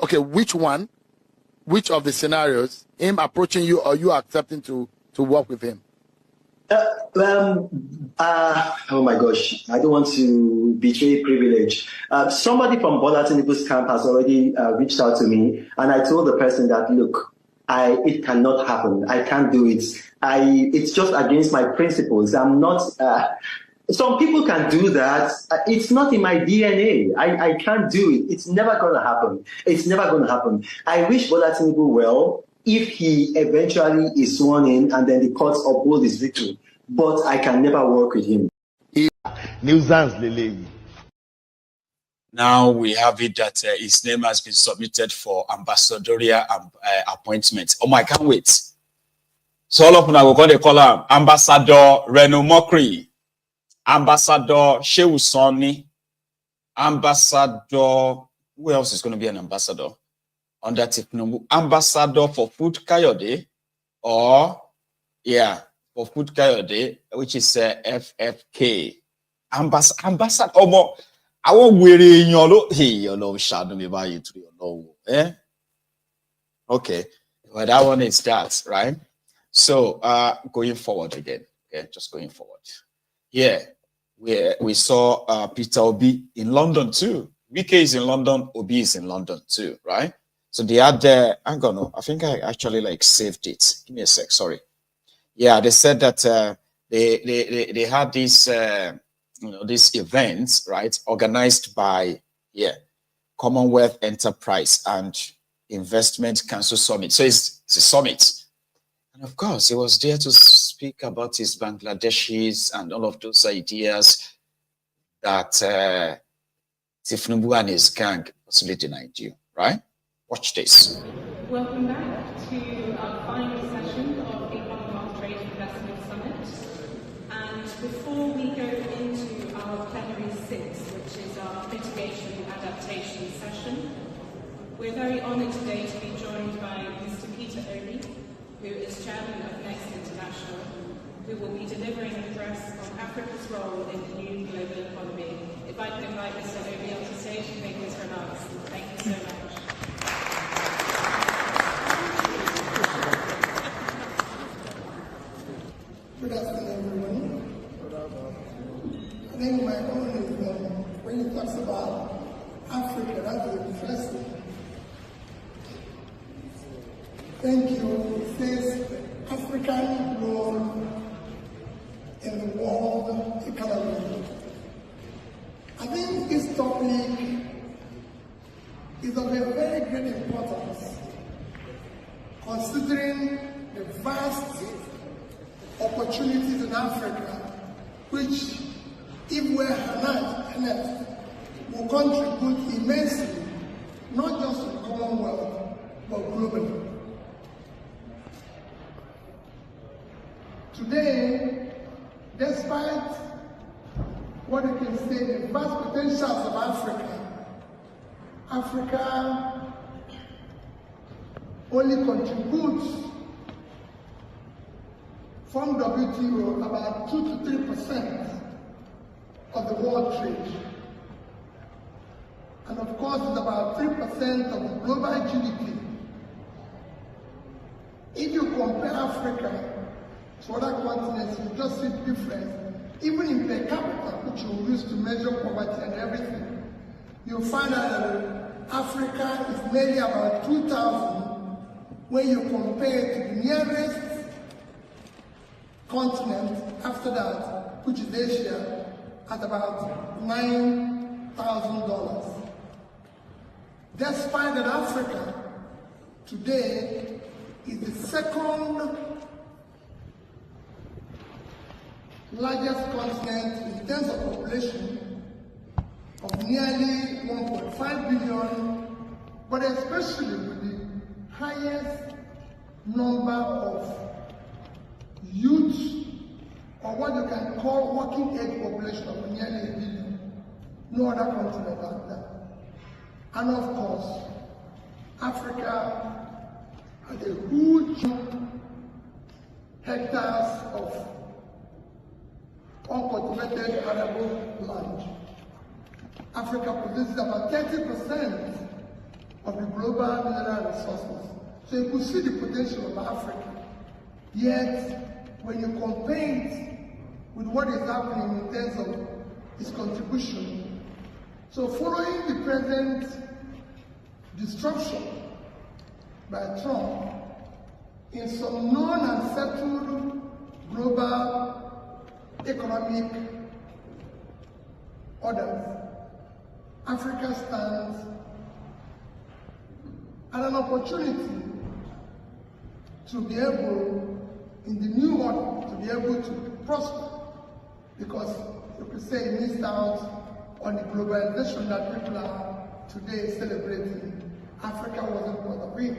Okay, which one? Which of the scenarios? Him approaching you or you accepting to work with him? Oh my gosh, I don't want to betray privilege. Somebody from Bola Tinubu's camp has already reached out to me, and I told the person that, look, it cannot happen. I can't do it. It's just against my principles. I'm not. Some people can do that. It's not in my DNA. I can't do it. It's never going to happen. It's never going to happen. I wish Bola Tinubu well if he eventually is sworn in and then the courts uphold his victory. But I can never work with him. Now we have it that his name has been submitted for ambassadorial appointment. Oh my, I can't wait. So all of them will call him Ambassador Reno Mokri, Ambassador Shehu Sani, Ambassador, who else is going to be an ambassador? Under Thiefnubu, Ambassador for Food Kayode, or, yeah, for Food Kayode, which is FFK. Ambassador, I won't weary in your low. Hey, your low shadow me by you to your low. Eh? Okay. Well, that one is that, right? So, going forward again. Okay, just going forward. Yeah, we saw Peter Obi in London too. Wike is in London, Obi is in London too, right? So they had I think I actually like saved it. Give me a sec, sorry. Yeah, they said that they had this these events, right, organized by Commonwealth Enterprise and Investment Council Summit. So it's a summit. And of course, he was there to speak about his Bangladeshis and all of those ideas that Thiefnubu and his gang possibly denied you, right? Watch this. Welcome back to our final session of the Commonwealth Trade Investment Summit. And before we go into our plenary 6, which is our mitigation adaptation session, we're very honoured today to be joined by Mr. Peter Obi, who is chairman of Next International, who will be delivering an address on Africa's role in the new global economy. If I could invite Mr. Obi onto stage to make his remarks. Thank you so much. Good afternoon, everyone. I think my own is when he talks about Africa, that's interesting. Thank you. It says African role in the world economy. I think this topic is of a very great importance, considering the vast opportunities in Africa, which, if we're harnessed, will contribute immensely, not just to the Commonwealth, but globally. Today, despite what you can say, the vast potentials of Africa. Africa only contributes from WTO about 2 to 3% of the world trade. And of course, it's about 3% of the global GDP. If you compare Africa to other continents, you just see difference. Even in per capita, which you use to measure poverty and everything, you'll find out that Africa is nearly about 2,000 when you compare to the nearest continent after that, which is Asia, at about $9,000. Despite that Africa today is the second largest continent in terms of population of nearly 1.5 billion, but especially with the highest number of youth, or what you can call working age population of nearly 1 billion. No other continent like that. And of course, Africa has a huge hectares of uncultivated arable land. Africa possesses about 30% of the global mineral resources. So you could see the potential of Africa. Yet, when you compare it with what is happening in terms of its contribution, so following the present disruption by Trump in some known and settled global economic orders, Africa stands at an opportunity to be able, in the new order, to be able to prosper, because you could say it missed out on the globalization that people are today celebrating. Africa wasn't part of it.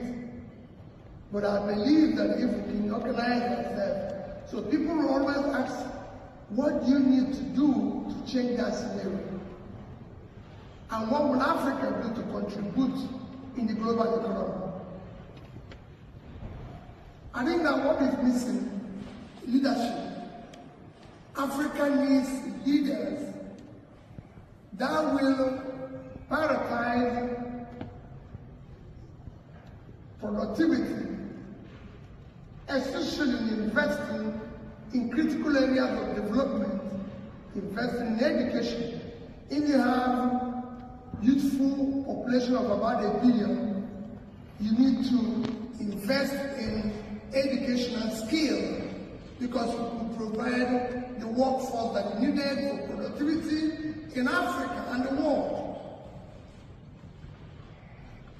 But I believe that if we can organize ourselves, so people will always ask, what do you need to do to change that scenario? And what will Africa do to contribute in the global economy? I think that what is missing, leadership. Africa needs leaders that will prioritize productivity, especially in investing in critical areas of development, investing in education. If you have youthful population of about 1 billion, you need to invest in education and skill, because it will provide the workforce that is needed for productivity in Africa and the world.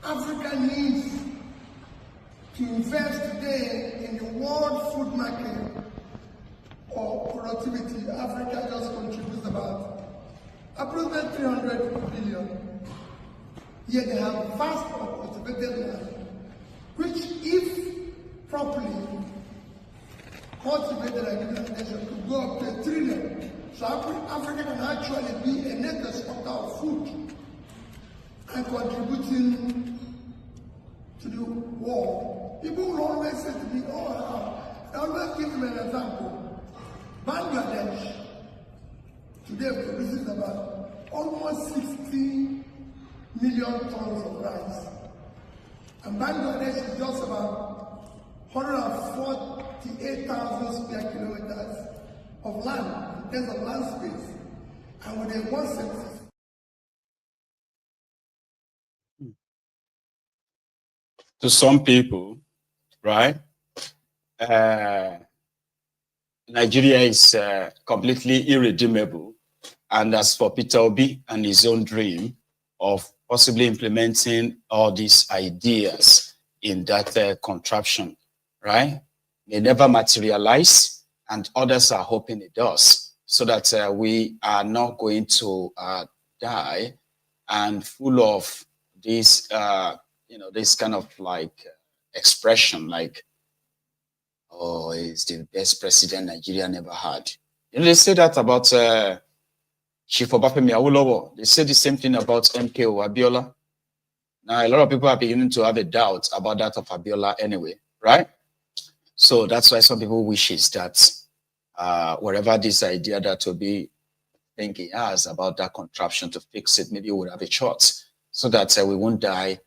Africa needs to invest today in the world food market or productivity. Africa just contributes about approximately 300 billion. Yet they have vast cultivated land, which, if properly cultivated agriculture, could go up to 1 trillion. So Africa can actually be a net exporter of food and contributing to the world. People will always say to me, oh, how? I always give them an example. Bangladesh today produces about almost 60 million tons of rice. And Bangladesh is just about 148,000 square kilometers of land, in terms of land space. And with a 1 census. To some people, right, Nigeria is completely irredeemable. And as for Peter Obi and his own dream of possibly implementing all these ideas in that contraption, right, may never materialize, and others are hoping it does, so that we are not going to die and full of this, this kind of like expression, like, oh, he's the best president Nigeria never had. They say that about Chief Obafemi Awolowo. They say the same thing about MKO Abiola. Now, a lot of people are beginning to have a doubt about that of Abiola anyway, right? So that's why some people wishes that whatever this idea that Obi think he has about that contraption to fix it, maybe we would have a shot so that we won't die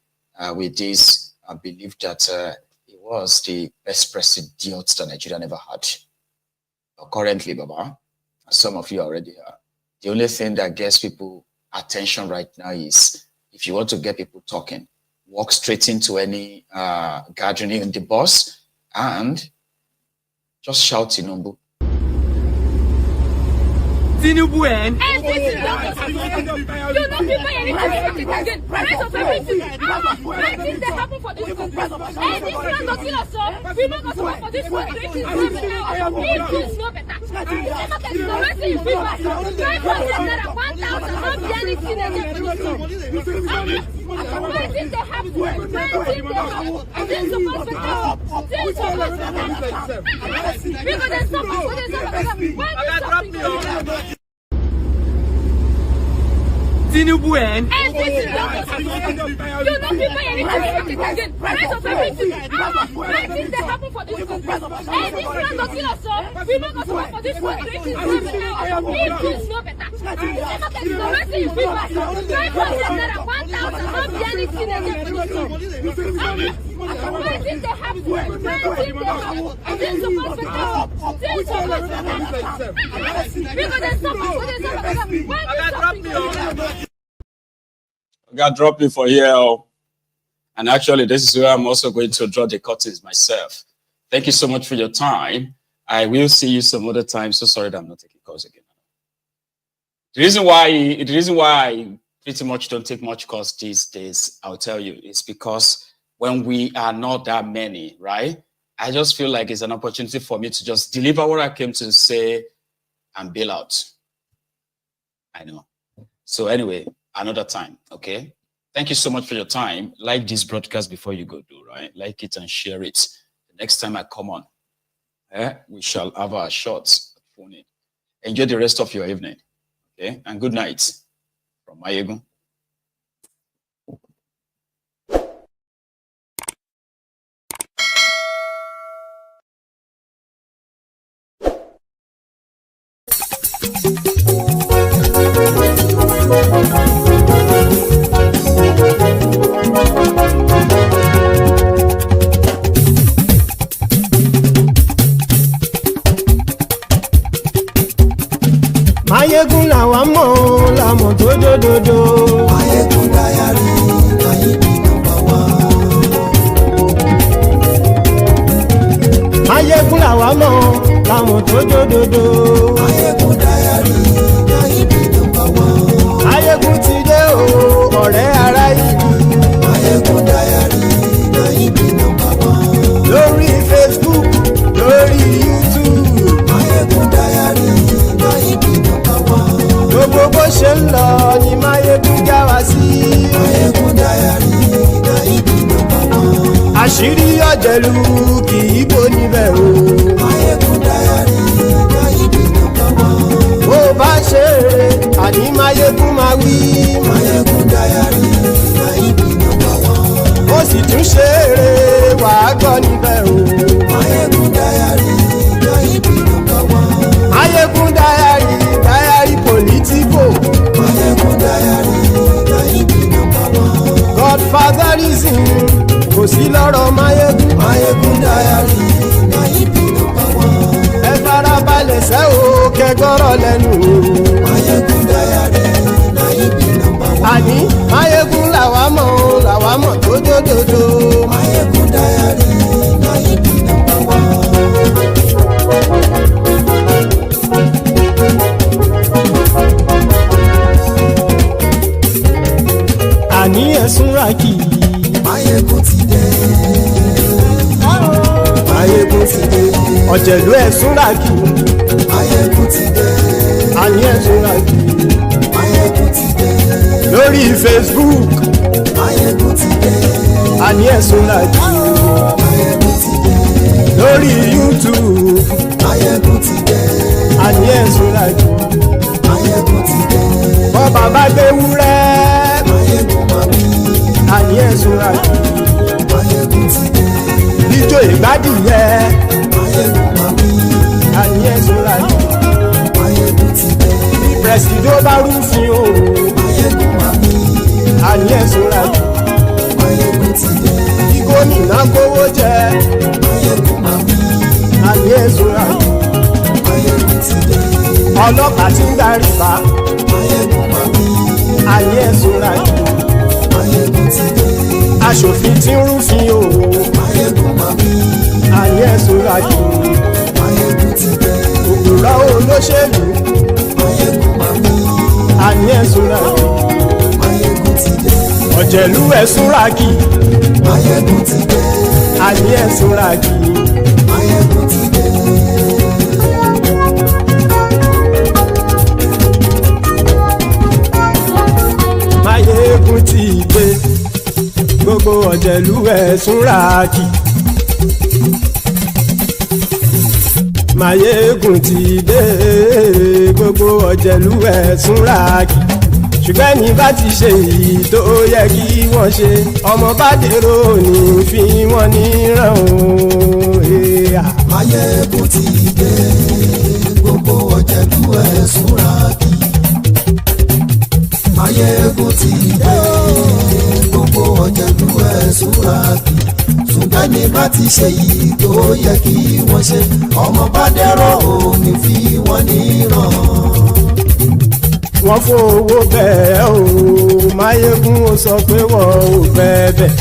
with this belief that he was the best president that Nigeria never had. But currently, Baba, some of you already are. The only thing that gets people attention right now is if you want to get people talking, walk straight into any gathering in the bus and just shout Tinubu. Tinubu and you know people again. Price of everything. Nothing that happen for this country. And this man not kill us, we not go support for this country. If you know better, the rest of you people, 9% that 1,000 not be anything again for this country. Nothing that happen. Nothing that happen. This is supposed to happen. This is supposed to happen. Because there's something. Why is it Tinubu and you know people again. Price of everything. Nothing that happen for this country. And this man not kill us, we not go support for this country. If you know better, the rest of you people, 9% that 1,000 not be anything again for this country. Nothing that happen. Nothing that happen. This is supposed to happen. This is supposed to happen. Because there's something. Why I got dropped me for here. And actually, this is where I'm also going to draw the curtains myself. Thank you so much for your time. I will see you some other time. So sorry that I'm not taking calls again. The reason why I pretty much don't take much calls these days, I'll tell you, is because when we are not that many, right? I just feel like it's an opportunity for me to just deliver what I came to say and bail out. I know. So anyway, another time, okay? Thank you so much for your time. Like this broadcast before you go do, right? Like it and share it. The next time I come on, we shall have our shots. Enjoy the rest of your evening, okay? And good night from Mayegun. Mayegun làwa mọ̀ làmọ̀ tó dòdòdò. Mayegun Diary, Mayegun number one. Mayegun làwa mọ̀ làmọ̀ tó dòdòdò. Mayegun Diary, Mayegun number one. Mayegun ti dé o, ọ̀rẹ́ ara ìlú. Mayegun Diary, Mayegun number one. Lórí Facebook, lórí YouTube. Mayegun Diary, Mayegun number one. Gbogbo bó ṣe ń lọ ni Mayegun já wa sí. Mayegun Diary, Mayegun number one. Àṣírí ọ̀jẹ̀lú kì í bò níbẹ̀ o. Mayegun Diary, Mayegun number one. Bó bá ṣe eré àní Mayegun máa wí. Mayegun Diary, Mayegun number one. Ó sì tún ṣe eré wàá gbọ́ níbẹ̀ o. Mayegun Diary, Mayegun number one. Mayegun Diary, Diary political. Mayegun Diary, Mayegun number one. Godfatherism kò sí lọ́rọ̀ Mayegun. Mayegun Diary, Mayegun number one. Ẹ farabalẹ̀ sẹ́ o kẹgbọ́rọ̀ lẹ́nu o. Mayegun Diary, Mayegun number one. Àní Mayegun làwa mọ̀ tó dòdòdò. Mayegun Diary, Mayegun number one. Àní ẹ̀sùn ràkì. Mayegun ti dé. Mayegun ti dé. Ọ̀jẹ̀lú ẹ̀sùn ràkì. Mayegun ti dé. Àní ẹ̀sùn ràkì. Mayegun ti dé. Lórí Facebook. Mayegun ti dé. Àní ẹ̀sùn ràkì. Mayegun ti dé. Lórí YouTube. Mayegun ti dé. Àní ẹ̀sùn ràkì. Mayegun ti dé. bá gbé wúrẹ́ àní ẹ̀ súnra kì ijó ìgbádìyẹ àní ẹ̀ súnra kì bí pẹ̀sìdó bá rúfin o àní ẹ̀ súnra kì bí gómìnà kówó jẹ àní ẹ̀ súnra kì ọlọ́pàá tí ń darí bá àní ẹ̀ súnra kì aṣòfin tí ń rúfin o àní ẹ̀ súnra kì òkúrọ̀ olóṣèlú àní ẹ̀ súnra kì ọ̀jẹ̀lú ẹ̀ súnra kì àní ẹ̀ súnra kì. Máyégún ti dé gbogbo ọ̀jẹ̀lú ẹ̀ súnra kì. Máyégún ti dé gbogbo ọ̀jẹ̀lú ẹ̀ súnra kì. Ṣùgbọ́n ní bá ti ṣe èyí tó yẹ kí wọ́n ṣe ọmọ bá dèrò ní fi wọ́n níran o. Máyégún ti dé gbogbo ọ̀jẹ̀lú ẹ̀ súnra kì. Máyégún ti dé gbogbo ọ̀jẹ̀lú ẹ̀ súnra kì. Ṣùgbọ́n ní bá ti ṣe yìí tó yẹ kí wọ́n ṣe ọmọ bá dẹ́rọ̀ òní fi wọ́n níran. Wọ́n fowó bẹ́ẹ̀ o Máyégún ó sọ pé wọ́n ò fẹ́ bẹ̀.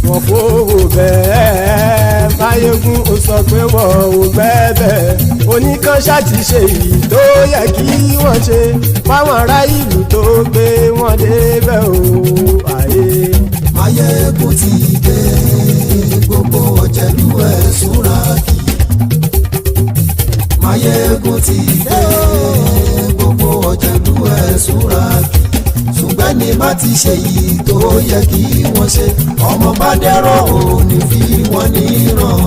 Wọ́n fowó bẹ́ẹ̀ Máyégún ó sọ pé wọ́n ò fẹ́ bẹ̀. Oníkanṣá ti ṣe yìí tó yẹ kí wọ́n ṣe fáwọn ará ìlú tó gbé wọn débẹ̀ o. Máyégún ti dé gbogbo ọ̀jẹ̀lú ẹ̀ súnra kì. Máyégún ti dé gbogbo ọ̀jẹ̀lú ẹ̀ súnra kì. Ṣùgbọ́n ní bá ti ṣe yìí tó yẹ kí wọ́n ṣe ọmọ bá dẹ́rọ̀ òní fi wọ́n níran.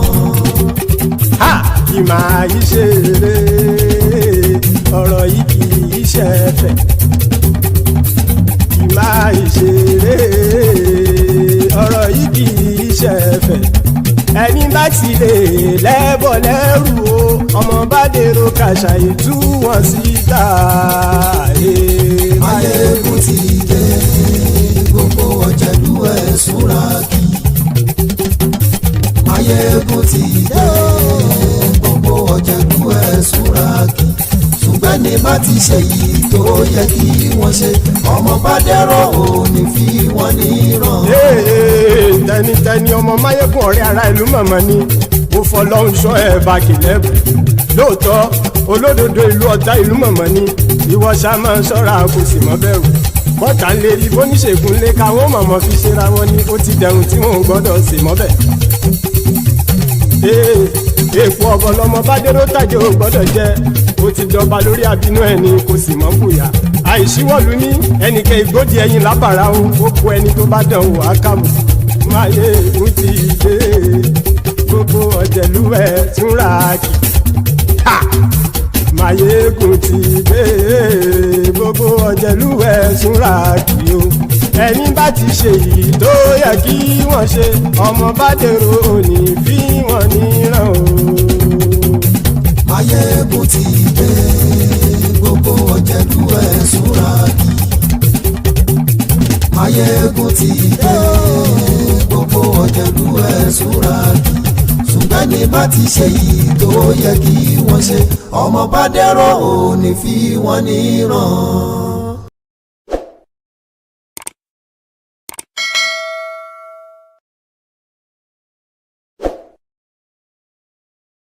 Kì máa yí ṣe eré ọ̀rọ̀ yìí kì í ṣe ẹ̀fẹ̀. Kì máa yí ṣe eré ọ̀rọ̀ yìí kì í ṣe ẹ̀fẹ̀. Ẹni bá ti lè lẹ́bọ̀ lẹ́rù o ọmọ bá dèrò kàṣàyè tú wọn síta. Máyégún ti dé gbogbo ọ̀jẹ̀lú ẹ̀ súnra kì. Máyégún ti dé gbogbo ọ̀jẹ̀lú ẹ̀ súnra kì. Ṣùgbọ́n ní bá ti ṣe yìí tó yẹ kí wọ́n ṣe ọmọ bá dẹ́rọ̀ òní fi wọ́n níran. Tẹnitẹni ọmọ Máyégún ọ̀rẹ́ ara ìlú mọ̀mọ́ ni mo fọlọ́hún ṣọ́ ẹ̀ bá kìlẹ́bù. Lóòótọ́ olódodo ìlú ọ̀tá ìlú mọ̀mọ́ ni ìwọ ṣá máa ń ṣọ́ra kò sì mọ́ bẹ̀rù. Bọ́tà ń lè rí bóníṣègùn lé káwọn mọ̀mọ́ fi ṣera wọn ni ó ti dẹrùn tí wọn ò gbọ́dọ̀ sè mọ́bẹ̀. Èèpo ọ̀bọ̀ lọmọ bá dérò tàjẹ́ ò gbọ́dọ̀ jẹ́ ó ti dọba lórí àbínú ẹni kò sì mọ́ bùyà. Àìsíwọ́lu ní ẹnìkẹ́ ìgbódì ẹyin lábàrá o ó kó ẹni tó bá dán o àkàmù. Máyégún ti dé gbogbo ọ̀jẹ̀lú ẹ̀ súnra kì. Máyégún ti dé gbogbo ọ̀jẹ̀lú ẹ̀ súnra kì o. Ẹni bá ti ṣe yìí tó yẹ kí wọ́n ṣe ọmọ bá dèrò òní fi wọ́n níran o. Máyégún ti dé gbogbo ọ̀jẹ̀lú ẹ̀ súnra kì. Máyégún ti dé gbogbo ọ̀jẹ̀lú ẹ̀ súnra kì. Ṣùgbọ́n ní bá ti ṣe yìí tó yẹ kí wọ́n ṣe ọmọ bá dẹ́rọ̀ òní fi wọ́n níran.